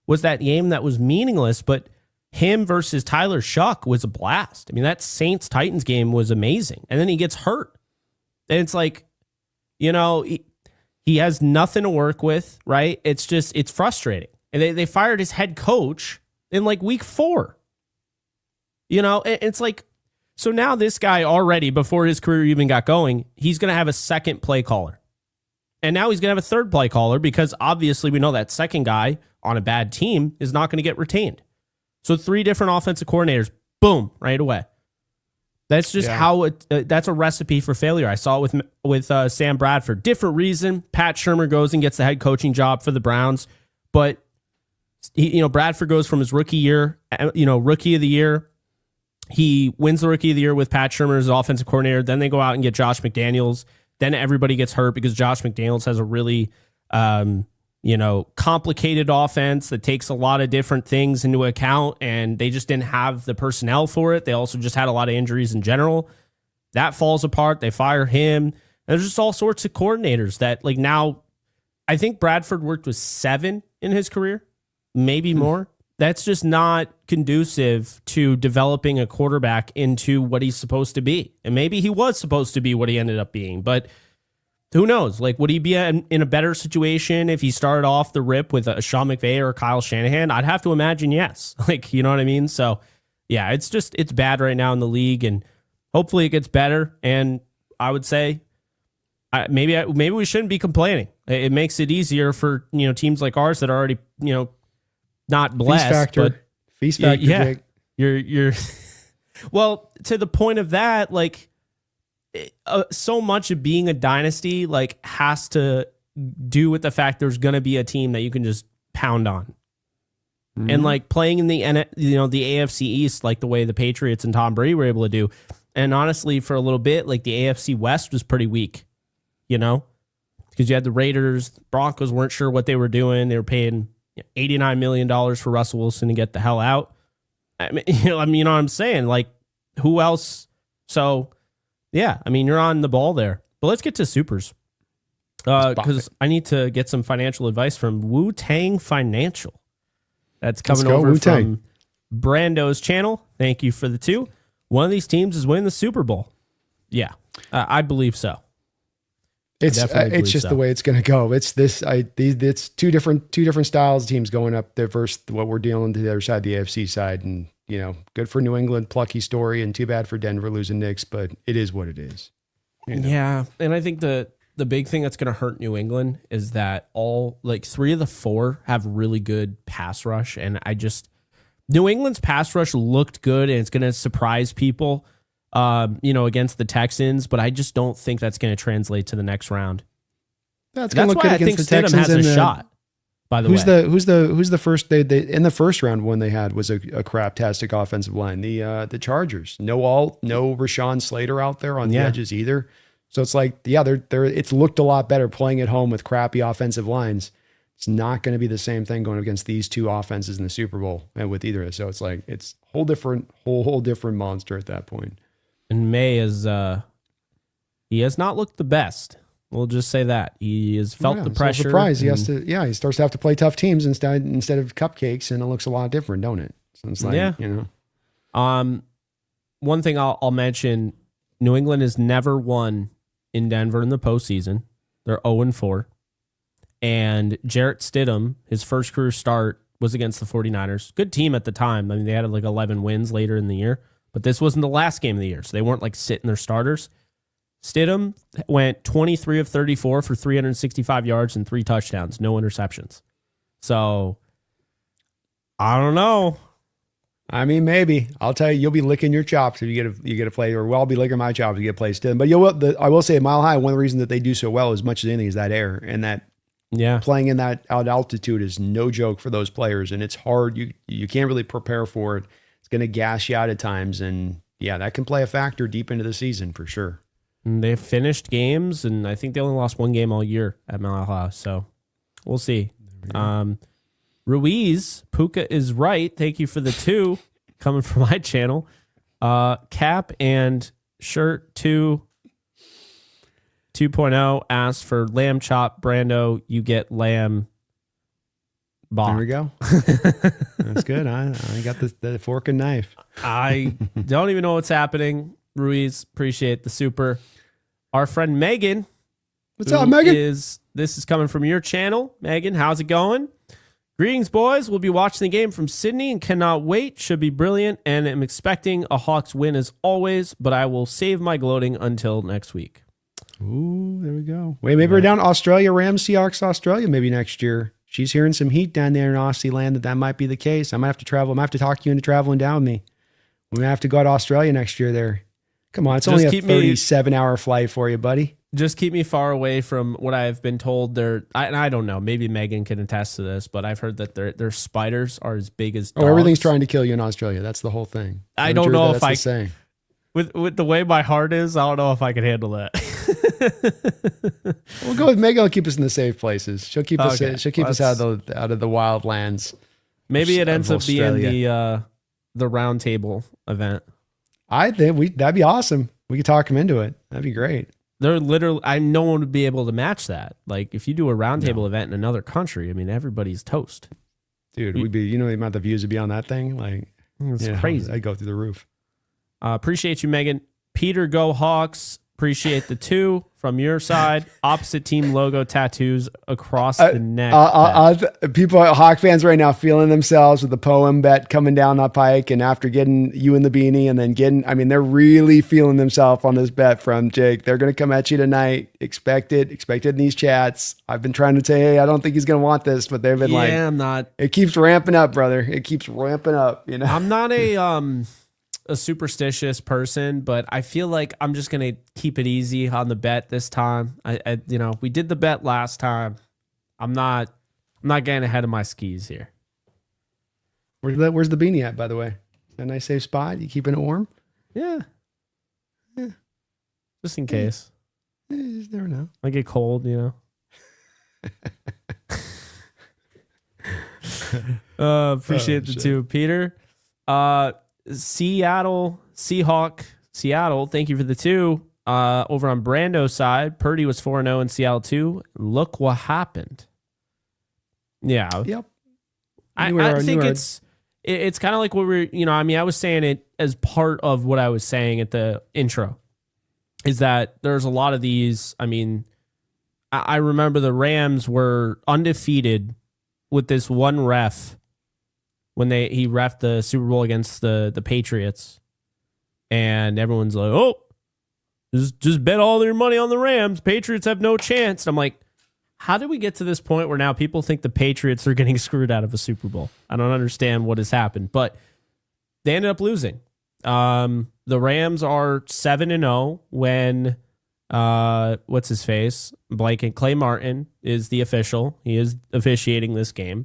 Speaker 1: was that game that was meaningless, but him versus Tyler Shuck was a blast. I mean, that Saints-Titans game was amazing. And then he gets hurt. And it's like, he has nothing to work with, right? It's frustrating. And they fired his head coach in week 4. It's like, so now this guy already, before his career even got going, he's going to have a second play caller. And now he's going to have a third play caller because obviously we know that second guy on a bad team is not going to get retained. So 3 different offensive coordinators, boom, right away. That's just how that's a recipe for failure. I saw it with Sam Bradford. Different reason. Pat Shurmur goes and gets the head coaching job for the Browns. But, Bradford goes from his rookie year, rookie of the year. He wins the rookie of the year with Pat Shurmur as offensive coordinator. Then they go out and get Josh McDaniels. Then everybody gets hurt because Josh McDaniels has a really, complicated offense that takes a lot of different things into account, and they just didn't have the personnel for it. They also just had a lot of injuries in general. That falls apart. They fire him. There's just all sorts of coordinators that, like, now, I think Bradford worked with 7 in his career, maybe more. That's just not conducive to developing a quarterback into what he's supposed to be. And maybe he was supposed to be what he ended up being, but who knows? Like, would he be in a better situation if he started off the rip with a Sean McVey or a Kyle Shanahan? I'd have to imagine yes. Like, you know what I mean? So, yeah, it's bad right now in the league, and hopefully it gets better. And I would say maybe we shouldn't be complaining. It makes it easier for teams like ours that are already not blessed.
Speaker 2: Feast factor,
Speaker 1: yeah,
Speaker 2: Jake.
Speaker 1: You're well, to the point of that, like. So much of being a dynasty has to do with the fact there's going to be a team that you can just pound on. Mm-hmm. And playing in the the AFC East, like the way the Patriots and Tom Brady were able to do. And honestly, for a little bit, the AFC West was pretty weak, because you had the Raiders, Broncos weren't sure what they were doing. They were paying $89 million for Russell Wilson to get the hell out. I mean, you know what I'm saying? Who else? So, yeah, I mean, you're on the ball there. But let's get to supers. Because I need to get some financial advice from Wu-Tang Financial. That's coming over
Speaker 2: Wu-Tang.
Speaker 1: from Brando's channel. Thank you for the 2. One of these teams is winning the Super Bowl. Yeah, I believe so.
Speaker 2: It's just the way it's going to go. It's it's two different styles of teams going up there versus what we're dealing to the other side, the AFC side, and good for New England, plucky story, and too bad for Denver losing Knicks, but it is what it is.
Speaker 1: Yeah, and I think the big thing that's going to hurt New England is that all 3 of the 4 have really good pass rush, and New England's pass rush looked good, and it's going to surprise people, against the Texans, but I just don't think that's going to translate to the next round.
Speaker 2: That's why I think
Speaker 1: the Stidham has a shot. By the way,
Speaker 2: who's the first they in the first round one they had was a craptastic offensive line. The Chargers. No Rashawn Slater out there on the edges either. So it's it's looked a lot better playing at home with crappy offensive lines. It's not going to be the same thing going against these 2 offenses in the Super Bowl and with either. So it's it's whole different monster at that point.
Speaker 1: And May he has not looked the best. We'll just say that he has felt the pressure.
Speaker 2: Surprise! He has to. Yeah, he starts to have to play tough teams instead of cupcakes, and it looks a lot different, don't it? So it's
Speaker 1: One thing I'll mention: New England has never won in Denver in the postseason. They're 0-4, and Jarrett Stidham, his first career start was against the 49ers. Good team at the time. I mean, they had 11 wins later in the year, but this wasn't the last game of the year, so they weren't sitting their starters. Stidham went 23 of 34 for 365 yards and 3 touchdowns, no interceptions. So, I don't know.
Speaker 2: I mean, maybe. I'll tell you, you'll be licking your chops if you get a play, or I'll be licking my chops if you get a play Stidham. But I will say, Mile High, one of the reasons that they do so well as much as anything is that air, and that playing in that altitude is no joke for those players, and it's hard. You can't really prepare for it. It's going to gas you out at times, and that can play a factor deep into the season for sure.
Speaker 1: And they've finished games, and I think they only lost 1 game all year at Mile High, so we'll see. Ruiz, Puka is right. Thank you for the 2 coming from my channel. Cap and Shirt 2.0 asked for lamb chop. Brando, you get lamb bach.
Speaker 2: There we go. That's good. I got the fork and knife.
Speaker 1: I don't even know what's happening. Ruiz, appreciate the super. Our friend Megan.
Speaker 2: What's up, Megan?
Speaker 1: This is coming from your channel. Megan, how's it going? Greetings, boys. We'll be watching the game from Sydney and cannot wait. Should be brilliant, and I'm expecting a Hawks win as always, but I will save my gloating until next week.
Speaker 2: Ooh, there we go. Wait, maybe we're down to Australia, Rams, Seahawks, Australia maybe next year. She's hearing some heat down there in Aussie land that might be the case. I might have to travel. I might have to talk you into traveling down with me. We might have to go to Australia next year there. Come on, it's only a 37-hour flight for you, buddy.
Speaker 1: Just keep me far away from what I've been told. I don't know. Maybe Megan can attest to this, but I've heard that their spiders are as big as dogs.
Speaker 2: Oh, everything's trying to kill you in Australia. That's the whole thing.
Speaker 1: I don't know if with the way my heart is, I don't know if I can handle that.
Speaker 2: We'll go with Megan. Will keep us in the safe places. She'll keep us. She'll keep us out of the wild lands.
Speaker 1: Maybe it ends up being the round table event.
Speaker 2: I think that'd be awesome. We could talk him into it. That'd be great.
Speaker 1: They're literally, no one would be able to match that. Like if you do a roundtable event in another country, I mean, everybody's toast.
Speaker 2: Dude, we'd be, the amount of views would be on that thing. Like
Speaker 1: it's crazy.
Speaker 2: I'd go through the roof.
Speaker 1: Appreciate you, Megan. Peter, go Hawks. Appreciate the 2 from your side. Opposite team logo tattoos across the neck.
Speaker 2: People, Hawk fans right now feeling themselves with the poem bet coming down that pike, and after getting you in the beanie and then they're really feeling themselves on this bet from Jake. They're going to come at you tonight. Expect it in these chats. I've been trying to say, hey, I don't think he's going to want this, but they've been
Speaker 1: I'm not.
Speaker 2: It keeps ramping up, brother. It keeps ramping up.
Speaker 1: I'm not a superstitious person, but I feel like I'm just gonna keep it easy on the bet this time. I we did the bet last time. I'm not getting ahead of my skis here.
Speaker 2: Where's the beanie at, by the way? Is that a nice safe spot? You keeping it warm?
Speaker 1: Yeah. Just in case.
Speaker 2: You just never know.
Speaker 1: I get cold, Appreciate the 2, Peter. Seattle Seahawk, Seattle, thank you for the 2. Over on Brando's side, Purdy was 4-0 in Seattle too. Look what happened. Yeah.
Speaker 2: Yep.
Speaker 1: I think it's kind of like what we're, I was saying it as part of what I was saying at the intro, is that there's a lot of these. I remember the Rams were undefeated with this one ref when he reffed the Super Bowl against the Patriots, and everyone's like, oh, just bet all their money on the Rams. Patriots have no chance. And I'm like, how did we get to this point where now people think the Patriots are getting screwed out of a Super Bowl? I don't understand what has happened, but they ended up losing. The Rams are 7-0 when what's his face? Blanket Clay Martin is the official. He is officiating this game.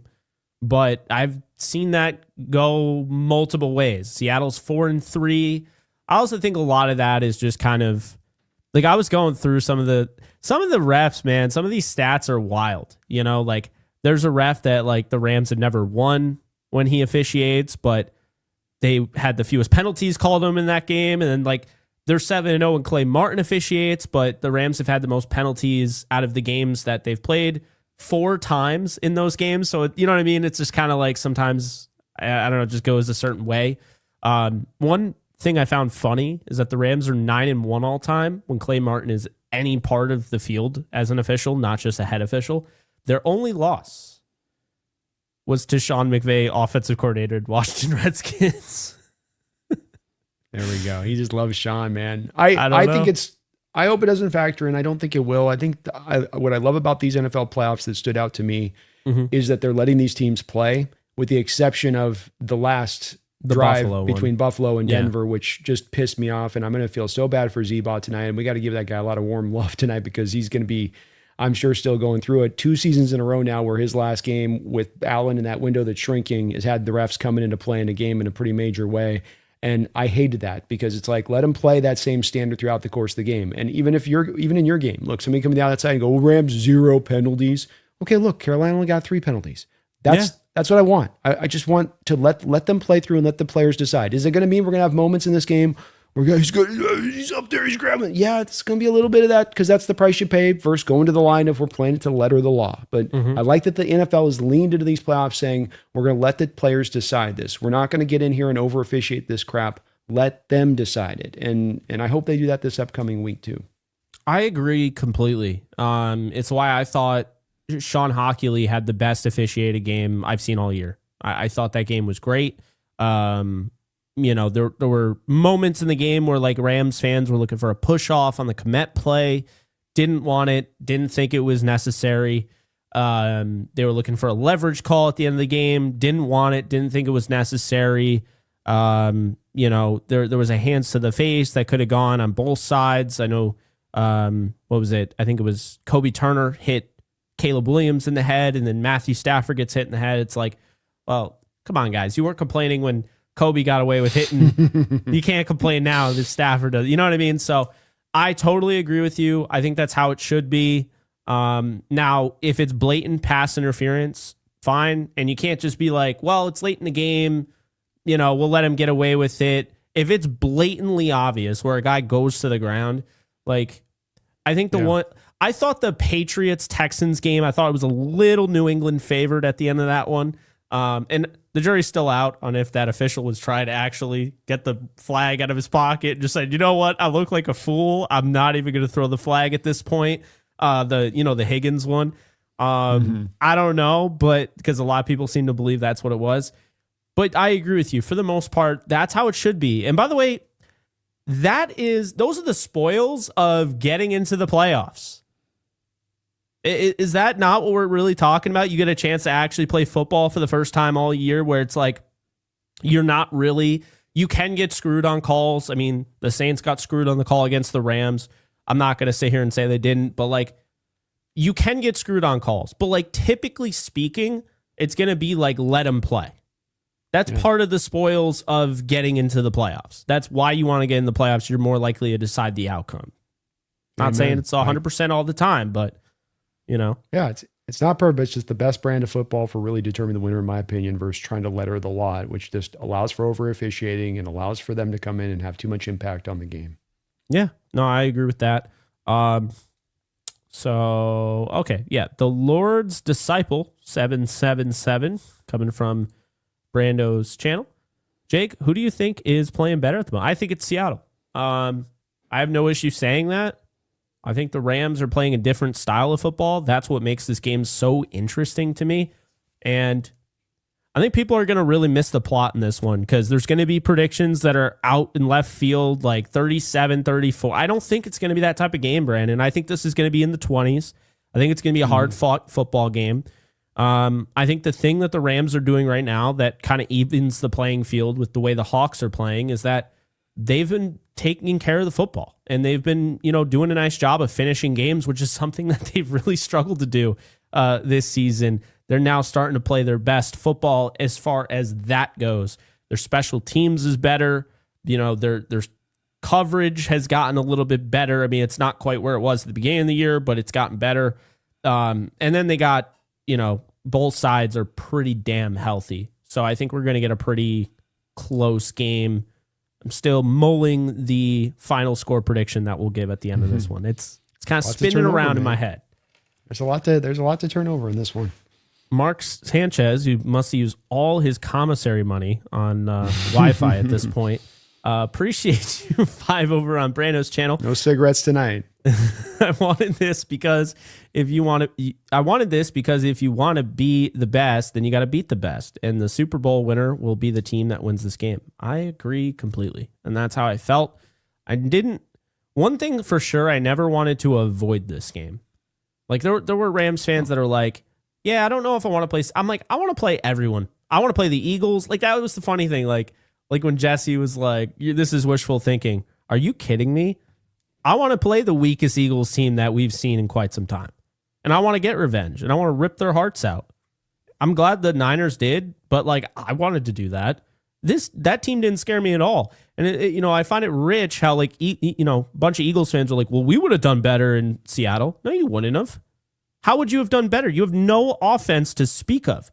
Speaker 1: But I've seen that go multiple ways. Seattle's 4-3. I also think a lot of that is just kind of like, I was going through some of the refs, man. Some of these stats are wild. Like there's a ref that like the Rams have never won when he officiates, but they had the fewest penalties called them in that game. And then like they're 7-0 when Clay Martin officiates, but the Rams have had the most penalties out of the games that they've played 4 times in those games. So, you know what I mean? It's just kind of like sometimes, I don't know, it just goes a certain way. One thing I found funny is that the Rams are 9-1 all time when Clay Martin is any part of the field as an official, not just a head official. Their only loss was to Sean McVey, offensive coordinator at Washington Redskins.
Speaker 2: There we go. He just loves Sean, man. I think I hope it doesn't factor in. I don't think it will. I think what I love about these NFL playoffs that stood out to me is that they're letting these teams play, with the exception of the last drive between Buffalo and Denver, which just pissed me off. And I'm going to feel so bad for Z-Bot tonight. And we got to give that guy a lot of warm love tonight, because he's going to be, I'm sure, still going through it. 2 seasons in a row now where his last game with Allen in that window that's shrinking has had the refs coming into play in a game in a pretty major way. And I hated that, because it's like, let them play that same standard throughout the course of the game. And even in your game, look, somebody coming down that side and go, Rams 0 penalties. Okay, look, Carolina only got 3 penalties. That's what I want. I just want to let them play through and let the players decide. Is it going to mean we're going to have moments in this game where he's up there, he's grabbing? Yeah, it's going to be a little bit of that, because that's the price you pay versus going to the line if we're playing it to the letter of the law. But I like that the NFL has leaned into these playoffs saying, we're going to let the players decide this. We're not going to get in here and over officiate this crap. Let them decide it. And I hope they do that this upcoming week too.
Speaker 1: I agree completely. It's why I thought Sean Hockley had the best officiated game I've seen all year. I thought that game was great. There were moments in the game where like Rams fans were looking for a push off on the Komet play, didn't want it, didn't think it was necessary. They were looking for a leverage call at the end of the game, didn't want it, didn't think it was necessary. There was a hands to the face that could have gone on both sides. I know, what was it? I think it was Kobe Turner hit Caleb Williams in the head, and then Matthew Stafford gets hit in the head. It's like, well, come on, guys. You weren't complaining when Kobe got away with hitting. You can't complain now that Stafford does. You know what I mean? So I totally agree with you. I think that's how it should be. Now, if it's blatant pass interference, fine. And you can't just be like, well, it's late in the game. We'll let him get away with it. If it's blatantly obvious where a guy goes to the ground, like, I think I thought the Patriots-Texans game, I thought it was a little New England favored at the end of that one. And the jury's still out on if that official was trying to actually get the flag out of his pocket and just said, you know what? I look like a fool. I'm not even going to throw the flag at this point. The Higgins one. I don't know, but because a lot of people seem to believe that's what it was. But I agree with you. For the most part, that's how it should be. And by the way, those are the spoils of getting into the playoffs. Is that not what we're really talking about? You get a chance to actually play football for the first time all year where it's like you can get screwed on calls. I mean, the Saints got screwed on the call against the Rams. I'm not going to sit here and say they didn't, but like you can get screwed on calls. But like typically speaking, it's going to be like let them play. That's part of the spoils of getting into the playoffs. That's why you want to get in the playoffs. You're more likely to decide the outcome. Not saying it's 100% all the time, but
Speaker 2: Yeah, it's not perfect. It's just the best brand of football for really determining the winner, in my opinion, versus trying to letter the lot, which just allows for over officiating and allows for them to come in and have too much impact on the game.
Speaker 1: Yeah, no, I agree with that. The Lord's Disciple 777 coming from Brando's channel. Jake, who do you think is playing better at the moment? I think it's Seattle. I have no issue saying that. I think the Rams are playing a different style of football. That's what makes this game so interesting to me. And I think people are going to really miss the plot in this one because there's going to be predictions that are out in left field, like 37-34. I don't think it's going to be that type of game, Brandon. I think this is going to be in the 20s. I think it's going to be a hard-fought football game. I think the thing that the Rams are doing right now that kind of evens the playing field with the way the Hawks are playing is that they've been taking care of the football and they've been, doing a nice job of finishing games, which is something that they've really struggled to do this season. They're now starting to play their best football as far as that goes. Their special teams is better. Their coverage has gotten a little bit better. I mean, it's not quite where it was at the beginning of the year, but it's gotten better. And then they got, both sides are pretty damn healthy. So I think we're going to get a pretty close game. I'm still mulling the final score prediction that we'll give at the end of this one. It's kind of spinning around in my head.
Speaker 2: There's a lot to turn over in this one.
Speaker 1: Mark Sanchez, who must use all his commissary money on Wi-Fi at this point, appreciate you 5 over on Brando's channel.
Speaker 2: No cigarettes tonight.
Speaker 1: I wanted this because if you want to be the best, then you got to beat the best. And the Super Bowl winner will be the team that wins this game. I agree completely. And that's how I felt. One thing for sure, I never wanted to avoid this game. Like there were Rams fans that are like, yeah, I don't know if I want to play. I'm like, I want to play everyone. I want to play the Eagles. Like that was the funny thing. Like when Jesse was like, this is wishful thinking. Are you kidding me? I want to play the weakest Eagles team that we've seen in quite some time. And I want to get revenge. And I want to rip their hearts out. I'm glad the Niners did, but like I wanted to do that. That team didn't scare me at all. And I find it rich how like a bunch of Eagles fans are like, well, we would have done better in Seattle. No, you wouldn't have. How would you have done better? You have no offense to speak of.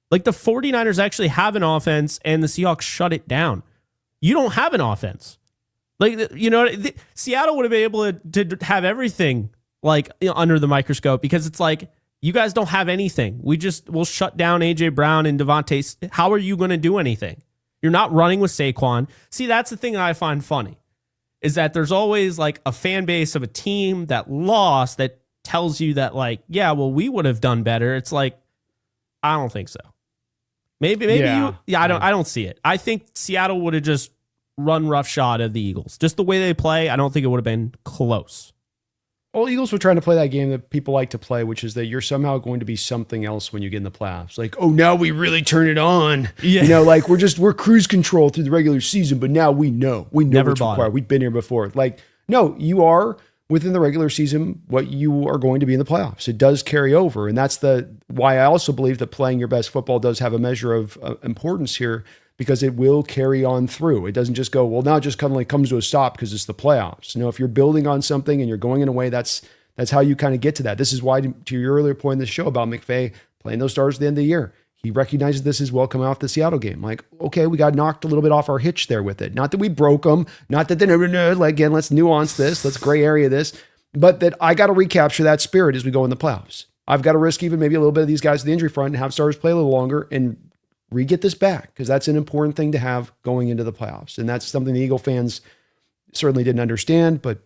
Speaker 1: Like the 49ers actually have an offense and the Seahawks shut it down. You don't have an offense. Like, Seattle would have been able to have everything like under the microscope because it's like, you guys don't have anything. We'll shut down AJ Brown and Devontae. How are you going to do anything? You're not running with Saquon. See, that's the thing that I find funny is that there's always like a fan base of a team that lost that tells you that like, yeah, well, we would have done better. It's like, I don't think so. Maybe I don't see it. I think Seattle would have just run roughshod at the Eagles. Just the way they play, I don't think it would have been close.
Speaker 2: Well, Eagles were trying to play that game that people like to play, which is that you're somehow going to be something else when you get in the playoffs. Like, oh, now we really turn it on. Yeah. You know, like we're cruise control through the regular season, but now we know
Speaker 1: Never
Speaker 2: what's required. We've been here before. Like, no, you are within the regular season what you are going to be in the playoffs. It does carry over. And that's why I also believe that playing your best football does have a measure of importance here, because it will carry on through. It doesn't just go, well, now it just kind of like comes to a stop because it's the playoffs. You know, if you're building on something and you're going in a way, that's how you kind of get to that. This is why, to your earlier point in the show about McVey playing those stars at the end of the year, he recognizes this as well coming off the Seattle game. Like, okay, we got knocked a little bit off our hitch there with it. Not that we broke them, not that like, again, let's nuance this, let's gray area this, but that I got to recapture that spirit as we go in the playoffs. I've got to risk even maybe a little bit of these guys at the injury front and have stars play a little longer and re-get this back, because that's an important thing to have going into the playoffs. And that's something the Eagle fans certainly didn't understand, but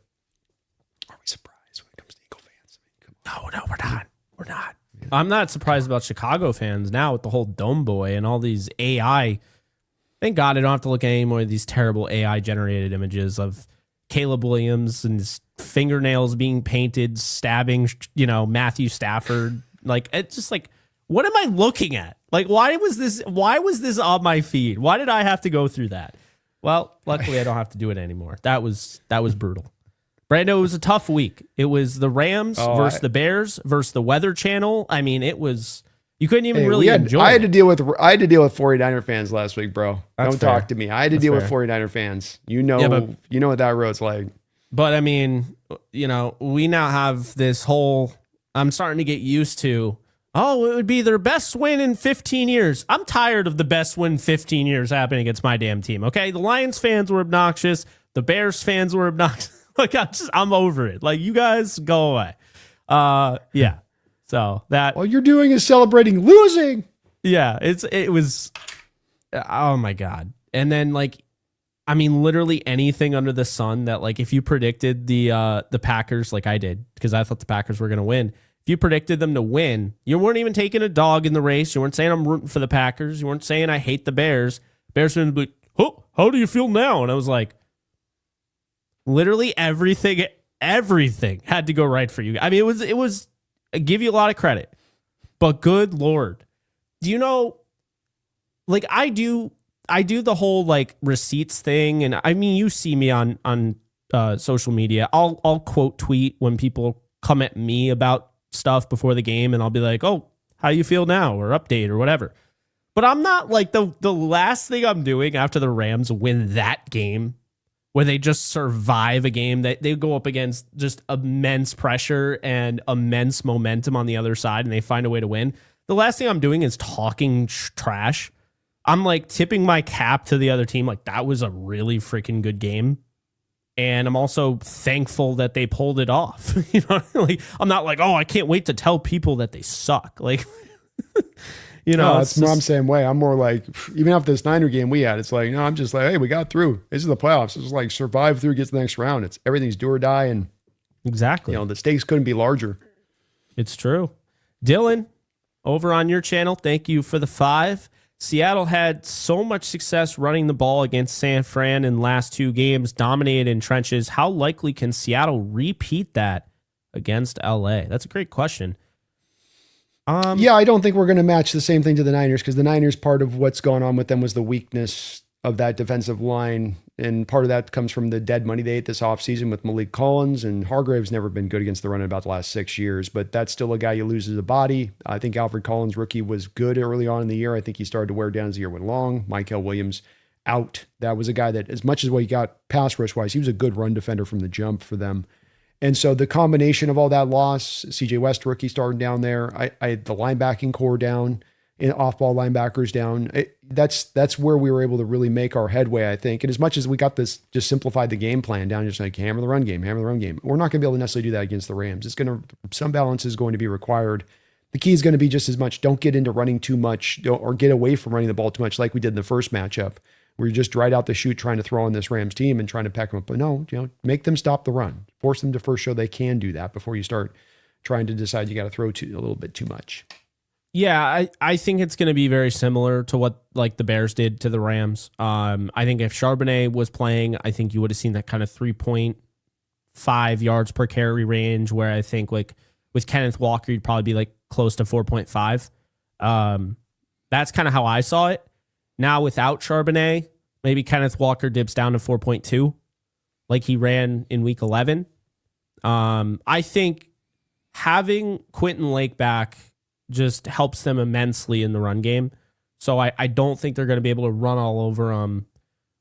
Speaker 2: are we surprised when it comes to Eagle fans? I mean,
Speaker 1: No, we're not. We're not. Yeah. I'm not surprised about Chicago fans now with the whole Dome Boy and all these AI. Thank God I don't have to look at any more of these terrible AI generated images of Caleb Williams and his fingernails being painted, stabbing, Matthew Stafford. Like, it's just like, what am I looking at? Like, why was this on my feed? Why did I have to go through that? Well, luckily I don't have to do it anymore. That was brutal. Brando, it was a tough week. It was the Rams versus the Bears versus the Weather Channel. I mean, it was, you couldn't even enjoy it.
Speaker 2: I had to deal with 49er fans last week, bro. Don't talk to me. I had to deal with 49er fans. You know what that road's like.
Speaker 1: But I mean, we now have this whole, I'm starting to get used to, oh, it would be their best win in 15 years. I'm tired of the best win 15 years happening against my damn team, okay? The Lions fans were obnoxious. The Bears fans were obnoxious. Like, I'm over it. Like, you guys go away. Yeah. So that...
Speaker 2: All you're doing is celebrating losing.
Speaker 1: Yeah, it was... Oh, my God. And then, like, I mean, literally anything under the sun that, like, if you predicted the Packers, like I did, because I thought the Packers were going to win, if you predicted them to win, you weren't even taking a dog in the race. You weren't saying I'm rooting for the Packers. You weren't saying I hate the Bears. Bears fans would be like, oh, how do you feel now? And I was like, literally everything had to go right for you. I mean, it was I give you a lot of credit, but good Lord. Do you know, like I do the whole like receipts thing. And I mean, you see me on social media. I'll quote tweet when people come at me about stuff before the game, and I'll be like, oh, how you feel now, or update or whatever. But I'm not like the last thing I'm doing after the Rams win that game, where they just survive a game that they go up against just immense pressure and immense momentum on the other side, and they find a way to win. The last thing I'm doing is talking trash. I'm like tipping my cap to the other team. Like, that was a really freaking good game. And I'm also thankful that they pulled it off. Like, I'm not like, oh, I can't wait to tell people that they suck. Like,
Speaker 2: no, I'm the same way. I'm more like, even after this Niner game we had, it's like, no, I'm just like, hey, we got through. This is the playoffs. It's like survive through, get to the next round. It's everything's do or die. And
Speaker 1: exactly,
Speaker 2: the stakes couldn't be larger.
Speaker 1: It's true. Dylan, over on your channel, thank you for the 5. Seattle had so much success running the ball against San Fran in the last 2 games, dominated in trenches. How likely can Seattle repeat that against LA? That's a great question.
Speaker 2: I don't think we're going to match the same thing to the Niners, because the Niners, part of what's going on with them was the weakness of that defensive line. And part of that comes from the dead money they ate this offseason with Malik Collins, and Hargrave's never been good against the run in about the last 6 years, but that's still a guy you lose as a body. I think Alfred Collins, rookie, was good early on in the year. I think he started to wear down as the year went along. Michael Williams out. That was a guy that, as much as what he got pass rush wise, he was a good run defender from the jump for them. And so the combination of all that loss, CJ West, rookie, starting down there, I the linebacking core down, and off-ball linebackers down. That's where we were able to really make our headway, I think. And as much as we got this, just simplified the game plan down, just like hammer the run game. We're not going to be able to necessarily do that against the Rams. Some balance is going to be required. The key is going to be just as much, don't get into running too much, or get away from running the ball too much, like we did in the first matchup, where you're just right out the chute trying to throw on this Rams team and trying to pack them up. But no, make them stop the run. Force them to first show they can do that before you start trying to decide you got to throw a little bit too much?
Speaker 1: Yeah, I think it's going to be very similar to what like the Bears did to the Rams. I think if Charbonnet was playing, I think you would have seen that kind of 3.5 yards per carry range, where I think like with Kenneth Walker, you'd probably be like close to 4.5. That's kind of how I saw it. Now without Charbonnet, maybe Kenneth Walker dips down to 4.2, like he ran in week 11. I think having Quentin Lake back just helps them immensely in the run game. So I don't think they're going to be able to run all over them.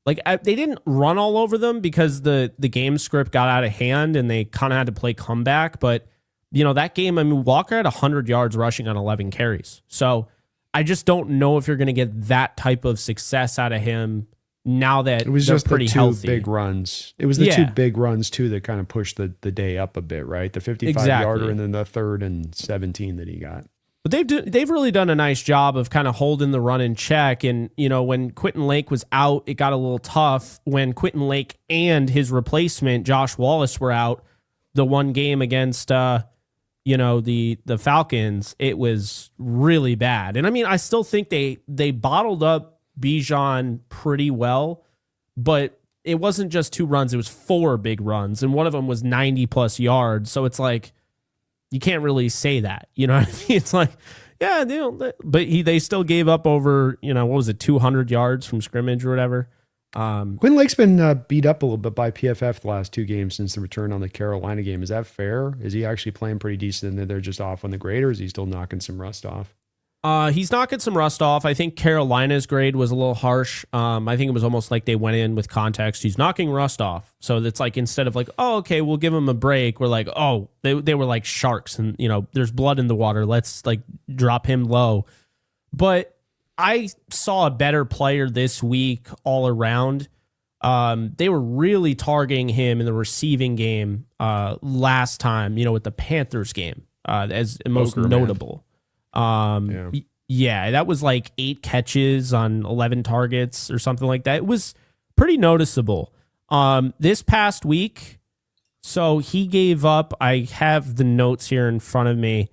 Speaker 1: Like they didn't run all over them because the game script got out of hand and they kind of had to play comeback. But, you know, that game, I mean, Walker had 100 yards rushing on 11 carries. So I just don't know if you're going to get that type of success out of him now that
Speaker 2: it was just
Speaker 1: pretty
Speaker 2: the two
Speaker 1: healthy.
Speaker 2: big runs. It was the two big runs too that kind of pushed the day up a bit, right? The 55-yarder and then the 3rd and 17 that he got.
Speaker 1: But they've really done a nice job of kind of holding the run in check. And, you know, when Quentin Lake was out, it got a little tough. When Quentin Lake and his replacement, Josh Wallace, were out, the one game against, you know, the Falcons, it was really bad. And, I mean, I still think they bottled up Bijan pretty well, but it wasn't just 2 runs. It was 4 big runs, and one of them was 90-plus yards. So it's like, you can't really say that, you know what I mean? It's like, yeah, but they still gave up over, you know, what was it, 200 yards from scrimmage or whatever.
Speaker 2: Quentin Lake's been beat up a little bit by PFF the last 2 games since the return on the Carolina game. Is that fair? Is he actually playing pretty decent and they're just off on the grade, or is he still knocking some rust off?
Speaker 1: He's knocking some rust off. I think Carolina's grade was a little harsh. I think it was almost like they went in with context. He's knocking rust off. So it's like, instead of like, oh, okay, we'll give him a break, we're like, oh, they were like sharks and, you know, there's blood in the water. Let's like drop him low. But I saw a better player this week all around. They were really targeting him in the receiving game last time, you know, with the Panthers game as most notable. Yeah, that was like 8 catches on 11 targets or something like that. It was pretty noticeable. This past week, so he gave up, I have the notes here in front of me.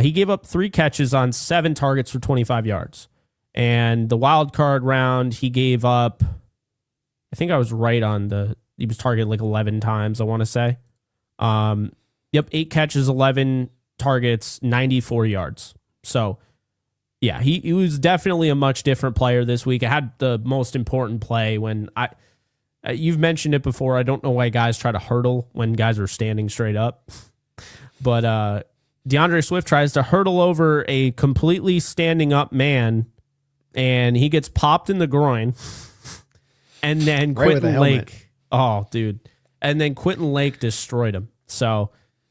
Speaker 1: He gave up 3 catches on 7 targets for 25 yards. And the wild card round, he gave up, I think I was right on he was targeted like 11 times, I want to say. 8 catches, 11 targets, 94 yards. So, yeah, he was definitely a much different player this week. I had the most important play when you've mentioned it before. I don't know why guys try to hurdle when guys are standing straight up. But DeAndre Swift tries to hurdle over a completely standing up man, and he gets popped in the groin. And then Quentin Lake, oh, dude. And then Quentin Lake destroyed him. So,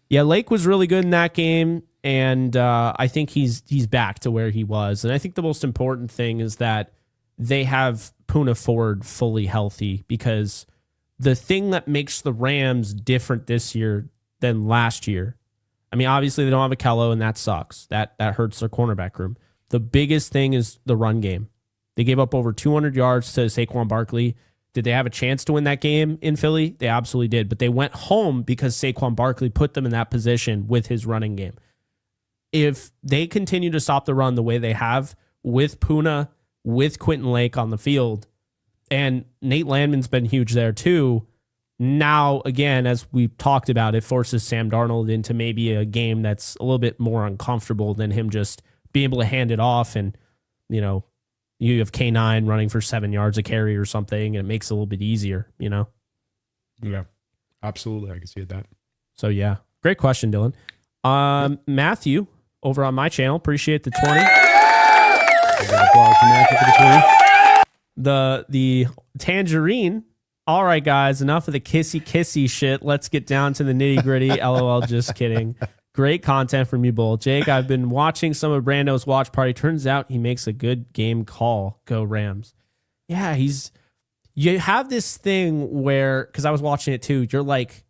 Speaker 1: yeah, Lake was really good in that game. And I think he's back to where he was. And I think the most important thing is that they have Poona Ford fully healthy, because the thing that makes the Rams different this year than last year, I mean, obviously they don't have Akello, and that sucks. That hurts their cornerback room. The biggest thing is the run game. They gave up over 200 yards to Saquon Barkley. Did they have a chance to win that game in Philly? They absolutely did. But they went home because Saquon Barkley put them in that position with his running game. If they continue to stop the run the way they have with Poona, with Quentin Lake on the field, and Nate Landman's been huge there too. Now, again, as we've talked about, it forces Sam Darnold into maybe a game that's a little bit more uncomfortable than him just being able to hand it off. And, you know, you have K9 running for 7 yards a carry or something, and it makes it a little bit easier, you know?
Speaker 2: Yeah, absolutely. I can see that.
Speaker 1: So, yeah, great question, Dylan. Matthew, over on my channel, appreciate the 20. The tangerine. All right, guys, enough of the kissy shit. Let's get down to the nitty gritty. LOL, just kidding. Great content from you both. Jake, I've been watching some of Brando's watch party. Turns out he makes a good game call. Go Rams. Yeah, you have this thing where, because I was watching it too, you're like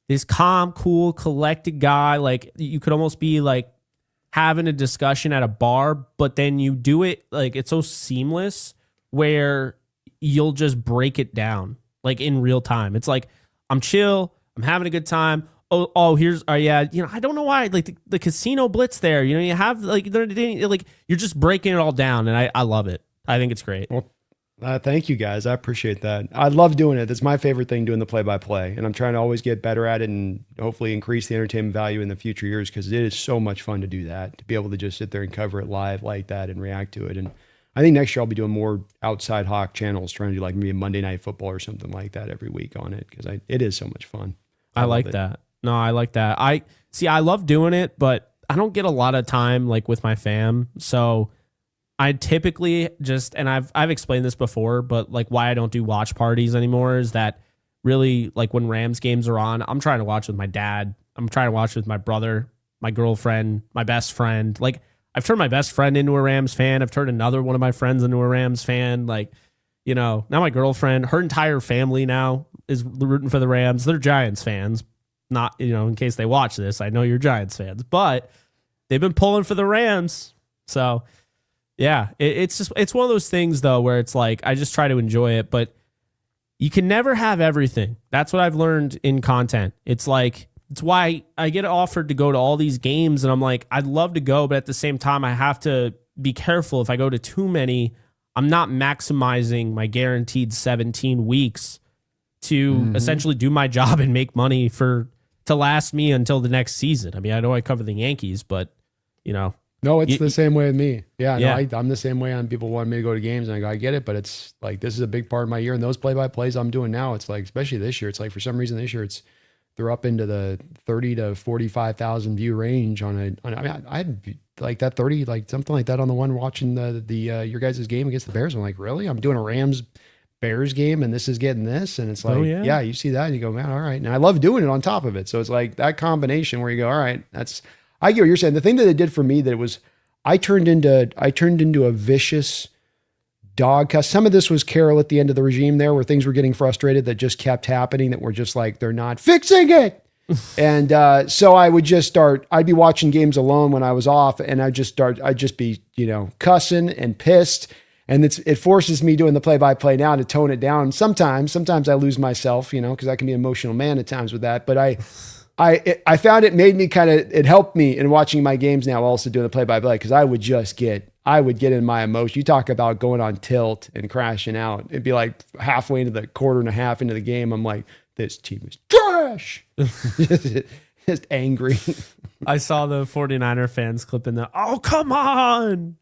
Speaker 1: this calm, cool, collected guy. Like, you could almost be like having a discussion at a bar, but then you do it like it's so seamless where you'll just break it down like in real time. It's like, I'm chill, I'm having a good time. here's yeah, I don't know why, like the casino blitz there, you have like you're just breaking it all down, and I love it. I think it's great.
Speaker 2: Well, thank you guys. I appreciate that. I love doing it. That's my favorite thing, doing the play-by-play. And I'm trying to always get better at it and hopefully increase the entertainment value in the future years, because it is so much fun to do that, to be able to just sit there and cover it live like that and react to it. And I think next year I'll be doing more outside Hawk channels, trying to do like maybe a Monday Night Football or something like that every week on it, because it is so much fun.
Speaker 1: I like that. No, I like that. I love doing it, but I don't get a lot of time like with my fam. So I typically just, and I've explained this before, but like why I don't do watch parties anymore is that really, like when Rams games are on, I'm trying to watch with my dad. I'm trying to watch with my brother, my girlfriend, my best friend. Like I've turned my best friend into a Rams fan. I've turned another one of my friends into a Rams fan. Like, now my girlfriend, her entire family now is rooting for the Rams. They're Giants fans. Not, in case they watch this, I know you're Giants fans, but they've been pulling for the Rams. So yeah, it's one of those things though, where it's like, I just try to enjoy it, but you can never have everything. That's what I've learned in content. It's like, it's why I get offered to go to all these games, and I'm like, I'd love to go, but at the same time, I have to be careful. If I go to too many, I'm not maximizing my guaranteed 17 weeks to essentially do my job and make money to last me until the next season. I mean, I know I cover the Yankees, but
Speaker 2: No, it's the same way with me. Yeah.
Speaker 1: Yeah.
Speaker 2: No, I'm the same way on people wanting me to go to games, and I go, I get it, but it's like, this is a big part of my year, and those play-by-plays I'm doing now, it's like, especially this year, it's like for some reason this year they're up into the 30 to 45,000 view range I had like that 30, like something like that on the one watching the your guys' game against the Bears. I'm like, really? I'm doing a Rams Bears game and this is getting this, and it's like, yeah, you see that and you go, man, all right. And I love doing it on top of it. So it's like that combination where you go, all right, I get what you're saying. The thing that it did for me, that it was, I turned into a vicious dog. Cause some of this was Carroll at the end of the regime there, where things were getting frustrated that just kept happening, that were just like, they're not fixing it. And so I would just I'd be watching games alone when I was off, and I'd just be, cussing and pissed. And it forces me doing the play-by-play now to tone it down. Sometimes I lose myself, because I can be an emotional man at times with that. But I found it made me it helped me in watching my games now, also doing the play-by-play, because I would get in my emotion. You talk about going on tilt and crashing out. It'd be like halfway into the quarter and a half into the game, I'm like, this team is trash. just angry.
Speaker 1: I saw the 49er fans clipping the, oh, come on.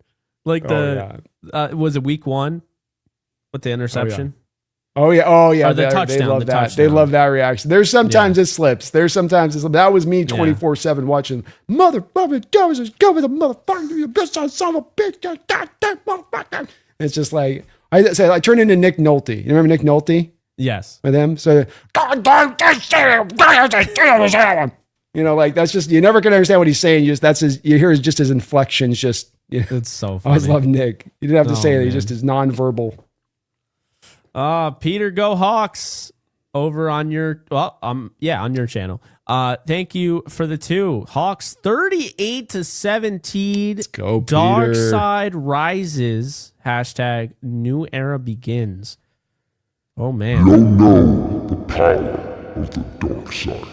Speaker 1: Like was it week 1 with the interception?
Speaker 2: Oh yeah.
Speaker 1: Or the touchdown.
Speaker 2: They love that. They love that reaction. There's sometimes it slips. That was me 24/7 watching. Motherfucker, go with the motherfucker. You bitch, son of a bitch. Goddamn motherfucker. It's just like, I turned into Nick Nolte. You remember Nick Nolte?
Speaker 1: Yes.
Speaker 2: With him? So, like, that's just, you're never going to understand what he's saying. You hear just his inflections. Just,
Speaker 1: it's so funny.
Speaker 2: I always love Nick. You didn't have to say it. He just is nonverbal.
Speaker 1: Peter, go Hawks over on your, on your channel. Thank you for the 2. Hawks 38-17.
Speaker 2: Let's go, Peter.
Speaker 1: Dark side rises. # new era begins. Oh man.
Speaker 3: You know the power of the dark side.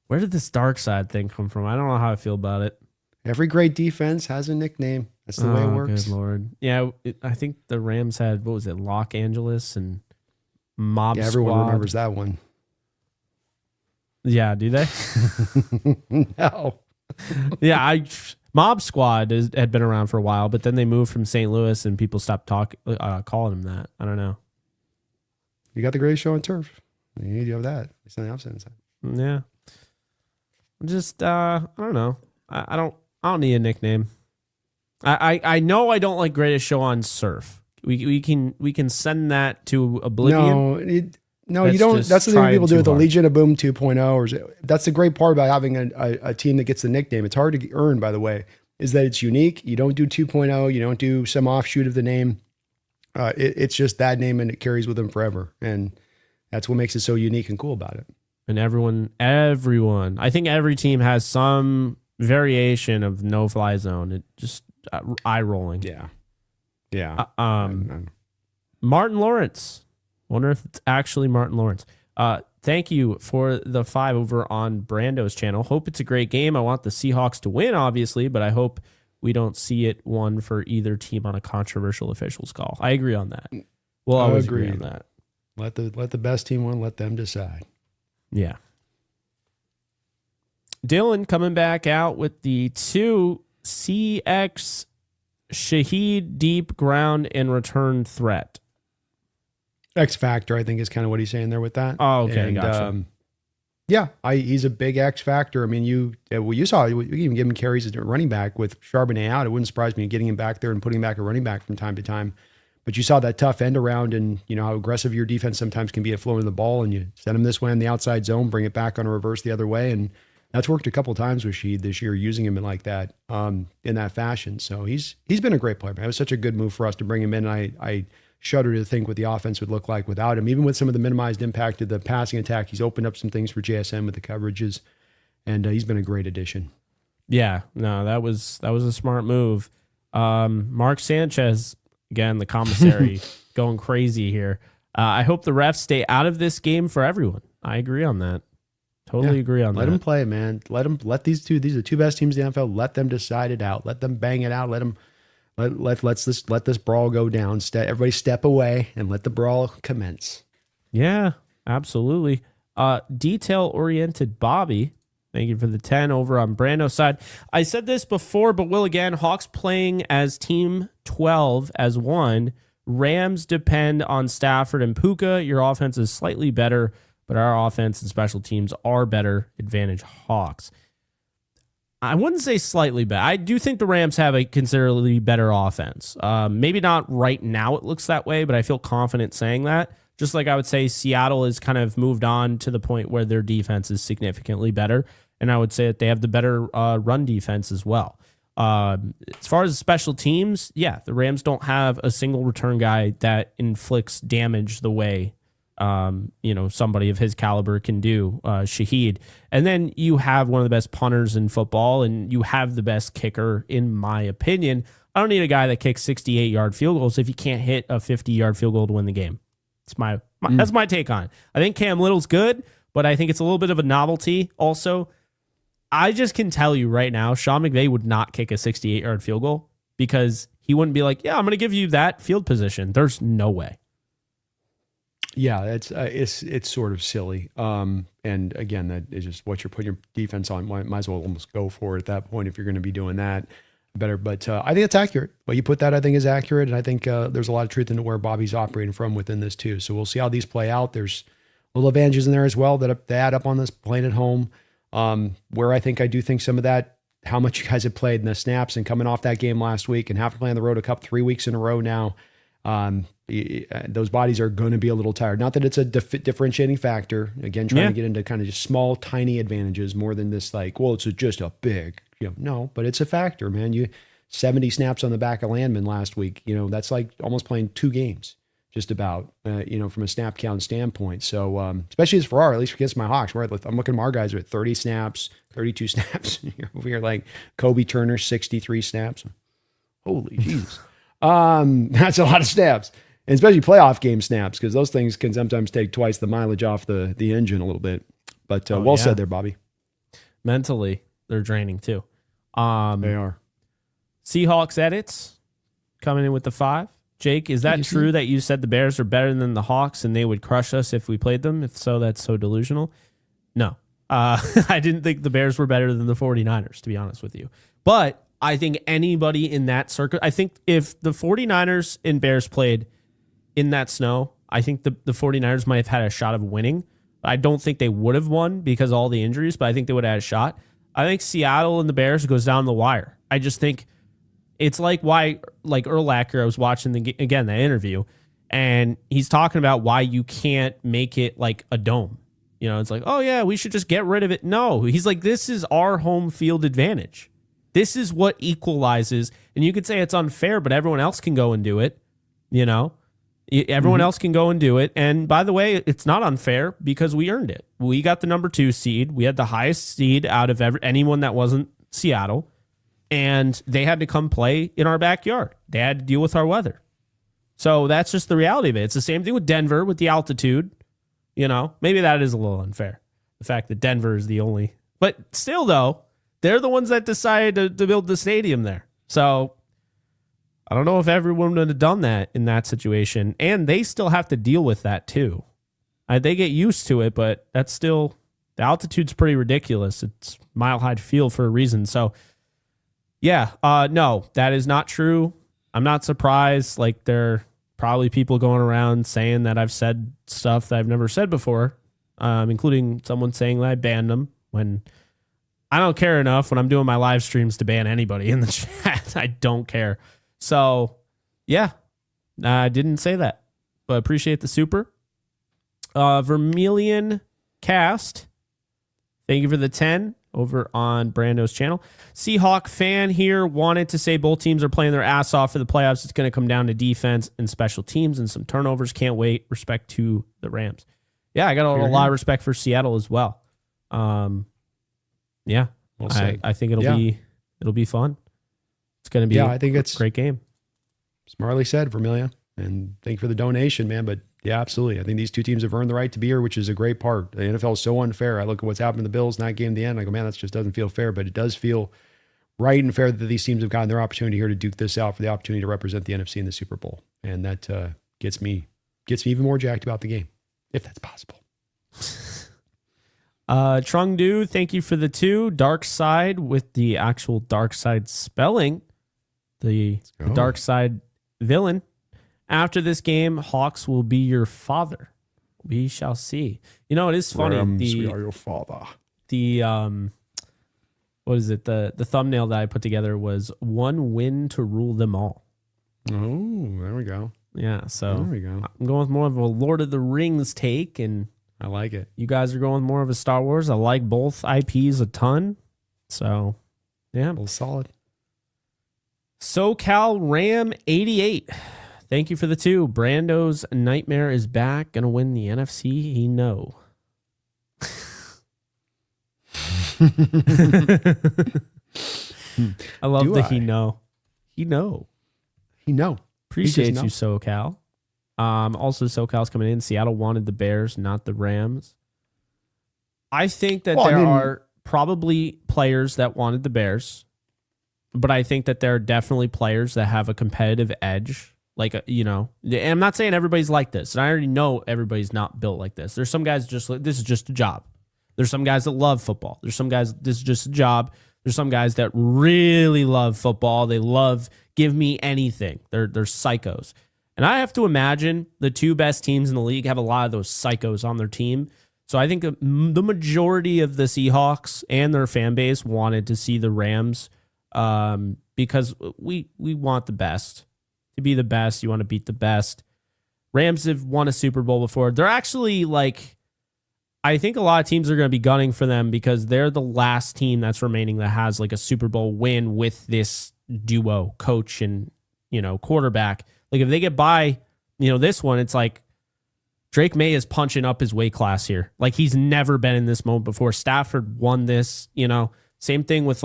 Speaker 1: Where did this dark side thing come from? I don't know how I feel about it.
Speaker 2: Every great defense has a nickname. That's the way it works.
Speaker 1: Good Lord. Yeah, I think the Rams had, what was it, Los Angeles and Mob Squad.
Speaker 2: Everyone remembers that one.
Speaker 1: Yeah, do they?
Speaker 2: No.
Speaker 1: Yeah, Mob Squad had been around for a while, but then they moved from St. Louis and people stopped calling them that. I don't know.
Speaker 2: You got the greatest show on turf. You have that. It's on the opposite side.
Speaker 1: Yeah. Just I don't know. I don't need a nickname. I know I don't like greatest show on surf. We can send that to oblivion.
Speaker 2: No, you don't. That's the thing people do with the Legion of Boom 2.0. That's the great part about having a team that gets the nickname. It's hard to earn, by the way, is that it's unique. You don't do 2.0. You don't do some offshoot of the name. It's just that name, and it carries with them forever. And that's what makes it so unique and cool about it.
Speaker 1: And everyone, I think every team has some variation of no fly zone. It just eye rolling.
Speaker 2: Yeah.
Speaker 1: Martin Lawrence. Wonder if it's actually Martin Lawrence. thank you for the 5 over on Brando's channel. Hope it's a great game. I want the Seahawks to win, obviously, but I hope we don't see it won for either team on a controversial officials call. I agree on that. We'll always agree on that.
Speaker 2: Let the best team win. Let them decide.
Speaker 1: Yeah. Dylan coming back out with the 2 CX Shaheed deep ground and return threat.
Speaker 2: X factor, I think, is kind of what he's saying there with that.
Speaker 1: Oh, okay,
Speaker 2: and,
Speaker 1: gotcha.
Speaker 2: Yeah, he's a big X factor. I mean, you saw you even give him carries as a running back with Charbonnet out. It wouldn't surprise me getting him back there and putting back a running back from time to time. But you saw that tough end around, and you know how aggressive your defense sometimes can be at flowing the ball, and you send him this way in the outside zone, bring it back on a reverse the other way, and that's worked a couple of times with Sheed this year, using him in like that, in that fashion. So he's been a great player, man. It was such a good move for us to bring him in. I shudder to think what the offense would look like without him. Even with some of the minimized impact of the passing attack, he's opened up some things for JSN with the coverages, and he's been a great addition.
Speaker 1: Yeah, no, that was a smart move. Mark Sanchez, again, the commissary, going crazy here. I hope the refs stay out of this game for everyone. I agree on that. Totally agree on that.
Speaker 2: Let them play, man. Let these are the two best teams in the NFL. Let them decide it out. Let them bang it out. Let this brawl go down. Everybody step away and let the brawl commence.
Speaker 1: Yeah, absolutely. Detail-oriented Bobby, thank you for the 10 over on Brando's side. I said this before, but will again. Hawks playing as team 12 as one. Rams depend on Stafford and Puka. Your offense is slightly better, but our offense and special teams are better. Advantage Hawks. I wouldn't say slightly better. I do think the Rams have a considerably better offense. Maybe not right now it looks that way, but I feel confident saying that. Just like I would say Seattle has kind of moved on to the point where their defense is significantly better. And I would say that they have the better run defense as well. As far as special teams, yeah, the Rams don't have a single return guy that inflicts damage the way somebody of his caliber can do, Shaheed. And then you have one of the best punters in football, and you have the best kicker, in my opinion. I don't need a guy that kicks 68-yard field goals if he can't hit a 50-yard field goal to win the game. That's my take on it. I think Cam Little's good, but I think it's a little bit of a novelty also. I just can tell you right now, Sean McVey would not kick a 68-yard field goal because he wouldn't be like, yeah, I'm going to give you that field position. There's no way.
Speaker 2: Yeah, it's sort of silly. And again, that is just what you're putting your defense on. Might as well almost go for it at that point if you're going to be doing that better. But I think it's accurate. What you put that, I think, is accurate. And I think there's a lot of truth into where Bobby's operating from within this too. So we'll see how these play out. There's little advantages in there as well that add up on this playing at home. Where I do think some of that, how much you guys have played in the snaps and coming off that game last week and have to play on the road a couple 3 weeks in a row now. Those bodies are going to be a little tired. Not that it's a differentiating factor. Again, trying to get into kind of just small, tiny advantages more than this like, well, it's just a big, no, but it's a factor, man. You 70 snaps on the back of Landman last week. That's like almost playing 2 games, just about, from a snap count standpoint. So, especially as for at least against my Hawks, where I'm looking at our guys at 30 snaps, 32 snaps. You're over here like Kobe Turner, 63 snaps. Holy Jesus. That's a lot of snaps. And especially playoff game snaps, because those things can sometimes take twice the mileage off the engine a little bit. But said there, Bobby.
Speaker 1: Mentally, they're draining too.
Speaker 2: They are.
Speaker 1: Seahawks edits coming in with the 5. Jake, is that true that you said the Bears are better than the Hawks and they would crush us if we played them? If so, that's so delusional. No. I didn't think the Bears were better than the 49ers, to be honest with you. But I think anybody in that circuit, I think if the 49ers and Bears played in that snow, I think the 49ers might have had a shot of winning. I don't think they would have won because of all the injuries, but I think they would have had a shot. I think Seattle and the Bears goes down the wire. I just think it's like why, like Urlacher, I was watching that interview, and he's talking about why you can't make it like a dome. It's like, oh yeah, we should just get rid of it. No, he's like, this is our home field advantage. This is what equalizes, and you could say it's unfair, but everyone else can go and do it. Everyone else can go and do it. And by the way, it's not unfair because we earned it. We got the number 2 seed. We had the highest seed out of anyone that wasn't Seattle. And they had to come play in our backyard. They had to deal with our weather. So that's just the reality of it. It's the same thing with Denver with the altitude. Maybe that is a little unfair. The fact that Denver is the only, but still though, they're the ones that decided to build the stadium there. So I don't know if everyone would have done that in that situation. And they still have to deal with that too. They get used to it, but that's still, the altitude's pretty ridiculous. It's Mile High Field for a reason. So yeah, no, that is not true. I'm not surprised. Like, there are probably people going around saying that I've said stuff that I've never said before, including someone saying that I banned them, when I don't care enough when I'm doing my live streams to ban anybody in the chat. I don't care. So yeah, I didn't say that, but appreciate the super. Vermilion Cast, thank you for the 10 over on Brando's channel. Seahawk fan here wanted to say both teams are playing their ass off for the playoffs. It's going to come down to defense and special teams and some turnovers. Can't wait. Respect to the Rams. Yeah, I got a lot of respect for Seattle as well. Yeah, I think it'll be fun. It's going to be
Speaker 2: I think it's
Speaker 1: a great game.
Speaker 2: Smartly said, Vermilion, and thank you for the donation, man. But yeah, absolutely. I think these two teams have earned the right to be here, which is a great part. The NFL is so unfair. I look at what's happened to the Bills in that game at the end. I go, man, that just doesn't feel fair, but it does feel right and fair that these teams have gotten their opportunity here to duke this out for the opportunity to represent the NFC in the Super Bowl. And that gets me even more jacked about the game, if that's possible.
Speaker 1: Trung Du, thank you for the 2. Dark Side with the actual Dark Side spelling. The Dark Side villain. After this game, Hawks will be your father. We shall see. It is funny.
Speaker 2: Rams, we are your father.
Speaker 1: The what is it? The thumbnail that I put together was 1 win to rule them all.
Speaker 2: Oh, there we go.
Speaker 1: Yeah, so
Speaker 2: there we go.
Speaker 1: I'm going with more of a Lord of the Rings take, and
Speaker 2: I like it.
Speaker 1: You guys are going with more of a Star Wars. I like both IPs a ton. So, yeah.
Speaker 2: Well, solid.
Speaker 1: SoCal Ram 88. Thank you for the 2. Brando's nightmare is back. Gonna win the NFC. He know. I love the he know. He know.
Speaker 2: He know.
Speaker 1: Appreciate you, SoCal. Also, SoCal's coming in. Seattle wanted the Bears, not the Rams. I think that there are probably players that wanted the Bears, but I think that there are definitely players that have a competitive edge. Like, and I'm not saying everybody's like this, and I already know everybody's not built like this. There's some guys just like, this is just a job. There's some guys that love football. There's some guys, this is just a job. There's some guys that really love football. They love, give me anything. They're psychos. And I have to imagine the 2 best teams in the league have a lot of those psychos on their team. So I think the majority of the Seahawks and their fan base wanted to see the Rams because we want the best. To be the best, you want to beat the best. Rams have won a Super Bowl before. They're actually I think a lot of teams are going to be gunning for them because they're the last team that's remaining that has a Super Bowl win with this duo, coach and, quarterback. If they get by, this one, it's like Drake May is punching up his weight class here. He's never been in this moment before. Stafford won this, Same thing with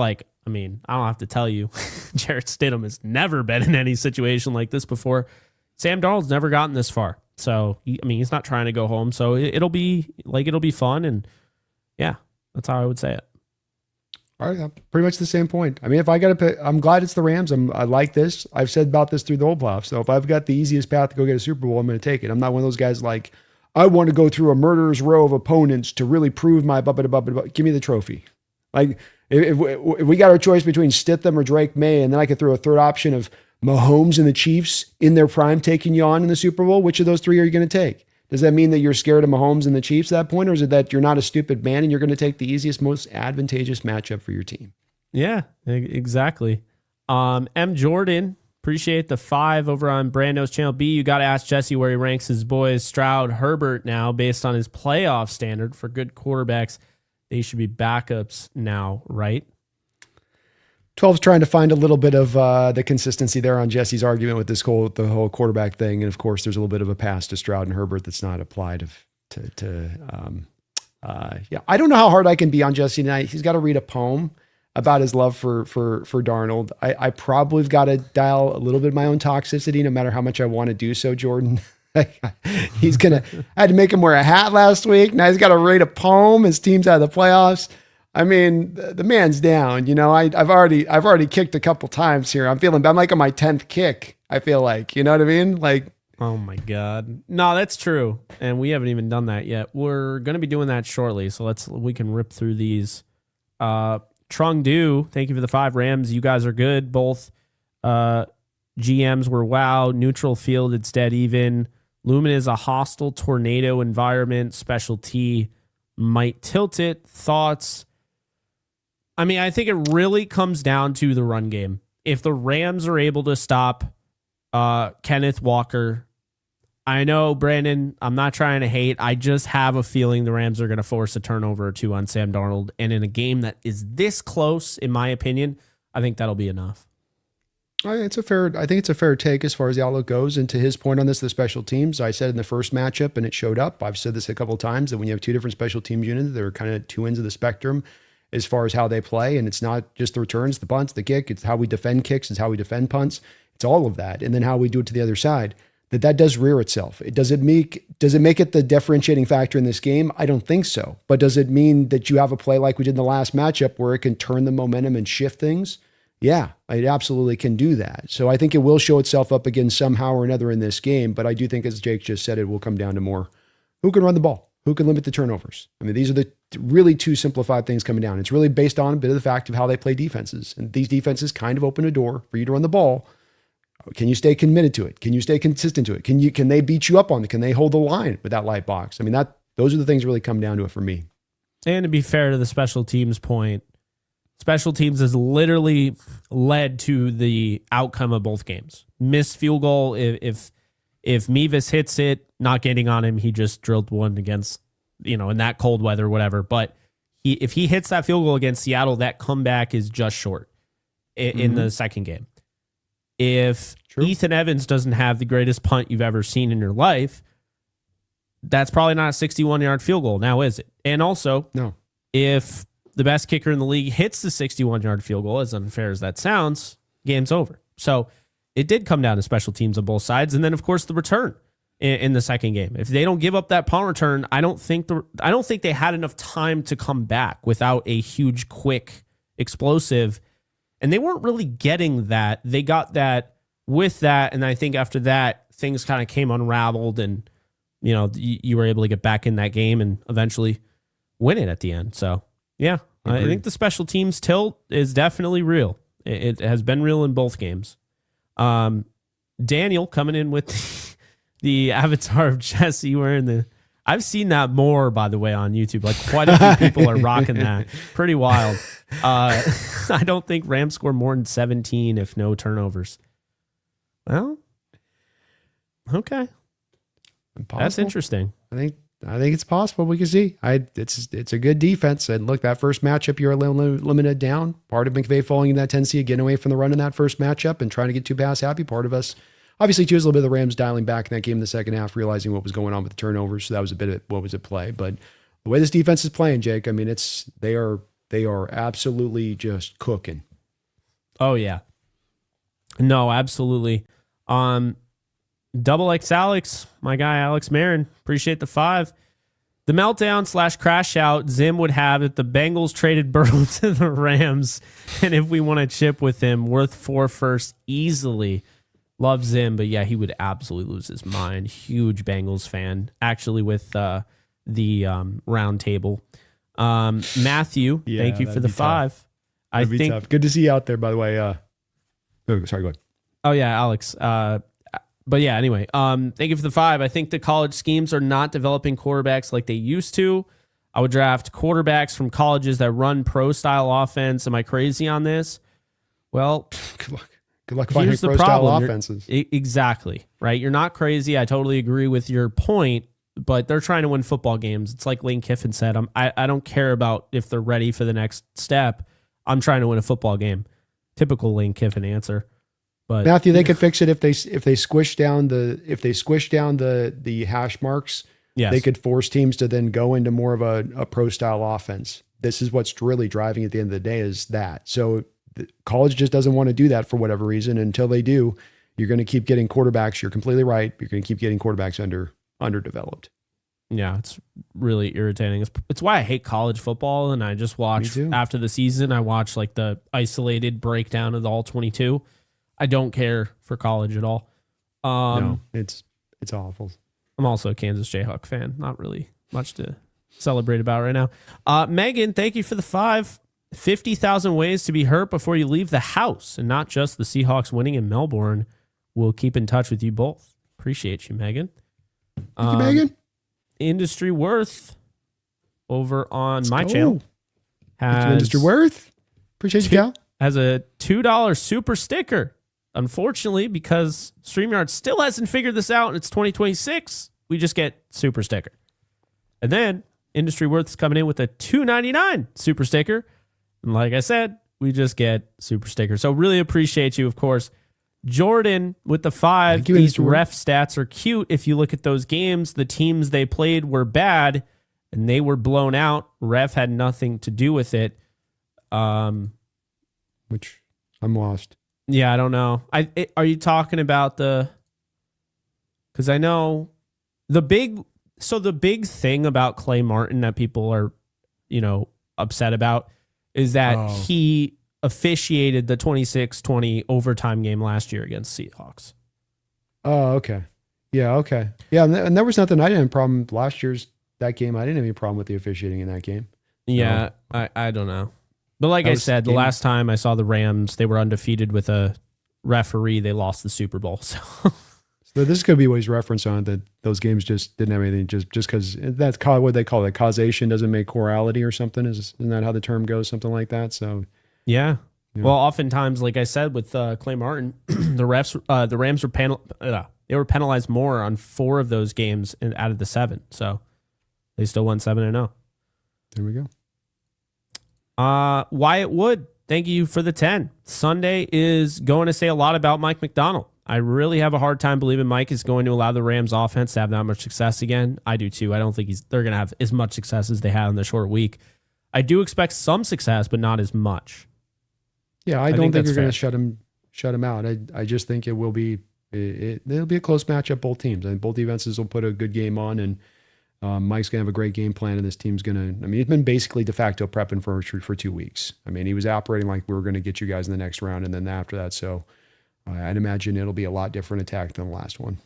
Speaker 1: I don't have to tell you, Jarrett Stidham has never been in any situation like this before. Sam Darnold's never gotten this far. So, he's not trying to go home. So it'll be fun. And yeah, that's how I would say it.
Speaker 2: All right, pretty much the same point. If I got to pick, I'm glad it's the Rams. I like this. I've said about this through the whole playoffs. So if I've got the easiest path to go get a Super Bowl, I'm going to take it. I'm not one of those guys I want to go through a murderer's row of opponents to really prove my give me the trophy. If we got our choice between Stidham or Drake May, and then I could throw a third option of Mahomes and the Chiefs in their prime taking you on in the Super Bowl, which of those 3 are you going to take? Does that mean that you're scared of Mahomes and the Chiefs at that point, or is it that you're not a stupid man and you're going to take the easiest, most advantageous matchup for your team?
Speaker 1: Yeah, exactly. M. Jordan, appreciate the 5 over on Brando's channel. B, you got to ask Jesse where he ranks his boys Stroud, Herbert now based on his playoff standard for good quarterbacks. They should be backups now, right?
Speaker 2: 12's trying to find a little bit of the consistency there on Jesse's argument with the whole quarterback thing. And of course, there's a little bit of a pass to Stroud and Herbert that's not applied I don't know how hard I can be on Jesse tonight. He's got to read a poem about his love for Darnold. I probably have got to dial a little bit of my own toxicity, no matter how much I want to do so, Jordan. I had to make him wear a hat last week. Now he's got to write a poem. His team's out of the playoffs. I mean, the man's down. I've already kicked a couple times here. I'm like on my 10th kick. I feel like, you know what I mean? Like,
Speaker 1: oh my God. No, that's true. And we haven't even done that yet. We're going to be doing that shortly. So we can rip through these. Trung Du, thank you for the 5 Rams. You guys are good. Both GMs were wow. Neutral field, it's dead even. Lumen is a hostile tornado environment. Special T might tilt it. Thoughts? I mean, I think it really comes down to the run game. If the Rams are able to stop Kenneth Walker, I know, Brandon, I'm not trying to hate. I just have a feeling the Rams are going to force a turnover or 2 on Sam Darnold. And in a game that is this close, in my opinion, I think that'll be enough.
Speaker 2: I think it's a fair take as far as the outlook goes. And to his point on this, the special teams, I said in the first matchup, and it showed up. I've said this a couple of times, that when you have 2 different special teams units, they're kind of 2 ends of the spectrum as far as how they play. And it's not just the returns, the punts, the kick. It's how we defend kicks. It's how we defend punts. It's all of that. And then how we do it to the other side. That does rear itself. Does it make it the differentiating factor in this game? I don't think so. But does it mean that you have a play like we did in the last matchup where it can turn the momentum and shift things? Yeah, it absolutely can do that. So I think it will show itself up again somehow or another in this game. But I do think, as Jake just said, it will come down to more who can run the ball, who can limit the turnovers. I mean, these are the really 2 simplified things coming down. It's really based on a bit of the fact of how they play defenses. And these defenses kind of open a door for you to run the ball. Can you stay committed to it? Can you stay consistent to it? Can they beat you up on it? Can they hold the line with that light box? I mean, those are the things that really come down to it for me.
Speaker 1: And to be fair to the special teams point, special teams has literally led to the outcome of both games. Missed field goal. If Mevis hits it, not getting on him, he just drilled one against, in that cold weather, whatever. But if he hits that field goal against Seattle, that comeback is just short in the second game. If Ethan Evans doesn't have the greatest punt you've ever seen in your life, that's probably not a 61-yard field goal. Now, is it? And also,
Speaker 2: no.
Speaker 1: If the best kicker in the league hits the 61-yard field goal, as unfair as that sounds, game's over. So it did come down to special teams on both sides. And then, of course, the return in the second game. If they don't give up that punt return, I don't think they had enough time to come back without a huge, quick, explosive. And they weren't really getting that. They got that with that. And I think after that, things kind of came unraveled and, you were able to get back in that game and eventually win it at the end. So, yeah, I think the special teams tilt is definitely real. It has been real in both games. Daniel coming in with the avatar of Jesse wearing I've seen that more, by the way, on YouTube. Like, quite a few people are rocking that. Pretty wild. I don't think Rams score more than 17 if no turnovers. Well, okay.
Speaker 2: Impossible.
Speaker 1: That's interesting.
Speaker 2: I think it's possible. We can see. It's a good defense. And look, that first matchup, you're limited down. Part of McVey falling in that tendency of getting away from the run in that first matchup and trying to get too pass happy. Part of us, obviously, too, is a little bit of the Rams dialing back in that game in the second half, realizing what was going on with the turnovers. So that was a bit of what was at play. But the way this defense is playing, Jake, I mean, they are absolutely just cooking.
Speaker 1: Oh yeah. No, absolutely. Double X Alex, my guy Alex Marin, appreciate the 5. The meltdown / crash out Zim would have if the Bengals traded Burrow to the Rams, and if we want to chip with him, worth 4 first easily. Love Zim, but yeah, he would absolutely lose his mind. Huge Bengals fan, actually, with the round table. Matthew, thank you for the 5.
Speaker 2: Tough. I think tough. Good to see you out there, by the way. Sorry, go ahead.
Speaker 1: Oh yeah, Alex. But yeah, anyway, thank you for the 5. I think the college schemes are not developing quarterbacks like they used to. I would draft quarterbacks from colleges that run pro-style offense. Am I crazy on this? Well,
Speaker 2: good luck finding pro-style offenses.
Speaker 1: Exactly, right? You're not crazy. I totally agree with your point, but they're trying to win football games. It's like Lane Kiffin said, I don't care about if they're ready for the next step. I'm trying to win a football game. Typical Lane Kiffin answer. But
Speaker 2: Matthew, they could fix it if they squish down the hash marks. Yes. They could force teams to then go into more of a pro style offense. This is what's really driving at the end of the day is that. So college just doesn't want to do that for whatever reason. Until they do, you're going to keep getting quarterbacks. You're completely right. You're going to keep getting quarterbacks underdeveloped.
Speaker 1: Yeah, it's really irritating. It's why I hate college football, and I just watch after the season. I watch like the isolated breakdown of the all 22. I don't care for college at all.
Speaker 2: No, it's awful.
Speaker 1: I'm also a Kansas Jayhawk fan. Not really much to celebrate about right now. Megan, thank you for the 5. 50,000 ways to be hurt before you leave the house, and not just the Seahawks winning in Melbourne. We'll keep in touch with you both. Appreciate you, Megan.
Speaker 2: Thank you, Megan.
Speaker 1: Industry Worth over on my channel has
Speaker 2: Industry Worth. Appreciate you, Cal.
Speaker 1: Has a $2 super sticker. Unfortunately, because StreamYard still hasn't figured this out and it's 2026, we just get super sticker. And then Industry Worth is coming in with a $2.99 super sticker. And like I said, we just get super sticker. So really appreciate you, of course. Jordan with the 5. These ref stats are cute. If you look at those games, the teams they played were bad and they were blown out. Ref had nothing to do with it.
Speaker 2: Which I'm lost.
Speaker 1: Yeah, I don't know. Are you talking about because I know the big thing about Clay Martin that people are, upset about is that he officiated the 26-20 overtime game last year against Seahawks.
Speaker 2: Oh, okay. Yeah, okay. Yeah, and there was nothing. I didn't have a problem last year's that game. I didn't have any problem with the officiating in that game.
Speaker 1: Yeah, no. I don't know. But like I said, the last time I saw the Rams, they were undefeated with a referee. They lost the Super Bowl. So
Speaker 2: this could be what he's referenced on, that those games just didn't have anything, just because that's what they call it. Causation doesn't make chorality or something. Isn't that how the term goes? Something like that. So
Speaker 1: yeah. Well, oftentimes, like I said with Clay Martin, the Rams were they were penalized more on 4 of those games out of the 7. So they still won 7-0.
Speaker 2: There we go.
Speaker 1: Wyatt Wood, thank you for the 10. Sunday is going to say a lot about Mike McDonald. I really have a hard time believing Mike is going to allow the Rams offense to have that much success again. I do too. I don't think they're going to have as much success as they had in the short week. I do expect some success, but not as much.
Speaker 2: Yeah, I don't think you're going to shut him out. I just think it will be it'll be a close matchup, both teams. I think both defenses will put a good game on, and Mike's going to have a great game plan, and this team's going to, he's been basically de facto prepping for 2 weeks. He was operating like we were going to get you guys in the next round and then after that. So I'd imagine it'll be a lot different attack than the last one.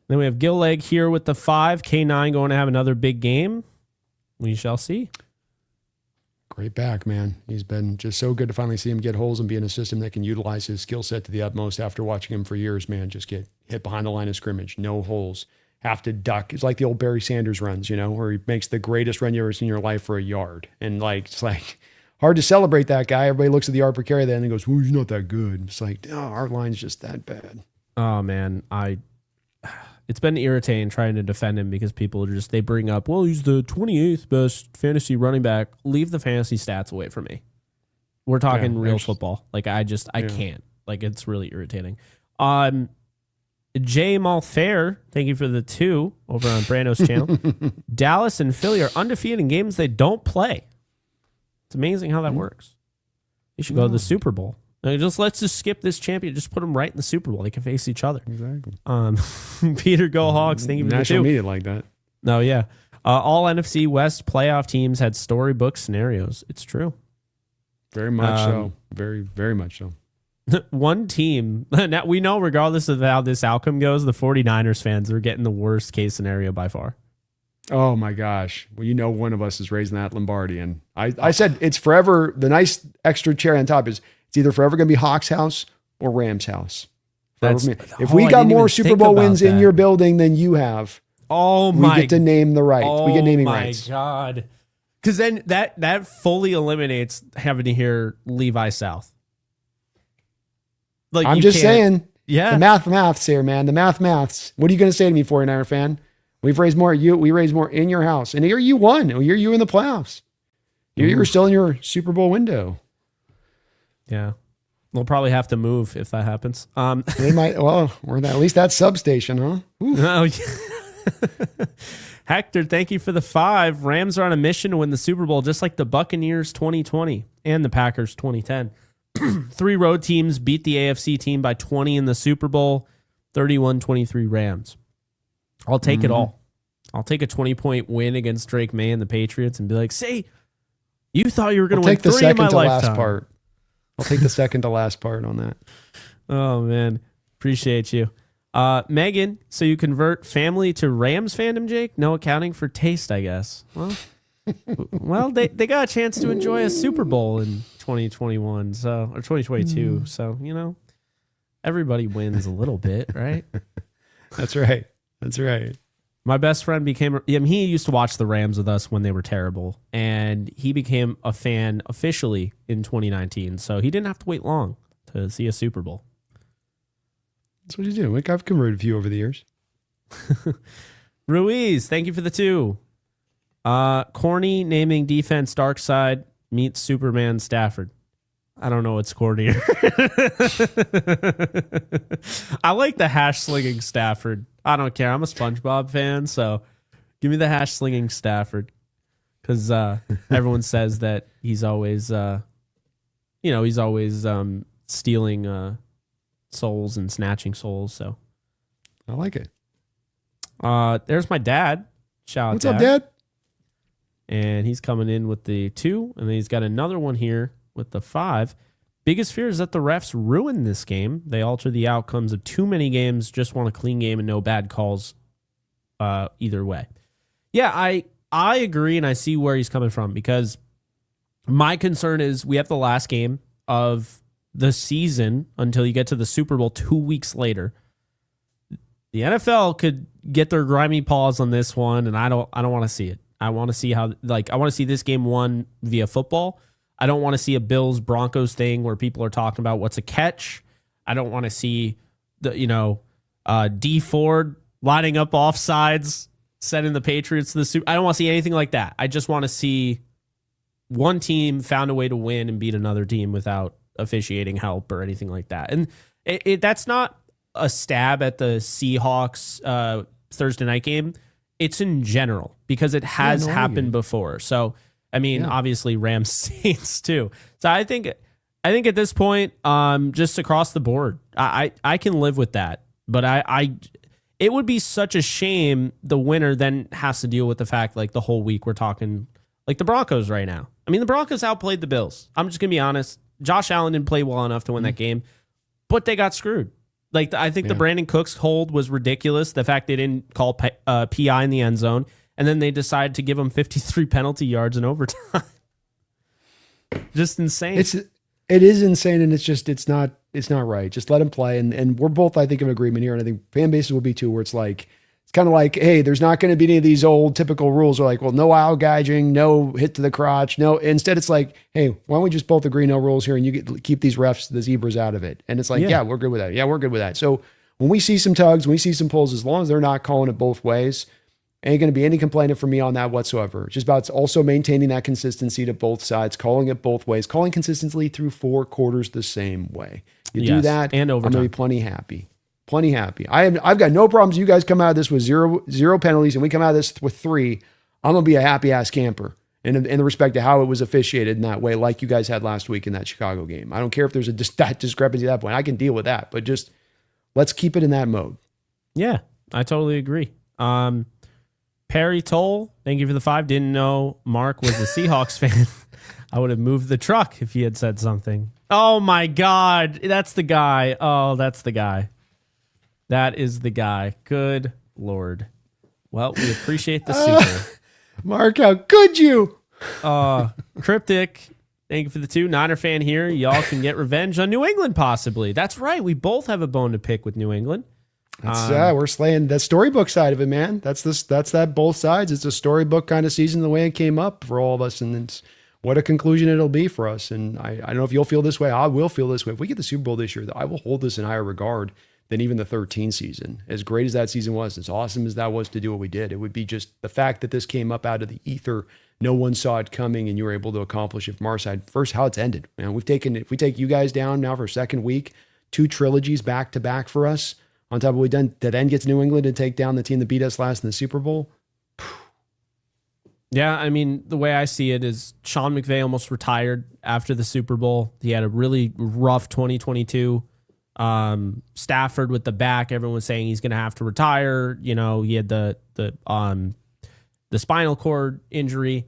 Speaker 1: Then we have Gilleg here with the 5. K9 going to have another big game. We shall see.
Speaker 2: Great back, man. He's been just so good to finally see him get holes and be in a system that can utilize his skill set to the utmost after watching him for years, man. Just get hit behind the line of scrimmage, no holes, have to duck. It's like the old Barry Sanders runs, where he makes the greatest run you've ever seen in your life for a yard. And it's hard to celebrate that guy. Everybody looks at the yard per carry then and goes, well, he's not that good. It's like, no, our line's just that bad.
Speaker 1: Oh, man. It's been irritating trying to defend him because people they bring up, well, he's the 28th best fantasy running back. Leave the fantasy stats away from me. We're talking real football. I can't. It's really irritating. Jay Malfair, thank you for the 2 over on Brando's channel. Dallas and Philly are undefeated in games they don't play. It's amazing how that works. You should go to the Super Bowl. Let's just skip this champion. Just put them right in the Super Bowl. They can face each other.
Speaker 2: Exactly.
Speaker 1: Peter Go Hawks. Thank you for the 2.
Speaker 2: National media like that.
Speaker 1: No, yeah. All NFC West playoff teams had storybook scenarios. It's true.
Speaker 2: Very much so. Very, very much so.
Speaker 1: One team, now we know regardless of how this outcome goes, the 49ers fans are getting the worst case scenario by far.
Speaker 2: Oh my gosh. Well, one of us is raising that Lombardi. And I said it's forever. The nice extra cherry on top is it's either forever going to be Hawks house or Rams house. If we got more Super Bowl wins in your building than you have, we get to name the rights. We get naming rights.
Speaker 1: Oh my God. Because then that fully eliminates having to hear Levi South.
Speaker 2: I'm just saying.
Speaker 1: Yeah.
Speaker 2: The maths here, man. The maths. What are you going to say to me, 49er fan? We raised more in your house. And here you won. Here you in the playoffs. You were still in your Super Bowl window.
Speaker 1: Yeah. We'll probably have to move if that happens.
Speaker 2: They might. Well, we're at least that substation, huh?
Speaker 1: Oh, yeah. Hector, thank you for the 5. Rams are on a mission to win the Super Bowl, just like the Buccaneers 2020 and the Packers 2010. Three road teams beat the AFC team by 20 in the Super Bowl, 31-23 Rams. I'll take it all. I'll take a 20-point win against Drake May and the Patriots and be like, see, you thought you were going to win three in my lifetime.
Speaker 2: Part. I'll take the second to last part on that.
Speaker 1: Oh, man. Appreciate you. Megan, so you convert family to Rams fandom, Jake? No accounting for taste, I guess. Well, they got a chance to enjoy a Super Bowl in 2021, or 2022. So, you know, everybody wins a little bit, right?
Speaker 2: That's right. That's right.
Speaker 1: My best friend he used to watch the Rams with us when they were terrible, and he became a fan officially in 2019. So he didn't have to wait long to see a Super Bowl.
Speaker 2: That's what you do. I've converted a few over the years.
Speaker 1: Ruiz, thank you for the 2. Corny naming defense dark side meets Superman Stafford. I don't know what's cornier. I like the hash slinging Stafford. I don't care. I'm a SpongeBob fan, so give me the hash slinging Stafford, because everyone says that he's always, stealing souls and snatching souls. So
Speaker 2: I like it.
Speaker 1: There's my dad. Shout out,
Speaker 2: what's up, Dad?
Speaker 1: And he's coming in with the 2, and then he's got another one here with the 5. Biggest fear is that the refs ruin this game. They alter the outcomes of too many games, just want a clean game and no bad calls either way. Yeah, I agree, and I see where he's coming from, because my concern is we have the last game of the season until you get to the Super Bowl 2 weeks later. The NFL could get their grimy paws on this one, and I don't want to see it. I want to see I want to see this game won via football. I don't want to see a Bills-Broncos thing where people are talking about what's a catch. I don't want to see D Ford lining up offsides, sending the Patriots to the Super. I don't want to see anything like that. I just want to see one team found a way to win and beat another team without officiating help or anything like that. And that's not a stab at the Seahawks Thursday night game. It's in general, because it has happened before. So, I mean, obviously Rams Saints too. So I think at this point, just across the board, I can live with that. But it would be such a shame the winner then has to deal with the fact, like, the whole week we're talking like the Broncos right now. I mean, the Broncos outplayed the Bills. I'm just gonna be honest. Josh Allen didn't play well enough to win that game, but they got screwed. Like, I think the Brandon Cooks hold was ridiculous. The fact they didn't call PI in the end zone, and then they decided to give him 53 penalty yards in overtime. Just insane.
Speaker 2: It is insane, and it's not right. Just let him play, and we're both, I think, in agreement here, and I think fan bases will be too, where it's kind of like, hey, there's not going to be any of these old typical rules where, like, well, no owl gouging, no hit to the crotch, no. Instead, it's like, hey, why don't we just both agree no rules here, and you keep these refs, the zebras, out of it. And it's like, yeah, we're good with that. Yeah, we're good with that. So when we see some tugs, when we see some pulls, as long as they're not calling it both ways, ain't going to be any complaining from me on that whatsoever. It's just about also maintaining that consistency to both sides, calling it both ways, calling consistently through 4 quarters the same way. You do that,
Speaker 1: and overtime.
Speaker 2: I'm going to be plenty happy. Plenty happy. I've got no problems. You guys come out of this with zero penalties, and we come out of this with 3. I'm gonna be a happy ass camper in the respect to how it was officiated in that way, like you guys had last week in that Chicago game. I don't care if there's that discrepancy at that point. I can deal with that, but just let's keep it in that mode.
Speaker 1: Yeah, I totally agree. Perry Toll, thank you for the 5. Didn't know Mark was a Seahawks fan. I would have moved the truck if he had said something. Oh my God, that's the guy. Oh, that's the guy. That is the guy. Good Lord. Well, we appreciate the super.
Speaker 2: Mark, how could you?
Speaker 1: Cryptic, thank you for the 2. Niner fan here. Y'all can get revenge on New England, possibly. That's right. We both have a bone to pick with New England.
Speaker 2: We're slaying that storybook side of it, man. That's that both sides. It's a storybook kind of season, the way it came up for all of us, and it's what a conclusion it'll be for us. And I don't know if you'll feel this way. I will feel this way. If we get the Super Bowl this year, I will hold this in higher regard than even the 13 season. As great as that season was, as awesome as that was to do what we did, it would be just the fact that this came up out of the ether. No one saw it coming, and you were able to accomplish it from our side. First, how it's ended. Man, if we take you guys down now for a second week, 2 trilogies back to back for us, on top of what we done, to then get to New England and take down the team that beat us last in the Super Bowl.
Speaker 1: Yeah, I mean, the way I see it is Sean McVey almost retired after the Super Bowl. He had a really rough 2022. Stafford with the back, everyone was saying he's going to have to retire. You know, he had the spinal cord injury.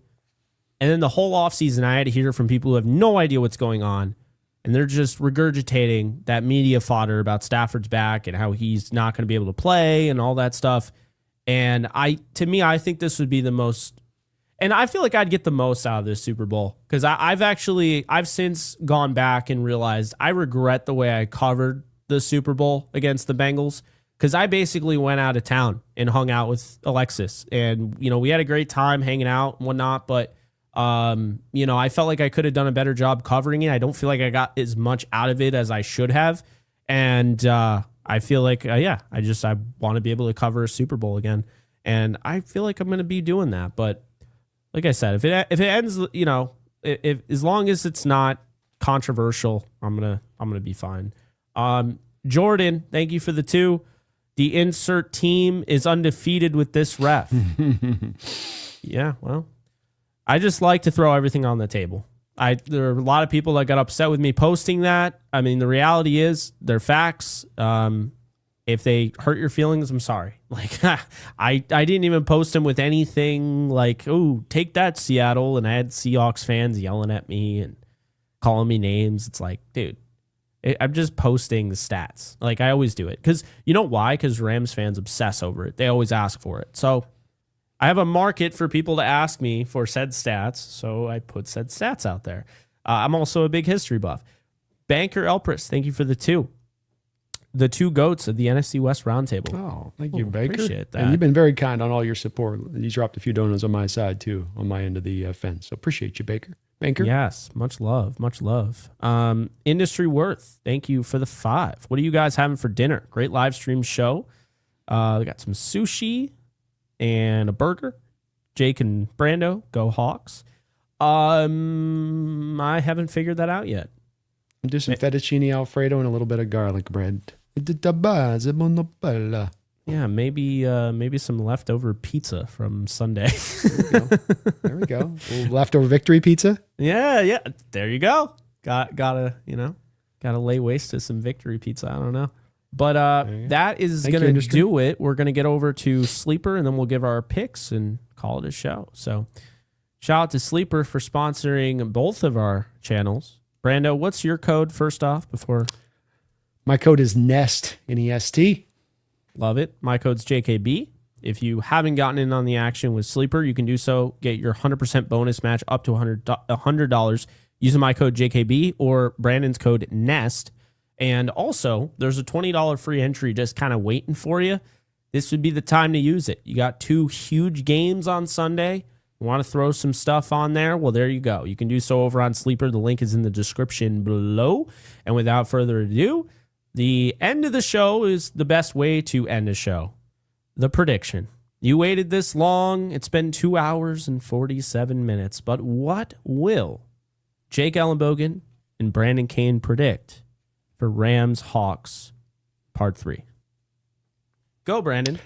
Speaker 1: And then the whole offseason, I had to hear from people who have no idea what's going on. And they're just regurgitating that media fodder about Stafford's back and how he's not going to be able to play and all that stuff. And I think this would be the most, and I feel like I'd get the most out of this Super Bowl because I've since gone back and realized I regret the way I covered the Super Bowl against the Bengals because I basically went out of town and hung out with Alexis. And, you know, we had a great time hanging out and whatnot, but you know, I felt like I could have done a better job covering it. I don't feel like I got as much out of it as I should have. And I feel like, I want to be able to cover a Super Bowl again. And I feel like I'm going to be doing that. But like I said, if it ends, you know, if as long as it's not controversial, I'm gonna be fine. Jordan, thank you for the 2. The insert team is undefeated with this ref. Yeah, well, I just like to throw everything on the table. There are a lot of people that got upset with me posting that. I mean, the reality is they're facts. If they hurt your feelings, I'm sorry. Like I didn't even post them with anything like, "Oh, take that, Seattle," and I had Seahawks fans yelling at me and calling me names. It's like, dude, I'm just posting the stats. Like I always do it. Because you know why? Because Rams fans obsess over it. They always ask for it. So I have a market for people to ask me for said stats, so I put said stats out there. I'm also a big history buff. Banker Elpris, thank you for the 2. The 2 goats of the NFC West Roundtable.
Speaker 2: Oh, thank you, Baker.
Speaker 1: Appreciate that.
Speaker 2: And you've been very kind on all your support. You dropped a few donuts on my side, too, on my end of the fence. So appreciate you, Baker. Banker?
Speaker 1: Yes, much love, much love. Industry Worth, thank you for the 5. What are you guys having for dinner? Great live stream show. We got some sushi and a burger. Jake and Brando, go Hawks. I haven't figured that out yet.
Speaker 2: Do some fettuccine Alfredo and a little bit of garlic bread.
Speaker 1: Yeah, maybe some leftover pizza from Sunday.
Speaker 2: There we go. Leftover victory pizza.
Speaker 1: Yeah. There you go. Gotta lay waste to some victory pizza. I don't know. But that is going to do it. We're going to get over to Sleeper, and then we'll give our picks and call it a show. So shout out to Sleeper for sponsoring both of our channels. Brando, what's your code first off before?
Speaker 2: My code is NEST, N-E-S-T.
Speaker 1: Love it. My code's JKB. If you haven't gotten in on the action with Sleeper, you can do so. Get your 100% bonus match up to $100 using my code JKB or Brandon's code NEST. And also, there's a $20 free entry just kind of waiting for you. This would be the time to use it. You got 2 huge games on Sunday. You want to throw some stuff on there? Well, there you go. You can do so over on Sleeper. The link is in the description below. And without further ado, the end of the show is the best way to end a show. The prediction. You waited this long. It's been 2 hours and 47 minutes. But what will Jake Ellenbogen and Brandon Kane predict for Rams Hawks Part 3? Go, Brandon.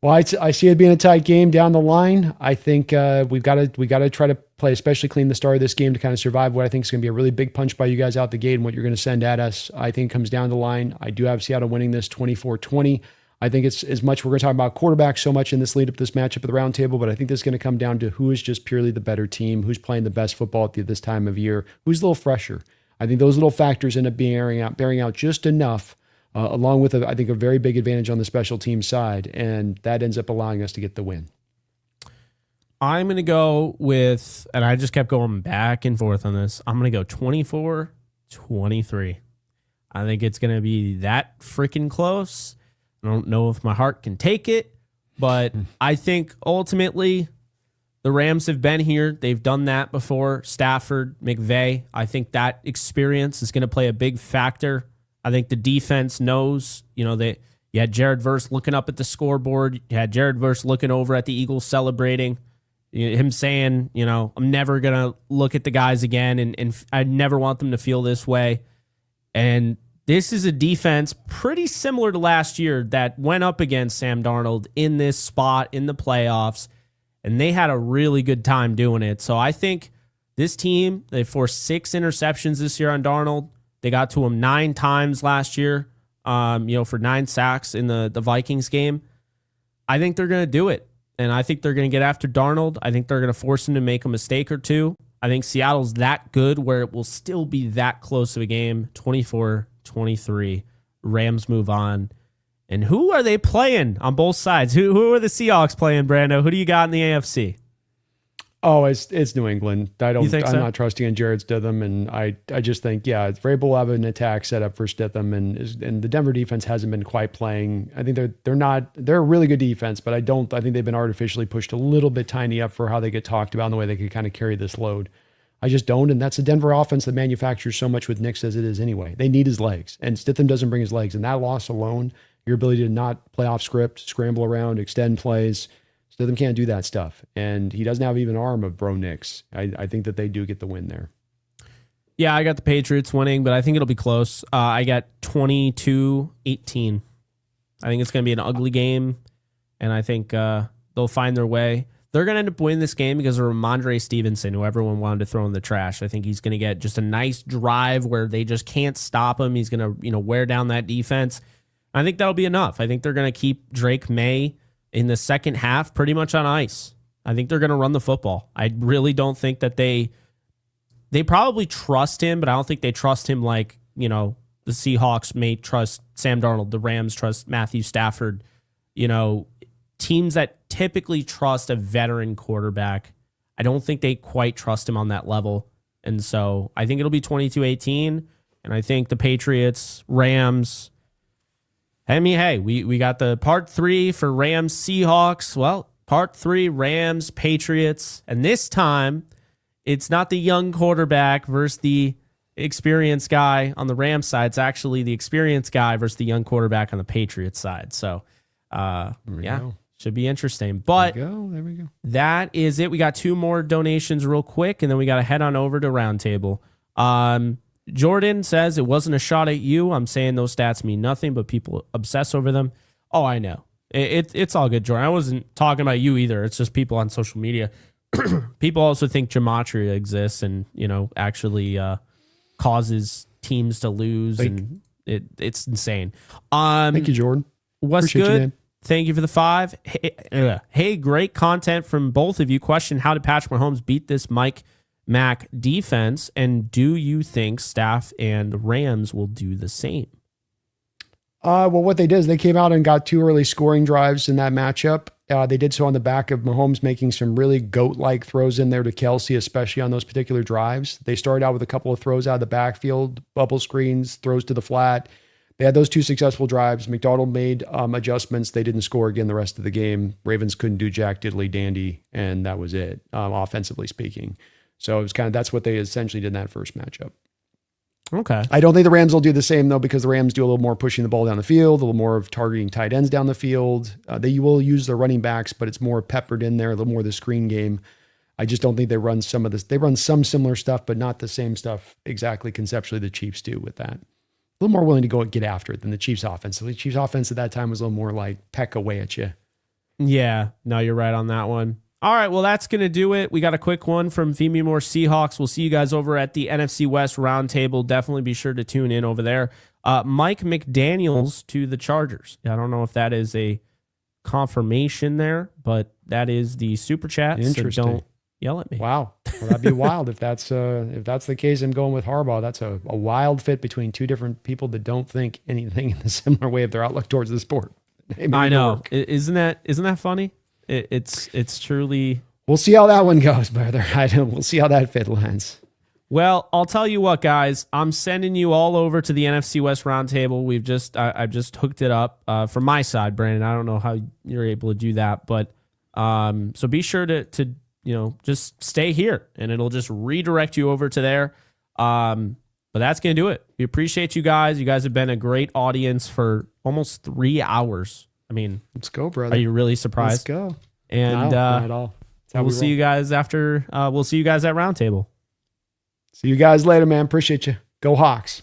Speaker 2: Well, I see it being a tight game down the line. I think we've got to try to play especially clean the start of this game to kind of survive what I think is going to be a really big punch by you guys out the gate and what you're going to send at us. I think comes down the line. I do have Seattle winning this 24-20. I think it's as much, we're going to talk about quarterback so much in this lead up to this matchup of the round table, but I think this is going to come down to who is just purely the better team, who's playing the best football at this time of year, who's a little fresher. I think those little factors end up bearing out just enough, along with, I think, a very big advantage on the special team side, and that ends up allowing us to get the win.
Speaker 1: I'm going to go with, and I just kept going back and forth on this, I'm going to go 24-23. I think it's going to be that freaking close. I don't know if my heart can take it, but I think ultimately the Rams have been here. They've done that before. Stafford, McVey, I think that experience is going to play a big factor. I think the defense knows, you had Jared Verse looking up at the scoreboard. You had Jared Verse looking over at the Eagles celebrating. Him saying, I'm never going to look at the guys again, and I never want them to feel this way. And this is a defense pretty similar to last year that went up against Sam Darnold in this spot in the playoffs. and they had a really good time doing it. So I think this team, they forced 6 interceptions this year on Darnold. They got to him 9 times last year, for 9 sacks in the Vikings game. I think they're going to do it, and I think they're going to get after Darnold. I think they're going to force him to make a mistake or two. I think Seattle's that good where it will still be that close of a game, 24-23. Rams move on. And who are they playing on both sides? Who are the Seahawks playing, Brando? Who do you got in the AFC?
Speaker 2: Oh, it's New England. I'm
Speaker 1: so?
Speaker 2: not trusting in Jared Stidham, and I just think, it's Vrabel will have an attack set up for Stidham, and the Denver defense hasn't been quite playing. I think they're a really good defense, but I think they've been artificially pushed a little bit tiny up for how they get talked about and the way they could kind of carry this load. I just don't, and that's a Denver offense that manufactures so much with Nix as it is anyway. They need his legs, and Stidham doesn't bring his legs, and that loss alone, your ability to not play off script, scramble around, extend plays. Stidham can't do that stuff. And he doesn't have even an arm of Bro Nix. I think that they do get the win there.
Speaker 1: Yeah, I got the Patriots winning, but I think it'll be close. I got 22-18. I think it's going to be an ugly game, and I think they'll find their way. They're going to end up winning this game because of Ramondre Stevenson, who everyone wanted to throw in the trash. I think he's going to get just a nice drive where they just can't stop him. He's going to wear down that defense. I think that'll be enough. I think they're going to keep Drake May in the second half pretty much on ice. I think they're going to run the football. I really don't think that they probably trust him, but I don't think they trust him like, the Seahawks may trust Sam Darnold, the Rams trust Matthew Stafford, teams that typically trust a veteran quarterback. I don't think they quite trust him on that level. And so I think it'll be 22-18, and I think the Patriots, Rams, I mean, hey, we got the part 3 for Rams Seahawks. Well, part 3 Rams Patriots. And this time, it's not the young quarterback versus the experienced guy on the Rams side. It's actually the experienced guy versus the young quarterback on the Patriots side. So, should be interesting. But
Speaker 2: there we go.
Speaker 1: That is it. We got 2 more donations real quick, and then we got to head on over to Roundtable. Jordan says, it wasn't a shot at you. I'm saying those stats mean nothing, but people obsess over them. Oh, I know. It's all good, Jordan. I wasn't talking about you either. It's just people on social media. People also think gematria exists and, actually causes teams to lose. And it's insane.
Speaker 2: Thank you, Jordan.
Speaker 1: What's
Speaker 2: Appreciate
Speaker 1: good?
Speaker 2: You, man.
Speaker 1: Thank you for the 5. Hey, great content from both of you. Question, how did Patrick Mahomes beat this Mike Mac defense, and do you think Staff and the Rams will do the same?
Speaker 2: Well, what they did is they came out and got 2 early scoring drives in that matchup. They did so on the back of Mahomes making some really GOAT-like throws in there to Kelsey, especially on those particular drives. They started out with a couple of throws out of the backfield, bubble screens, throws to the flat. They had those 2 successful drives. McDonald made adjustments. They didn't score again the rest of the game. Ravens couldn't do jack diddly dandy, and that was it, offensively speaking. So it was that's what they essentially did in that first matchup.
Speaker 1: Okay.
Speaker 2: I don't think the Rams will do the same, though, because the Rams do a little more pushing the ball down the field, a little more of targeting tight ends down the field. They will use their running backs, but it's more peppered in there, a little more of the screen game. I just don't think they run some of this. They run some similar stuff, but not the same stuff exactly conceptually the Chiefs do with that. A little more willing to go and get after it than the Chiefs offense. The Chiefs offense at that time was a little more like peck away at you.
Speaker 1: Yeah, no, you're right on that one. All right, well, that's going to do it. We got a quick one from Feed More Seahawks. We'll see you guys over at the NFC West Roundtable. Definitely be sure to tune in over there. Mike McDaniels to the Chargers. I don't know if that is a confirmation there, but that is the super chat.
Speaker 2: Interesting.
Speaker 1: So don't yell at me.
Speaker 2: Wow, well, that'd be wild if that's the case. I'm going with Harbaugh. That's a wild fit between 2 different people that don't think anything in a similar way of their outlook towards the sport.
Speaker 1: I know. Isn't that funny? It's truly. We'll
Speaker 2: see how that one goes, brother. We'll see how that fit lands.
Speaker 1: Well, I'll tell you what, guys. I'm sending you all over to the NFC West Roundtable. I've just hooked it up from my side, Brandon. I don't know how you're able to do that, but so be sure to just stay here, and it'll just redirect you over to there. But that's gonna do it. We appreciate you guys. You guys have been a great audience for almost 3 hours. I mean,
Speaker 2: let's go, brother.
Speaker 1: Are you really surprised?
Speaker 2: Let's go.
Speaker 1: And
Speaker 2: no, not at all.
Speaker 1: We'll see you guys after. We'll see you guys at Roundtable.
Speaker 2: See you guys later, man. Appreciate you. Go Hawks.